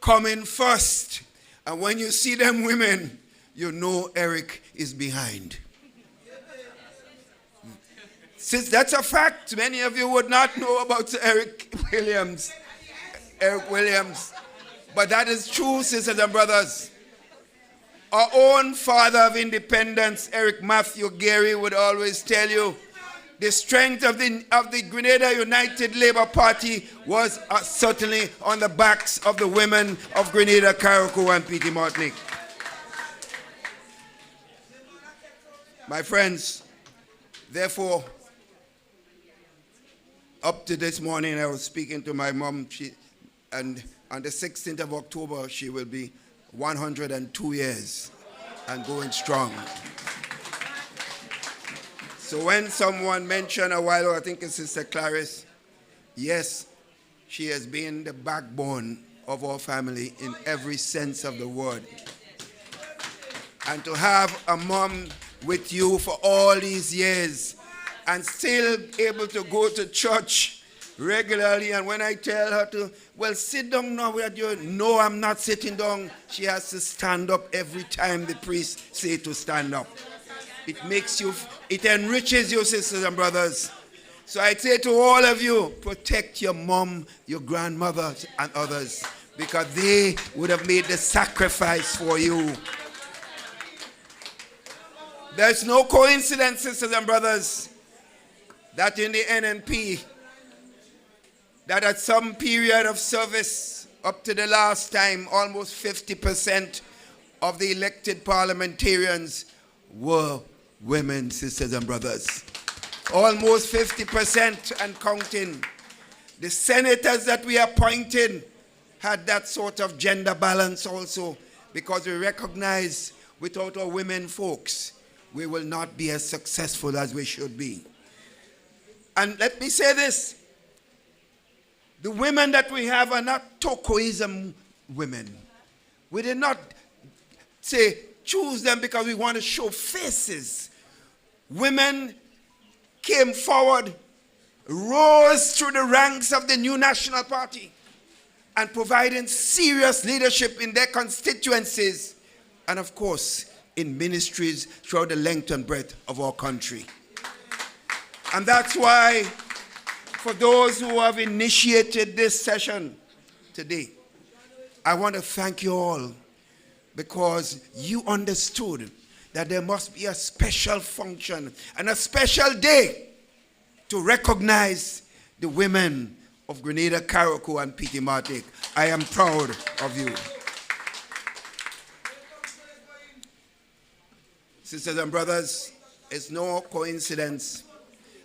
coming first. And when you see them women, you know Eric is behind. Since that's a fact, many of you would not know about Eric Williams. But that is true, sisters and brothers. Our own father of independence, Eric Matthew Gary, would always tell you the strength of the Grenada United Labour Party was certainly on the backs of the women of Grenada, Carriacou, and Petite Martinique. My friends, therefore, up to this morning, I was speaking to my mom, and on the 16th of October, she will be 102 years and going strong. So when someone mentioned a while ago, I think it's Sister Clarice, yes, she has been the backbone of our family in every sense of the word. And to have a mom with you for all these years and still able to go to church regularly, and when I tell her to, well, sit down now, no, I'm not sitting down, she has to stand up every time the priest say to stand up. It makes you, it enriches you, sisters and brothers. So I say to all of you, protect your mom, your grandmother, and others, because they would have made the sacrifice for you. There's no coincidence, sisters and brothers, that in the NNP, that at some period of service, up to the last time, almost 50% of the elected parliamentarians were women, sisters and brothers. Almost 50% and counting. The senators that we appointed had that sort of gender balance also, because we recognize without our women folks, we will not be as successful as we should be. And let me say this, the women that we have are not tokenism women. We did not say choose them because we want to show faces. Women came forward, rose through the ranks of the new National Party, and providing serious leadership in their constituencies, and of course, in ministries throughout the length and breadth of our country. And that's why, for those who have initiated this session today, I want to thank you all, because you understood that there must be a special function and a special day to recognize the women of Grenada, Carriacou, and Petite Martinique. I am proud of you. Sisters and brothers, it's no coincidence.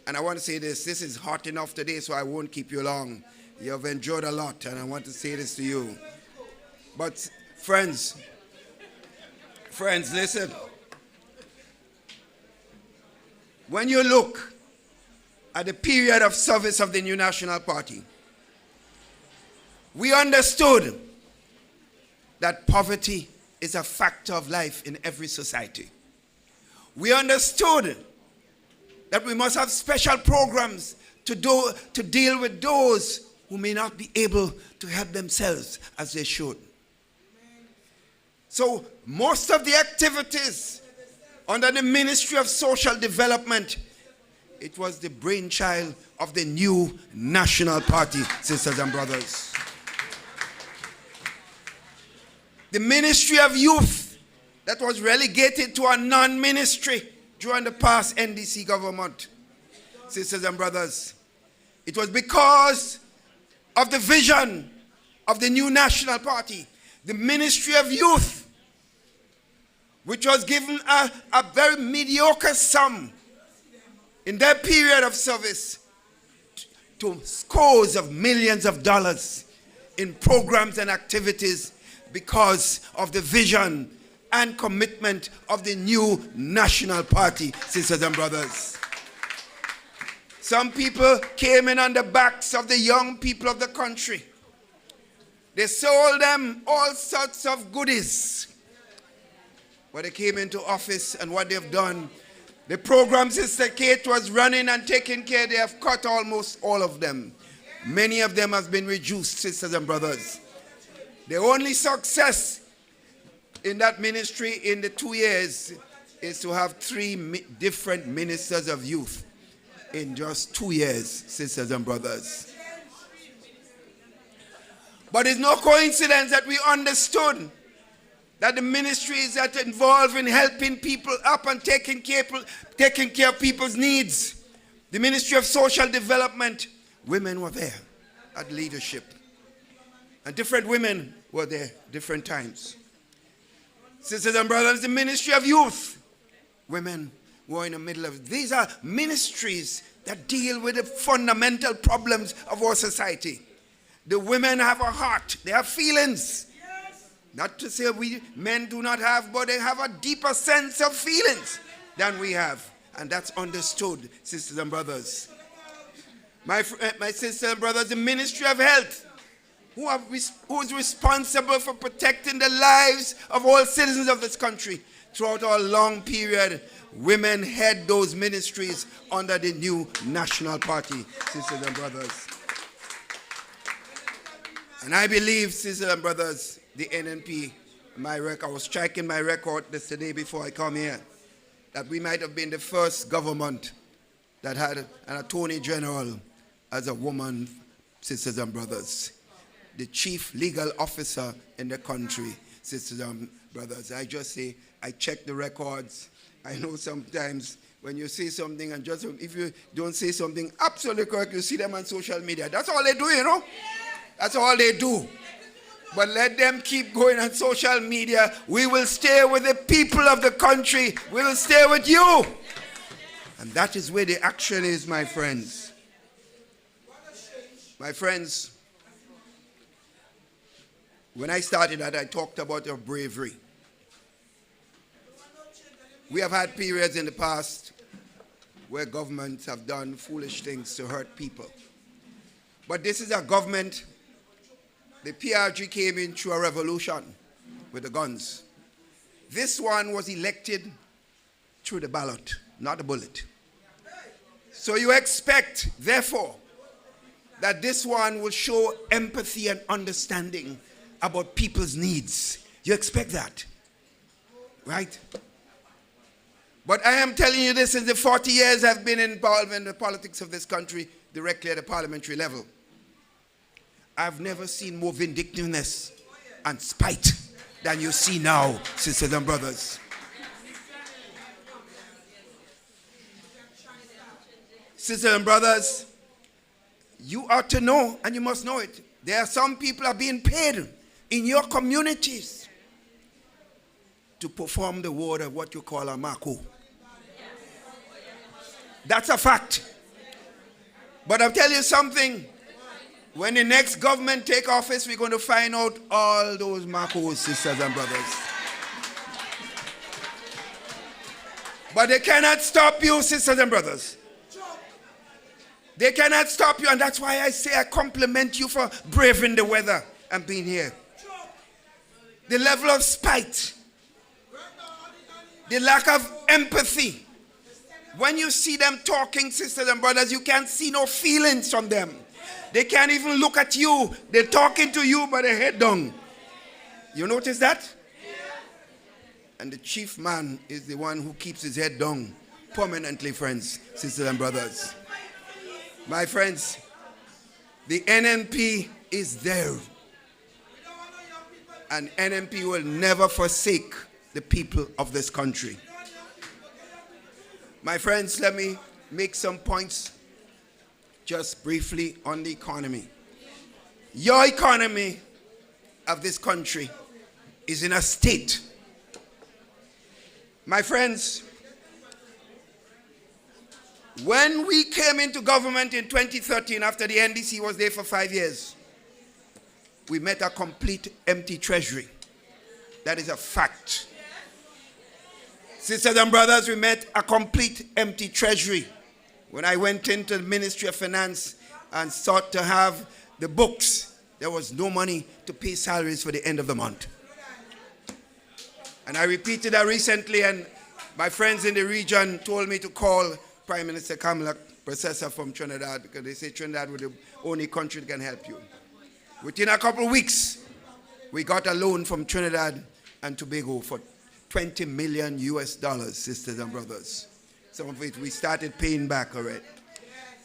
And I want to say this is hot enough today, so I won't keep you long. You have enjoyed a lot, and I want to say this to you. But friends, listen. When you look at the period of service of the new National Party, we understood that poverty is a factor of life in every society. We understood that we must have special programs to deal with those who may not be able to help themselves as they should. So most of the activities under the Ministry of Social Development, it was the brainchild of the new National Party, sisters and brothers. The Ministry of Youth, that was relegated to a non-ministry during the past NDC government, sisters and brothers. It was because of the vision of the new National Party, the Ministry of Youth, which was given a very mediocre sum in their period of service to scores of millions of dollars in programs and activities because of the vision and commitment of the new National Party, sisters and brothers. Some people came in on the backs of the young people of the country. They sold them all sorts of goodies. But they came into office, and what they've done, the programs Sister Kate was running and taking care, they have cut almost all of them. Many of them have been reduced, sisters and brothers. The only success in that ministry in the 2 years is to have 3 different ministers of youth in just 2 years, sisters and brothers. But it's no coincidence that we understood that the ministries that involve in helping people up and taking care of people's needs, the Ministry of Social Development, women were there at leadership. And different women were there different times. Sisters and brothers, the Ministry of Youth, women were in the middle of it. These are ministries that deal with the fundamental problems of our society. The women have a heart, they have feelings. Not to say we men do not have, but they have a deeper sense of feelings than we have. And that's understood, sisters and brothers. My sisters and brothers, the Ministry of Health, who is responsible for protecting the lives of all citizens of this country. Throughout a long period, women head those ministries under the new National Party, sisters and brothers. And I believe, sisters and brothers, the NNP, I was checking my record yesterday before I come here, that we might have been the first government that had an Attorney General as a woman, sisters and brothers. The chief legal officer in the country, sisters and brothers. I just say, I check the records. I know sometimes when you say something and just if you don't say something absolutely correct, you see them on social media. That's all they do, you know? That's all they do. But let them keep going on social media. We will stay with the people of the country. We will stay with you. And that is where the action is, my friends. My friends, when I started that, I talked about your bravery. We have had periods in the past where governments have done foolish things to hurt people. But this is a government. The PRG came in through a revolution with the guns. This one was elected through the ballot, not a bullet. So you expect, therefore, that this one will show empathy and understanding about people's needs. You expect that, right? But I am telling you this, in the 40 years I've been involved in the politics of this country, directly at the parliamentary level, I've never seen more vindictiveness and spite than you see now, sisters and brothers. Sisters and brothers, you ought to know, and you must know it, there are some people are being paid in your communities to perform the word of what you call a Mako. That's a fact. But I'll tell you something. When the next government take office, we're going to find out all those Makos, sisters and brothers. But they cannot stop you, sisters and brothers. They cannot stop you, and that's why I say I compliment you for braving the weather and being here. The level of spite, the lack of empathy. When you see them talking, sisters and brothers, you can't see no feelings from them. They can't even look at you. They're talking to you, but their head down. You notice that? And the chief man is the one who keeps his head down permanently, friends, sisters and brothers. My friends, the NNP is there. And NNP will never forsake the people of this country. My friends, let me make some points just briefly on the economy. Your economy of this country is in a state. My friends, when we came into government in 2013, after the NDC was there for 5 years, we met a complete empty treasury. That is a fact. Sisters and brothers, we met a complete empty treasury. When I went into the Ministry of Finance and sought to have the books, there was no money to pay salaries for the end of the month. And I repeated that recently, and my friends in the region told me to call Prime Minister Kamala Processor from Trinidad, because they say Trinidad was the only country that can help you. Within a couple of weeks, we got a loan from Trinidad and Tobago for $20 million US, sisters and brothers. Some of it we started paying back already.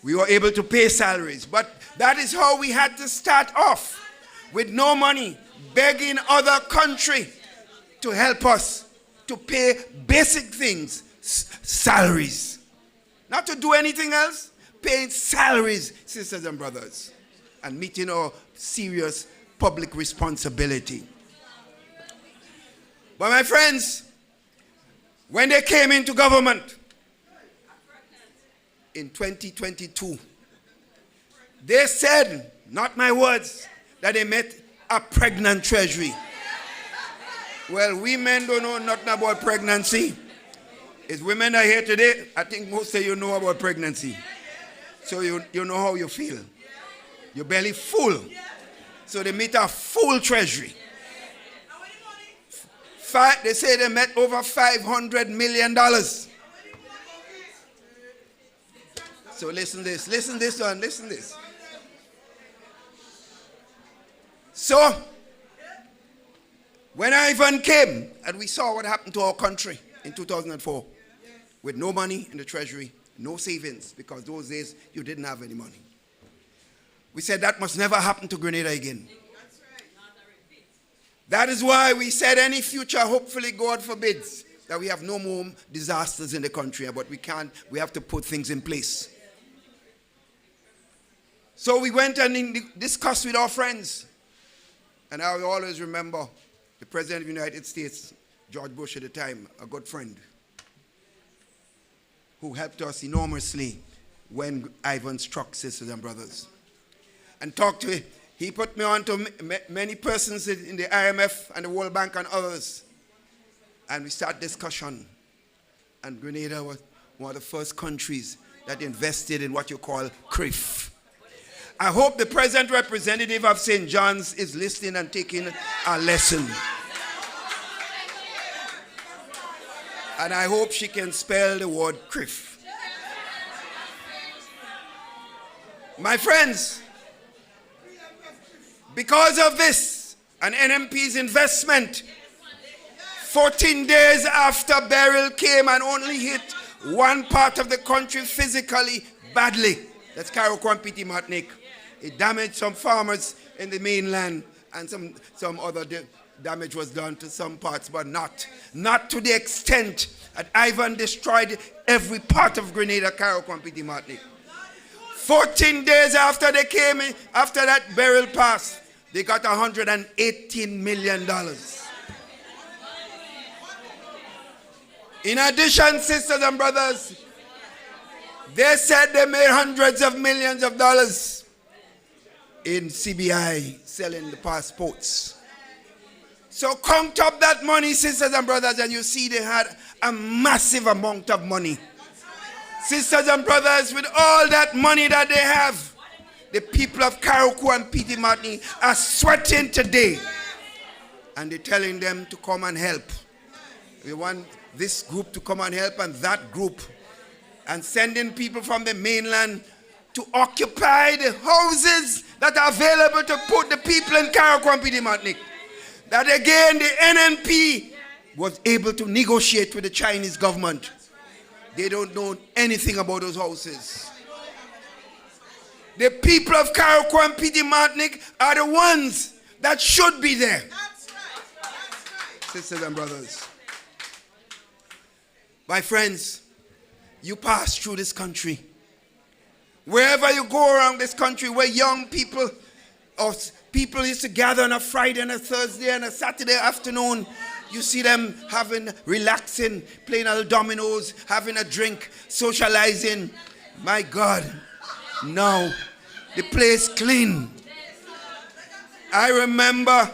We were able to pay salaries, but that is how we had to start off, with no money, begging other country to help us to pay basic things, salaries. Not to do anything else, paying salaries, sisters and brothers, and meeting our serious public responsibility. But my friends, when they came into government in 2022, they said, not my words, that they met a pregnant treasury. Well, we men don't know nothing about pregnancy. If women are here today, I think most of you know about pregnancy. So you know how you feel. Your belly full. So they meet a full treasury. They say they met over $500 million. So listen this. Listen this one. Listen this. So, when Ivan came and we saw what happened to our country in 2004, with no money in the treasury, no savings, because those days you didn't have any money. We said that must never happen to Grenada again. That is why we said any future, hopefully God forbids, that we have no more disasters in the country, but we have to put things in place. So we went and discussed with our friends. And I will always remember the President of the United States, George Bush at the time, a good friend, who helped us enormously when Ivan struck, sisters and brothers. And talked to him. He put me on to many persons in the IMF and the World Bank and others. And we started discussion. And Grenada was one of the first countries that invested in what you call CRIF. I hope the present representative of St. John's is listening and taking a lesson. And I hope she can spell the word CRIF. My friends, because of this, and NNP's investment, 14 days after Beryl came and only hit one part of the country physically badly, that's Karakwam Martinique. It damaged some farmers in the mainland, and some other damage was done to some parts, but not to the extent that Ivan destroyed every part of Grenada, Karakwam Martinique. 14 days after they came in, after that Beryl passed, they got $118 million. In addition, sisters and brothers, they said they made hundreds of millions of dollars in CBI selling the passports. So count up that money, sisters and brothers, and you see they had a massive amount of money Sisters and brothers, with all that money that they have, the people of Karaku and Piti Martini are sweating today. And they're telling them to come and help. We want this group to come and help and that group. And sending people from the mainland to occupy the houses that are available to put the people in Karaku and Piti Martini. That again, the NNP was able to negotiate with the Chinese government. They don't know anything about those houses. The people of Karaku and Piti Martini are the ones that should be there. Sisters and brothers. My friends, you pass through this country. Wherever you go around this country where young people or people used to gather on a Friday and a Thursday and a Saturday afternoon, you see them relaxing, playing a little dominoes, having a drink, socializing. My God, now the place clean. I remember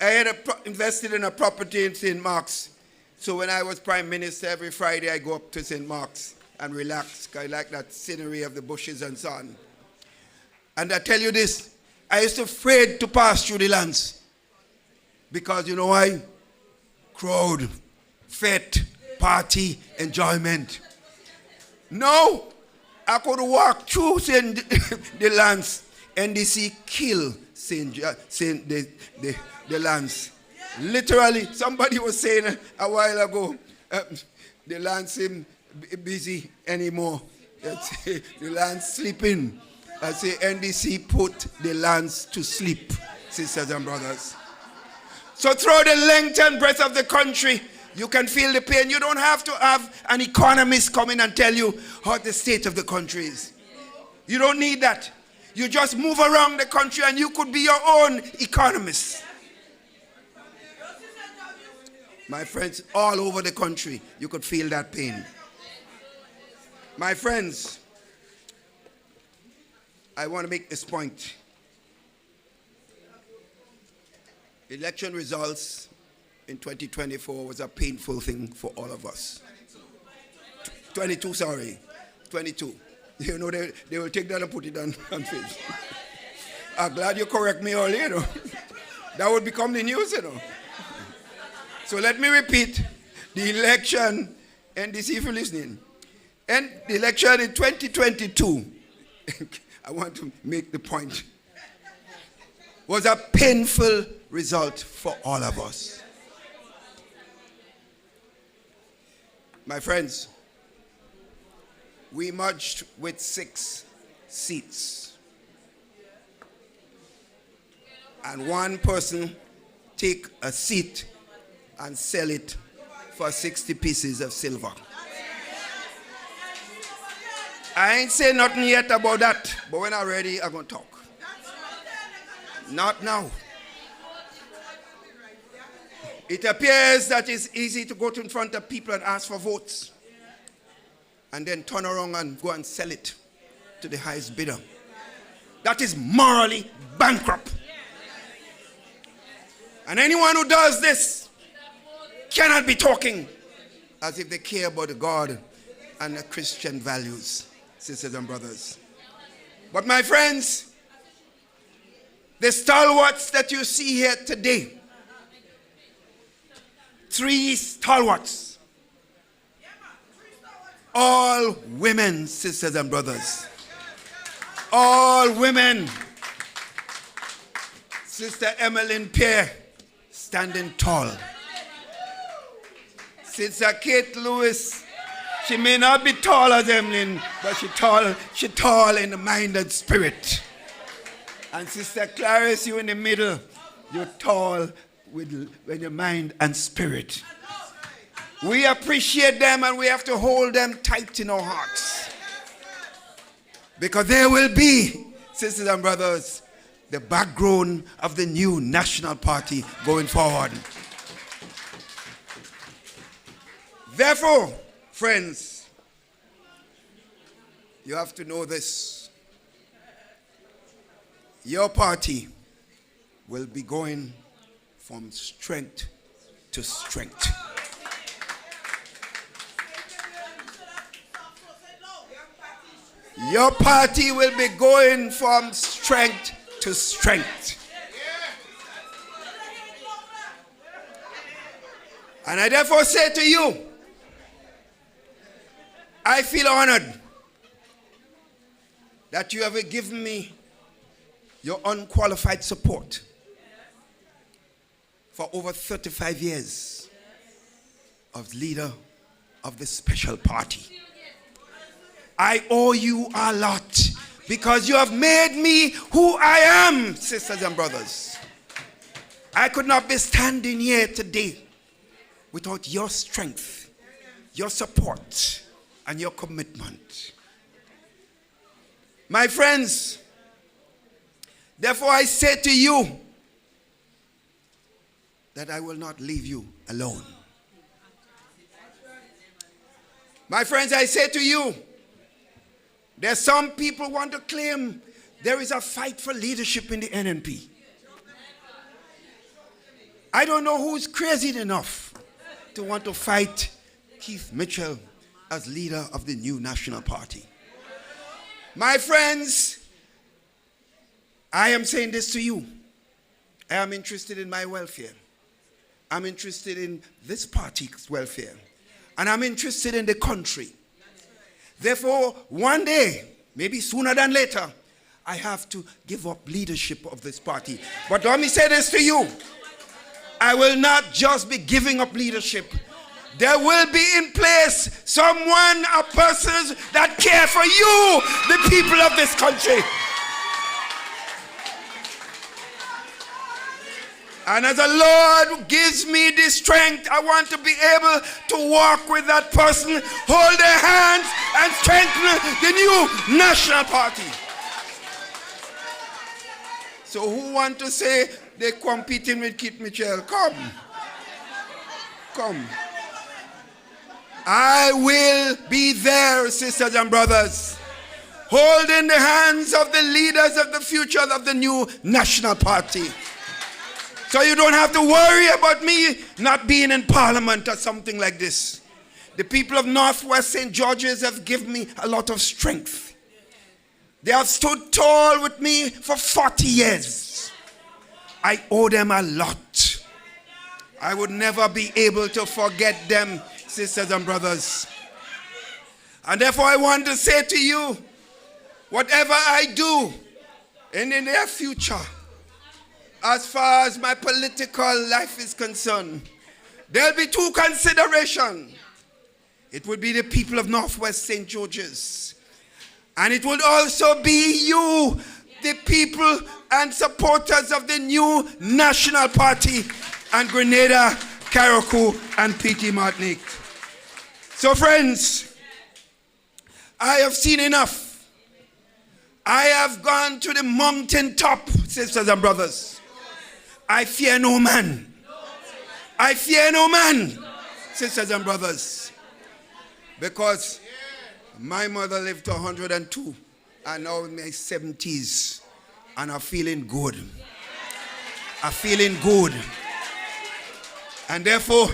I had invested in a property in St. Mark's. So when I was Prime Minister, every Friday I go up to St. Mark's and relax. I like that scenery of the bushes and so on. And I tell you this, I used to afraid to pass through the lands. Because you know why? Crowd, fete, party, enjoyment. No, I could walk through the lands. NDC kill the lands. Literally, somebody was saying a while ago, the land seem busy anymore. The land sleeping. I say NDC put the lands to sleep, sisters and brothers. So through the length and breadth of the country, you can feel the pain. You don't have to have an economist come in and tell you how the state of the country is. You don't need that. You just move around the country and you could be your own economist. My friends, all over the country, you could feel that pain. My friends, I want to make this point. Election results in 2024 was a painful thing for all of us. 22, sorry. 22. You know, they will take that and put it on Facebook. I'm glad you correct me earlier, you know. That would become the news, you know. So let me repeat. The election, and this if you're listening, and the election in 2022, I want to make the point, was a painful result for all of us. My friends, we merged with 6 seats. And one person take a seat and sell it for 60 pieces of silver. I ain't say nothing yet about that, but when I'm ready, I'm going to talk. Not now. It appears that it's easy to go to in front of people and ask for votes and then turn around and go and sell it to the highest bidder. That is morally bankrupt. And anyone who does this cannot be talking as if they care about the God and the Christian values, sisters and brothers. But my friends, the stalwarts that you see here today, 3 stalwarts, all women, sisters and brothers. All women. Sister Emmeline Pierre, standing tall. Sister Kate Lewis, she may not be tall as Emmeline, but she's tall in the mind and spirit. And Sister Clarice, you in the middle, you're tall with your mind and spirit. We appreciate them and we have to hold them tight in our hearts. Because they will be, sisters and brothers, the background of the new national party going forward. Therefore, friends, you have to know this. Your party will be going from strength to strength. Your party will be going from strength to strength. And I therefore say to you, I feel honored that you have given me your unqualified support for over 35 years as leader of the special party. I owe you a lot because you have made me who I am, sisters and brothers. I could not be standing here today without your strength, your support, and your commitment. My friends, therefore I say to you that I will not leave you alone. My friends, I say to you, there's some people want to claim there is a fight for leadership in the NNP. I don't know who's crazy enough to want to fight Keith Mitchell as leader of the new national party. My friends, I am saying this to you. I am interested in my welfare. I'm interested in this party's welfare. And I'm interested in the country. Therefore, one day, maybe sooner than later, I have to give up leadership of this party. But let me say this to you. I will not just be giving up leadership. There will be in place someone, a person that care for you, the people of this country. And as the Lord gives me the strength, I want to be able to walk with that person, hold their hands, and strengthen the new national party. So who want to say they're competing with Keith Mitchell? Come. Come. I will be there, sisters and brothers, holding the hands of the leaders of the future of the new national party. So you don't have to worry about me not being in Parliament or something like this. The people of Northwest St. George's have given me a lot of strength. They have stood tall with me for 40 years. I owe them a lot. I would never be able to forget them, sisters and brothers. And therefore I want to say to you, whatever I do in the near future, as far as my political life is concerned, there'll be two considerations. It would be the people of Northwest St. George's. And it would also be you, the people and supporters of the new National Party and Grenada, Carriacou, and P.T. Martinique. So friends, I have seen enough. I have gone to the mountain top, sisters and brothers. I fear no man. I fear no man, sisters and brothers. Because my mother lived to 102 and now in my 70s and I'm feeling good. I'm feeling good. And therefore,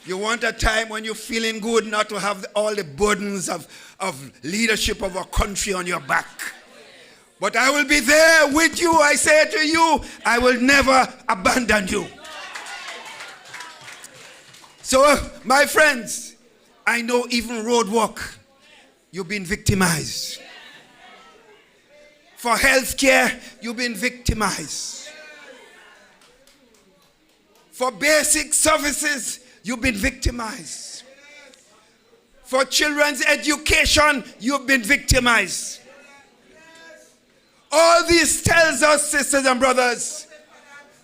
you want a time when you're feeling good not to have all the burdens of leadership of our country on your back. But I will be there with you. I say to you, I will never abandon you. So, my friends, I know even road work, you've been victimized. For health care, you've been victimized. For basic services, you've been victimized. For children's education, you've been victimized. All this tells us, sisters and brothers,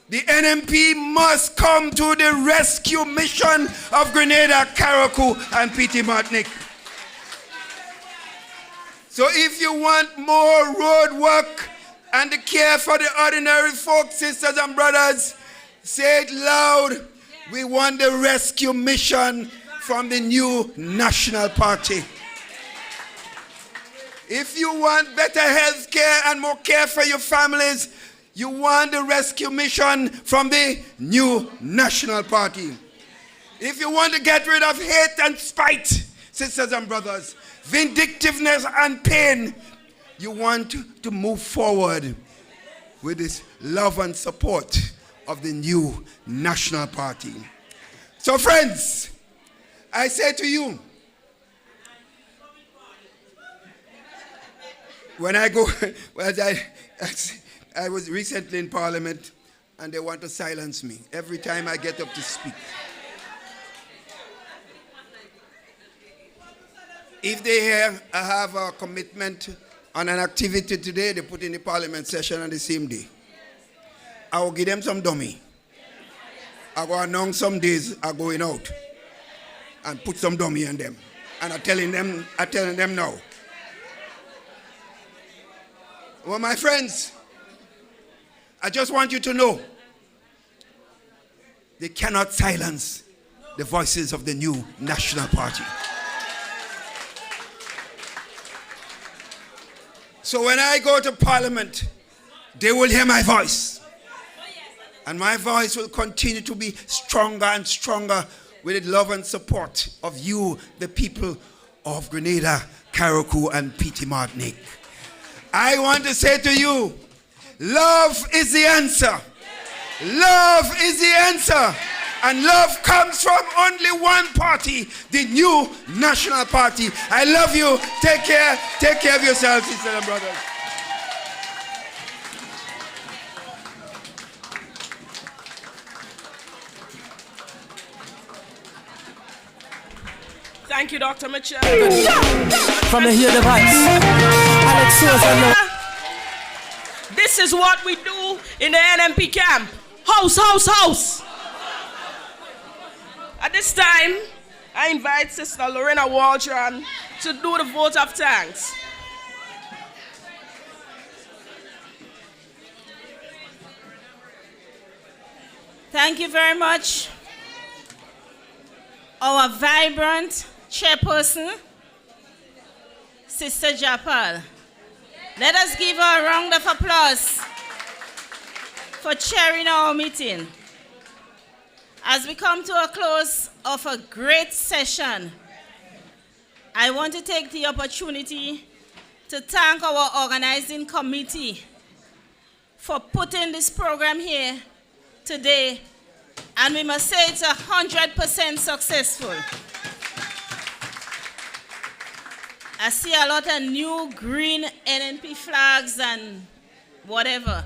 the NNP must come to the rescue mission of Grenada, Carriacou, and P.T. Martinique. So if you want more road work and the care for the ordinary folks, sisters and brothers, say it loud. We want the rescue mission from the new National Party. If you want better health care and more care for your families, you want the rescue mission from the new National Party. If you want to get rid of hate and spite, sisters and brothers, vindictiveness and pain, you want to move forward with this love and support of the new National Party. So friends, I say to you, when I go, well, I was recently in Parliament and they want to silence me every time I get up to speak. If they hear I have a commitment on an activity today, they put in the Parliament session on the same day. I will give them some dummy. I will announce some days are going out and put some dummy on them. And I'm telling them now. Well, my friends, I just want you to know they cannot silence the voices of the new National Party. So when I go to Parliament, they will hear my voice. And my voice will continue to be stronger and stronger with the love and support of you, the people of Grenada, Carriacou, and Petite Martinique. I want to say to you, love is the answer. Love is the answer. And love comes from only one party, the new National Party. I love you. Take care. Take care of yourselves, sisters and brothers. Thank you, Dr. Mitchell. From the Hear Device. This is what we do in the NNP camp. House, house, house. At this time, I invite Sister Lorena Waldron to do the vote of thanks. Thank you very much. Our vibrant chairperson, Sister Japal. Let us give her a round of applause for chairing our meeting. As we come to a close of a great session, I want to take the opportunity to thank our organizing committee for putting this program here today, and we must say it's 100% successful. I see a lot of new green NNP flags and whatever.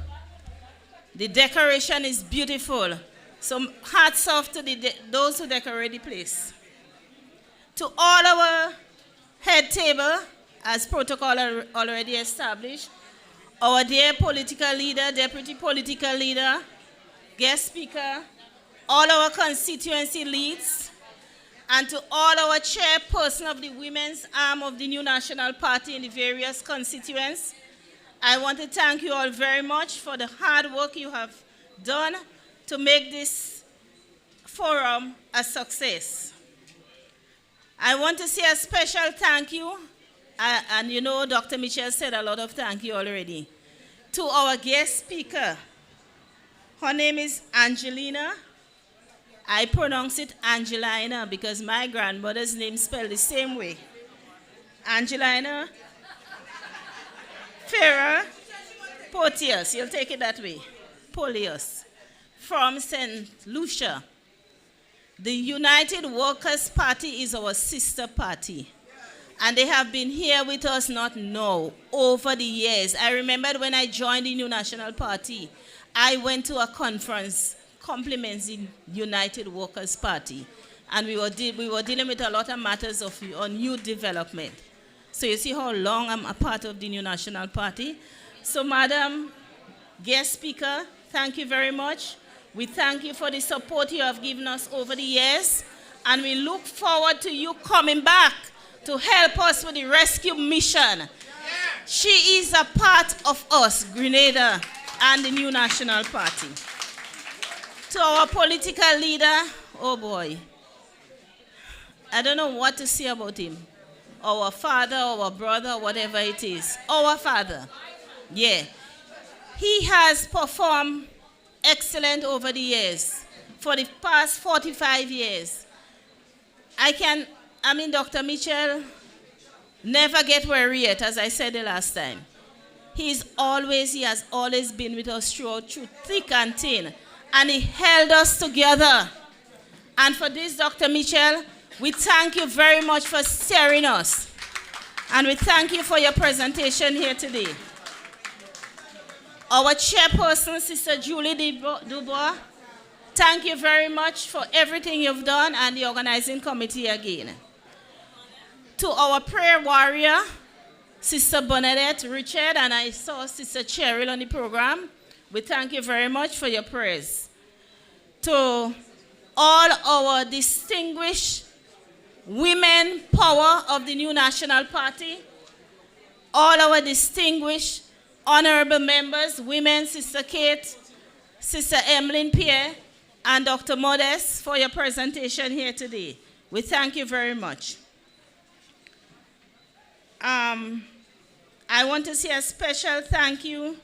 The decoration is beautiful. So hats off to those who decorate the place. To all our head table, as protocol already established, our dear political leader, deputy political leader, guest speaker, all our constituency leads, and to all our chairperson of the women's arm of the new National Party in the various constituents, I want to thank you all very much for the hard work you have done to make this forum a success. I want to say a special thank you, and you know Dr. Mitchell said a lot of thank you already, to our guest speaker. Her name is Angelina. I pronounce it Angelina because my grandmother's name spelled the same way. Angelina Farah Porteous, you'll take it that way, Polius, from St. Lucia. The United Workers' Party is our sister party. And they have been here with us not now, over the years. I remembered when I joined the New National Party, I went to a conference complimenting United Workers' Party. And we were dealing with a lot of matters on youth development. So you see how long I'm a part of the New National Party. So Madam Guest Speaker, thank you very much. We thank you for the support you have given us over the years. And we look forward to you coming back to help us with the rescue mission. She is a part of us, Grenada, and the New National Party. To our political leader, oh boy, I don't know what to say about him. Our father, our brother, whatever it is. Our father, yeah. He has performed excellent over the years, for the past 45 years. Dr. Mitchell never get weary yet, as I said the last time. He has always been with us through thick and thin. And he held us together. And for this, Dr. Mitchell, we thank you very much for steering us. And we thank you for your presentation here today. Our chairperson, Sister Julie Dubois, thank you very much for everything you've done, and the organizing committee again. To our prayer warrior, Sister Bernadette Richard, and I saw Sister Cheryl on the program, we thank you very much for your prayers. To all our distinguished women power of the new National Party, all our distinguished honorable members, women, Sister Kate, Sister Emmeline Pierre, and Dr. Modest for your presentation here today. We thank you very much. I want to say a special thank you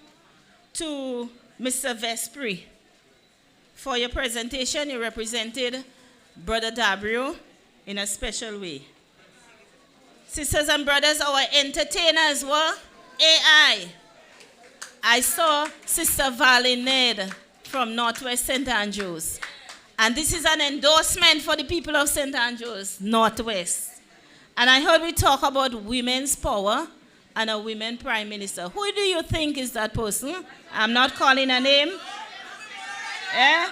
to Mr. Vespri for your presentation. You represented Brother Dabrio in a special way. Sisters and brothers, our entertainers were AI. I saw Sister Valley Ned from Northwest St. Andrews. And this is an endorsement for the people of St. Andrews, Northwest. And I heard we talk about women's power and a women prime minister. Who do you think is that person? I'm not calling a name. Eh?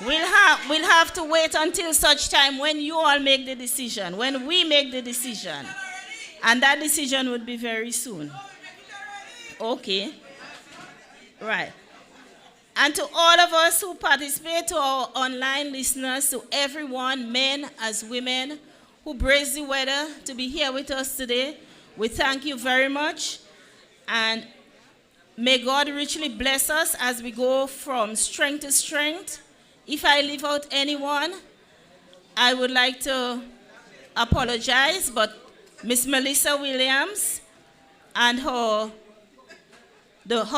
We'll have to wait until such time when you all make the decision, when we make the decision. And that decision would be very soon. Okay. Right. And to all of us who participate, to our online listeners, to everyone, men as women, who braved the weather to be here with us today, we thank you very much. And may God richly bless us as we go from strength to strength. If I leave out anyone, I would like to apologize, but Miss Melissa Williams and her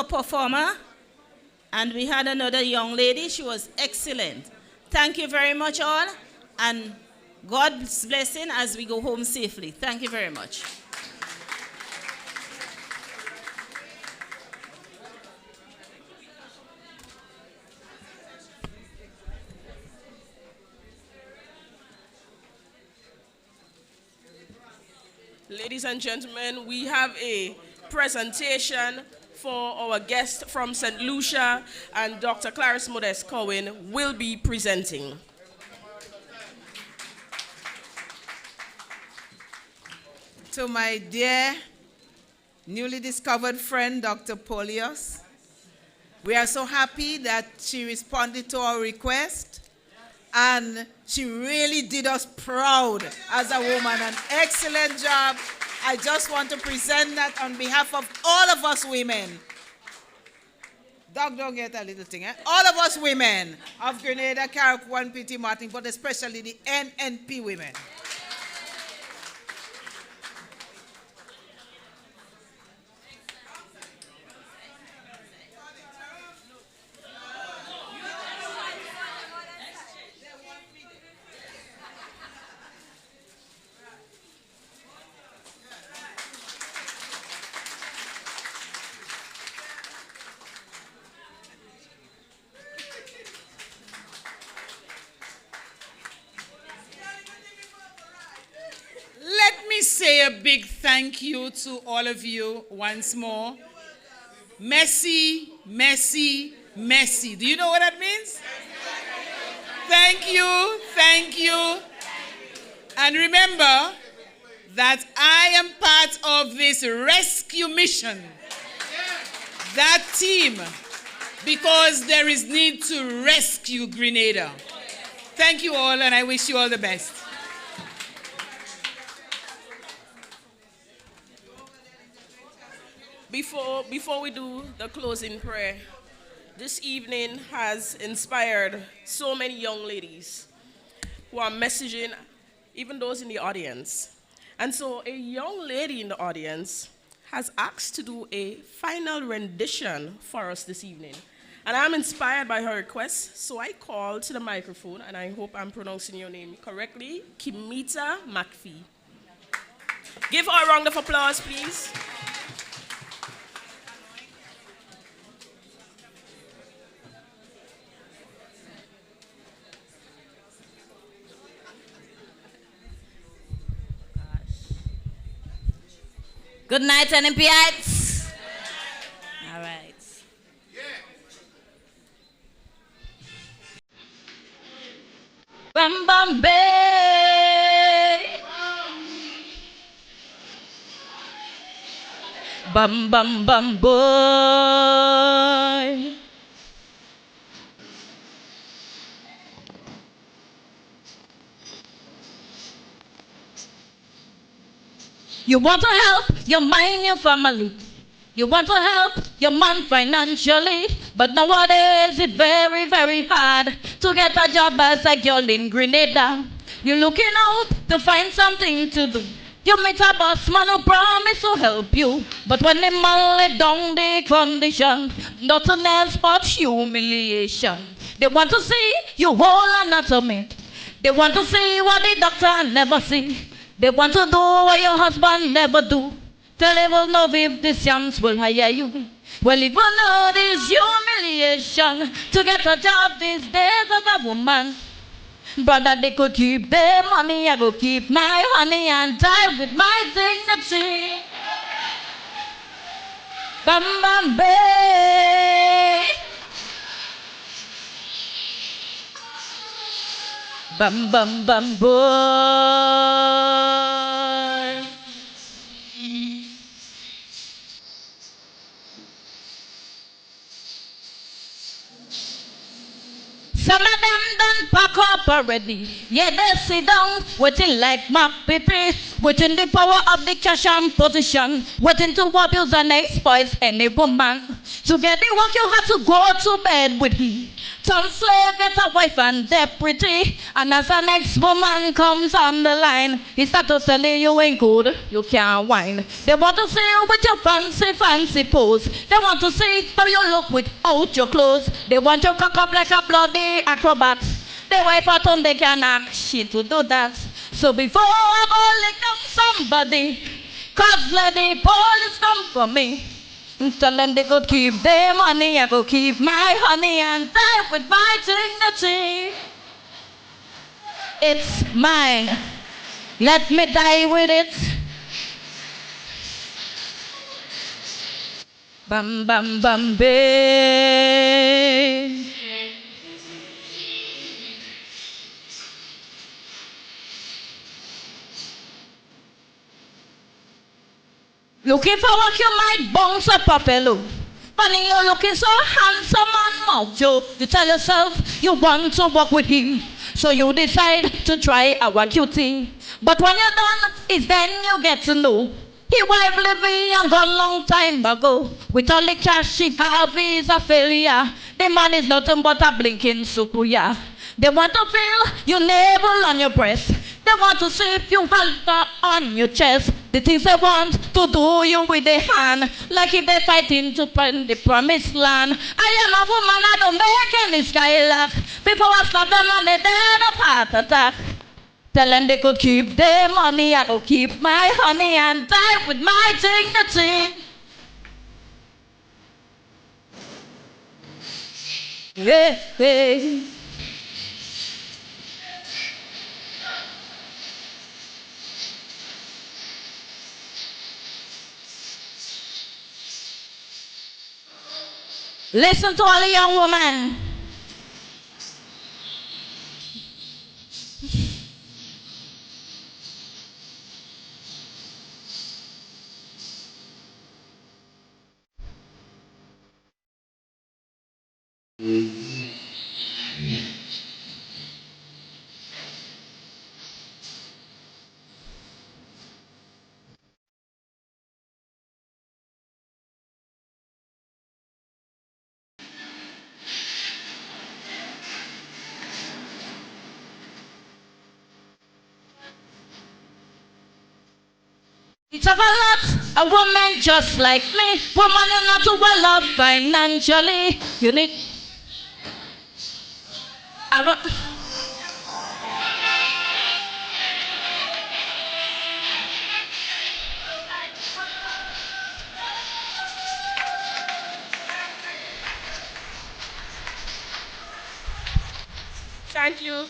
performer, and we had another young lady. She was excellent. Thank you very much all, and God's blessing as we go home safely. Thank you very much. Ladies and gentlemen, we have a presentation for our guest from St. Lucia, and Dr. Clarice Modest Cohen will be presenting. To my dear newly discovered friend, Dr. Polios, we are so happy that she responded to our request, and she really did us proud as a woman. An excellent job. I just want to present that on behalf of all of us women. Doc, don't get a little thing, eh? All of us women of Grenada, Carriacou, and Petit Martin, but especially the NNP women. Say a big thank you to all of you once more. Merci, merci, merci. Do you know what that means? Thank you, thank you. And remember that I am part of this rescue mission, that team, because there is need to rescue Grenada. Thank you all, and I wish you all the best. Before we do the closing prayer, this evening has inspired so many young ladies who are messaging, even those in the audience. And so a young lady in the audience has asked to do a final rendition for us this evening. And I'm inspired by her request, so I called to the microphone, and I hope I'm pronouncing your name correctly, Kimita McPhee. Give her a round of applause, please. Good night, NNPites. All right. Bam bam bay. Bam bam bam boy. You want to help your mind, your family. You want to help your man financially, but nowadays it's very, very hard to get a job as a girl in Grenada. You're looking out to find something to do. You meet a boss man who promise to help you, but when the man lay down the condition, nothing else but humiliation. They want to see your whole anatomy. They want to see what the doctor never see. They want to do what your husband never do. Tell they will know if this chance will hire you. Well, it will know this humiliation to get a job these days as a woman. Brother, they could keep their money, I will keep my honey and die with my dignity. Bam bam bay. Bam bam bam boy. Some of them done pack up already. Yeah, they sit down, waiting like Mark Pippy, waiting the power of the cash and position, waiting to abuse and exploit any woman. To get the work, you have to go to bed with him. Some slave get a wife and they're pretty, and as the next woman comes on the line, he start to tell you ain't good, you can't whine. They want to see you with your fancy, fancy pose. They want to see how you look without your clothes. They want you cock up like a bloody acrobat. They wife out on they can ask shit to do that. So before I go lick up somebody, cause let the police come for me. Tell them they could keep their money, I could keep my honey and die with my dignity. It's mine. Let me die with it. Bam bam bam bay. Looking for what you might bounce up a fellow. Funny, you're looking so handsome and macho. You tell yourself you want to walk with him. So you decide to try our cutie. But when you're done, it's then you get to know. He wife living and gone long time ago. With all the cash she have, he's a failure. The man is nothing but a blinking sukuya. They want to feel your navel on your breast. They want to see if you halter on your chest. The things they want to do you with their hand, like if they're fighting to find the promised land. I am a woman, I don't make any sky laugh. Before I slap them on the dead of heart attack. Tell them they could keep their money, I will keep my honey and die with my dignity. Yeah, yeah. Listen to all the young women. It's a lot, a woman just like me. Woman is not too well off financially. You need. Thank you.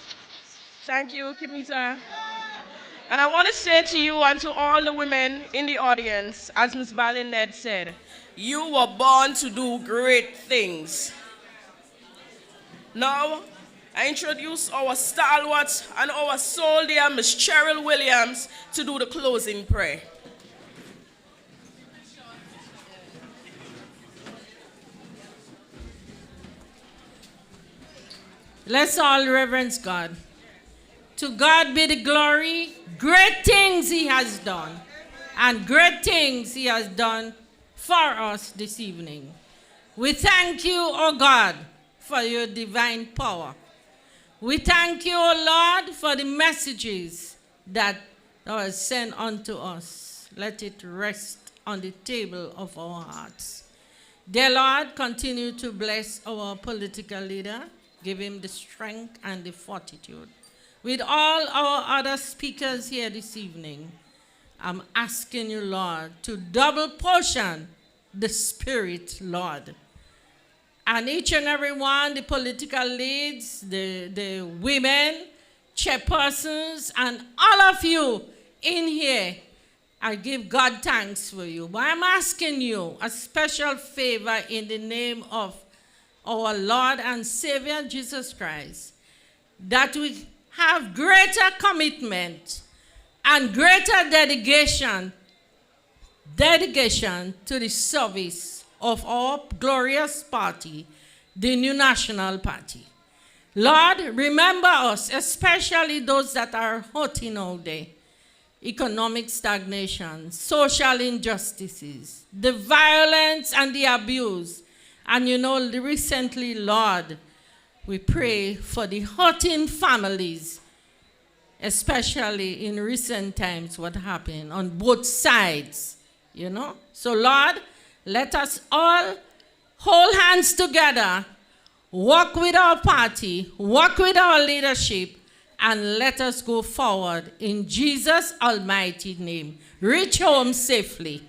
Thank you, Kimita. And I want to say to you and to all the women in the audience, as Ms. Balinette said, you were born to do great things. Now, I introduce our stalwart and our soldier, Ms. Cheryl Williams, to do the closing prayer. Let's all reverence God. To God be the glory. Great things he has done. And great things he has done for us this evening. We thank you, O God, for your divine power. We thank you, O Lord, for the messages that are sent unto us. Let it rest on the table of our hearts. Dear Lord, continue to bless our political leader. Give him the strength and the fortitude. With all our other speakers here this evening, I'm asking you, Lord, to double portion the Spirit, Lord. And each and every one, the political leads, the women, chairpersons, and all of you in here, I give God thanks for you. But I'm asking you a special favor in the name of our Lord and Savior Jesus Christ, that we have greater commitment and greater dedication to the service of our glorious party, the New National Party. Lord, remember us, especially those that are hurting all day. Economic stagnation, social injustices, the violence and the abuse. And you know, recently, Lord, we pray for the hurting families, especially in recent times, what happened on both sides, you know. So, Lord, let us all hold hands together, work with our party, work with our leadership, and let us go forward in Jesus' almighty name. Reach home safely.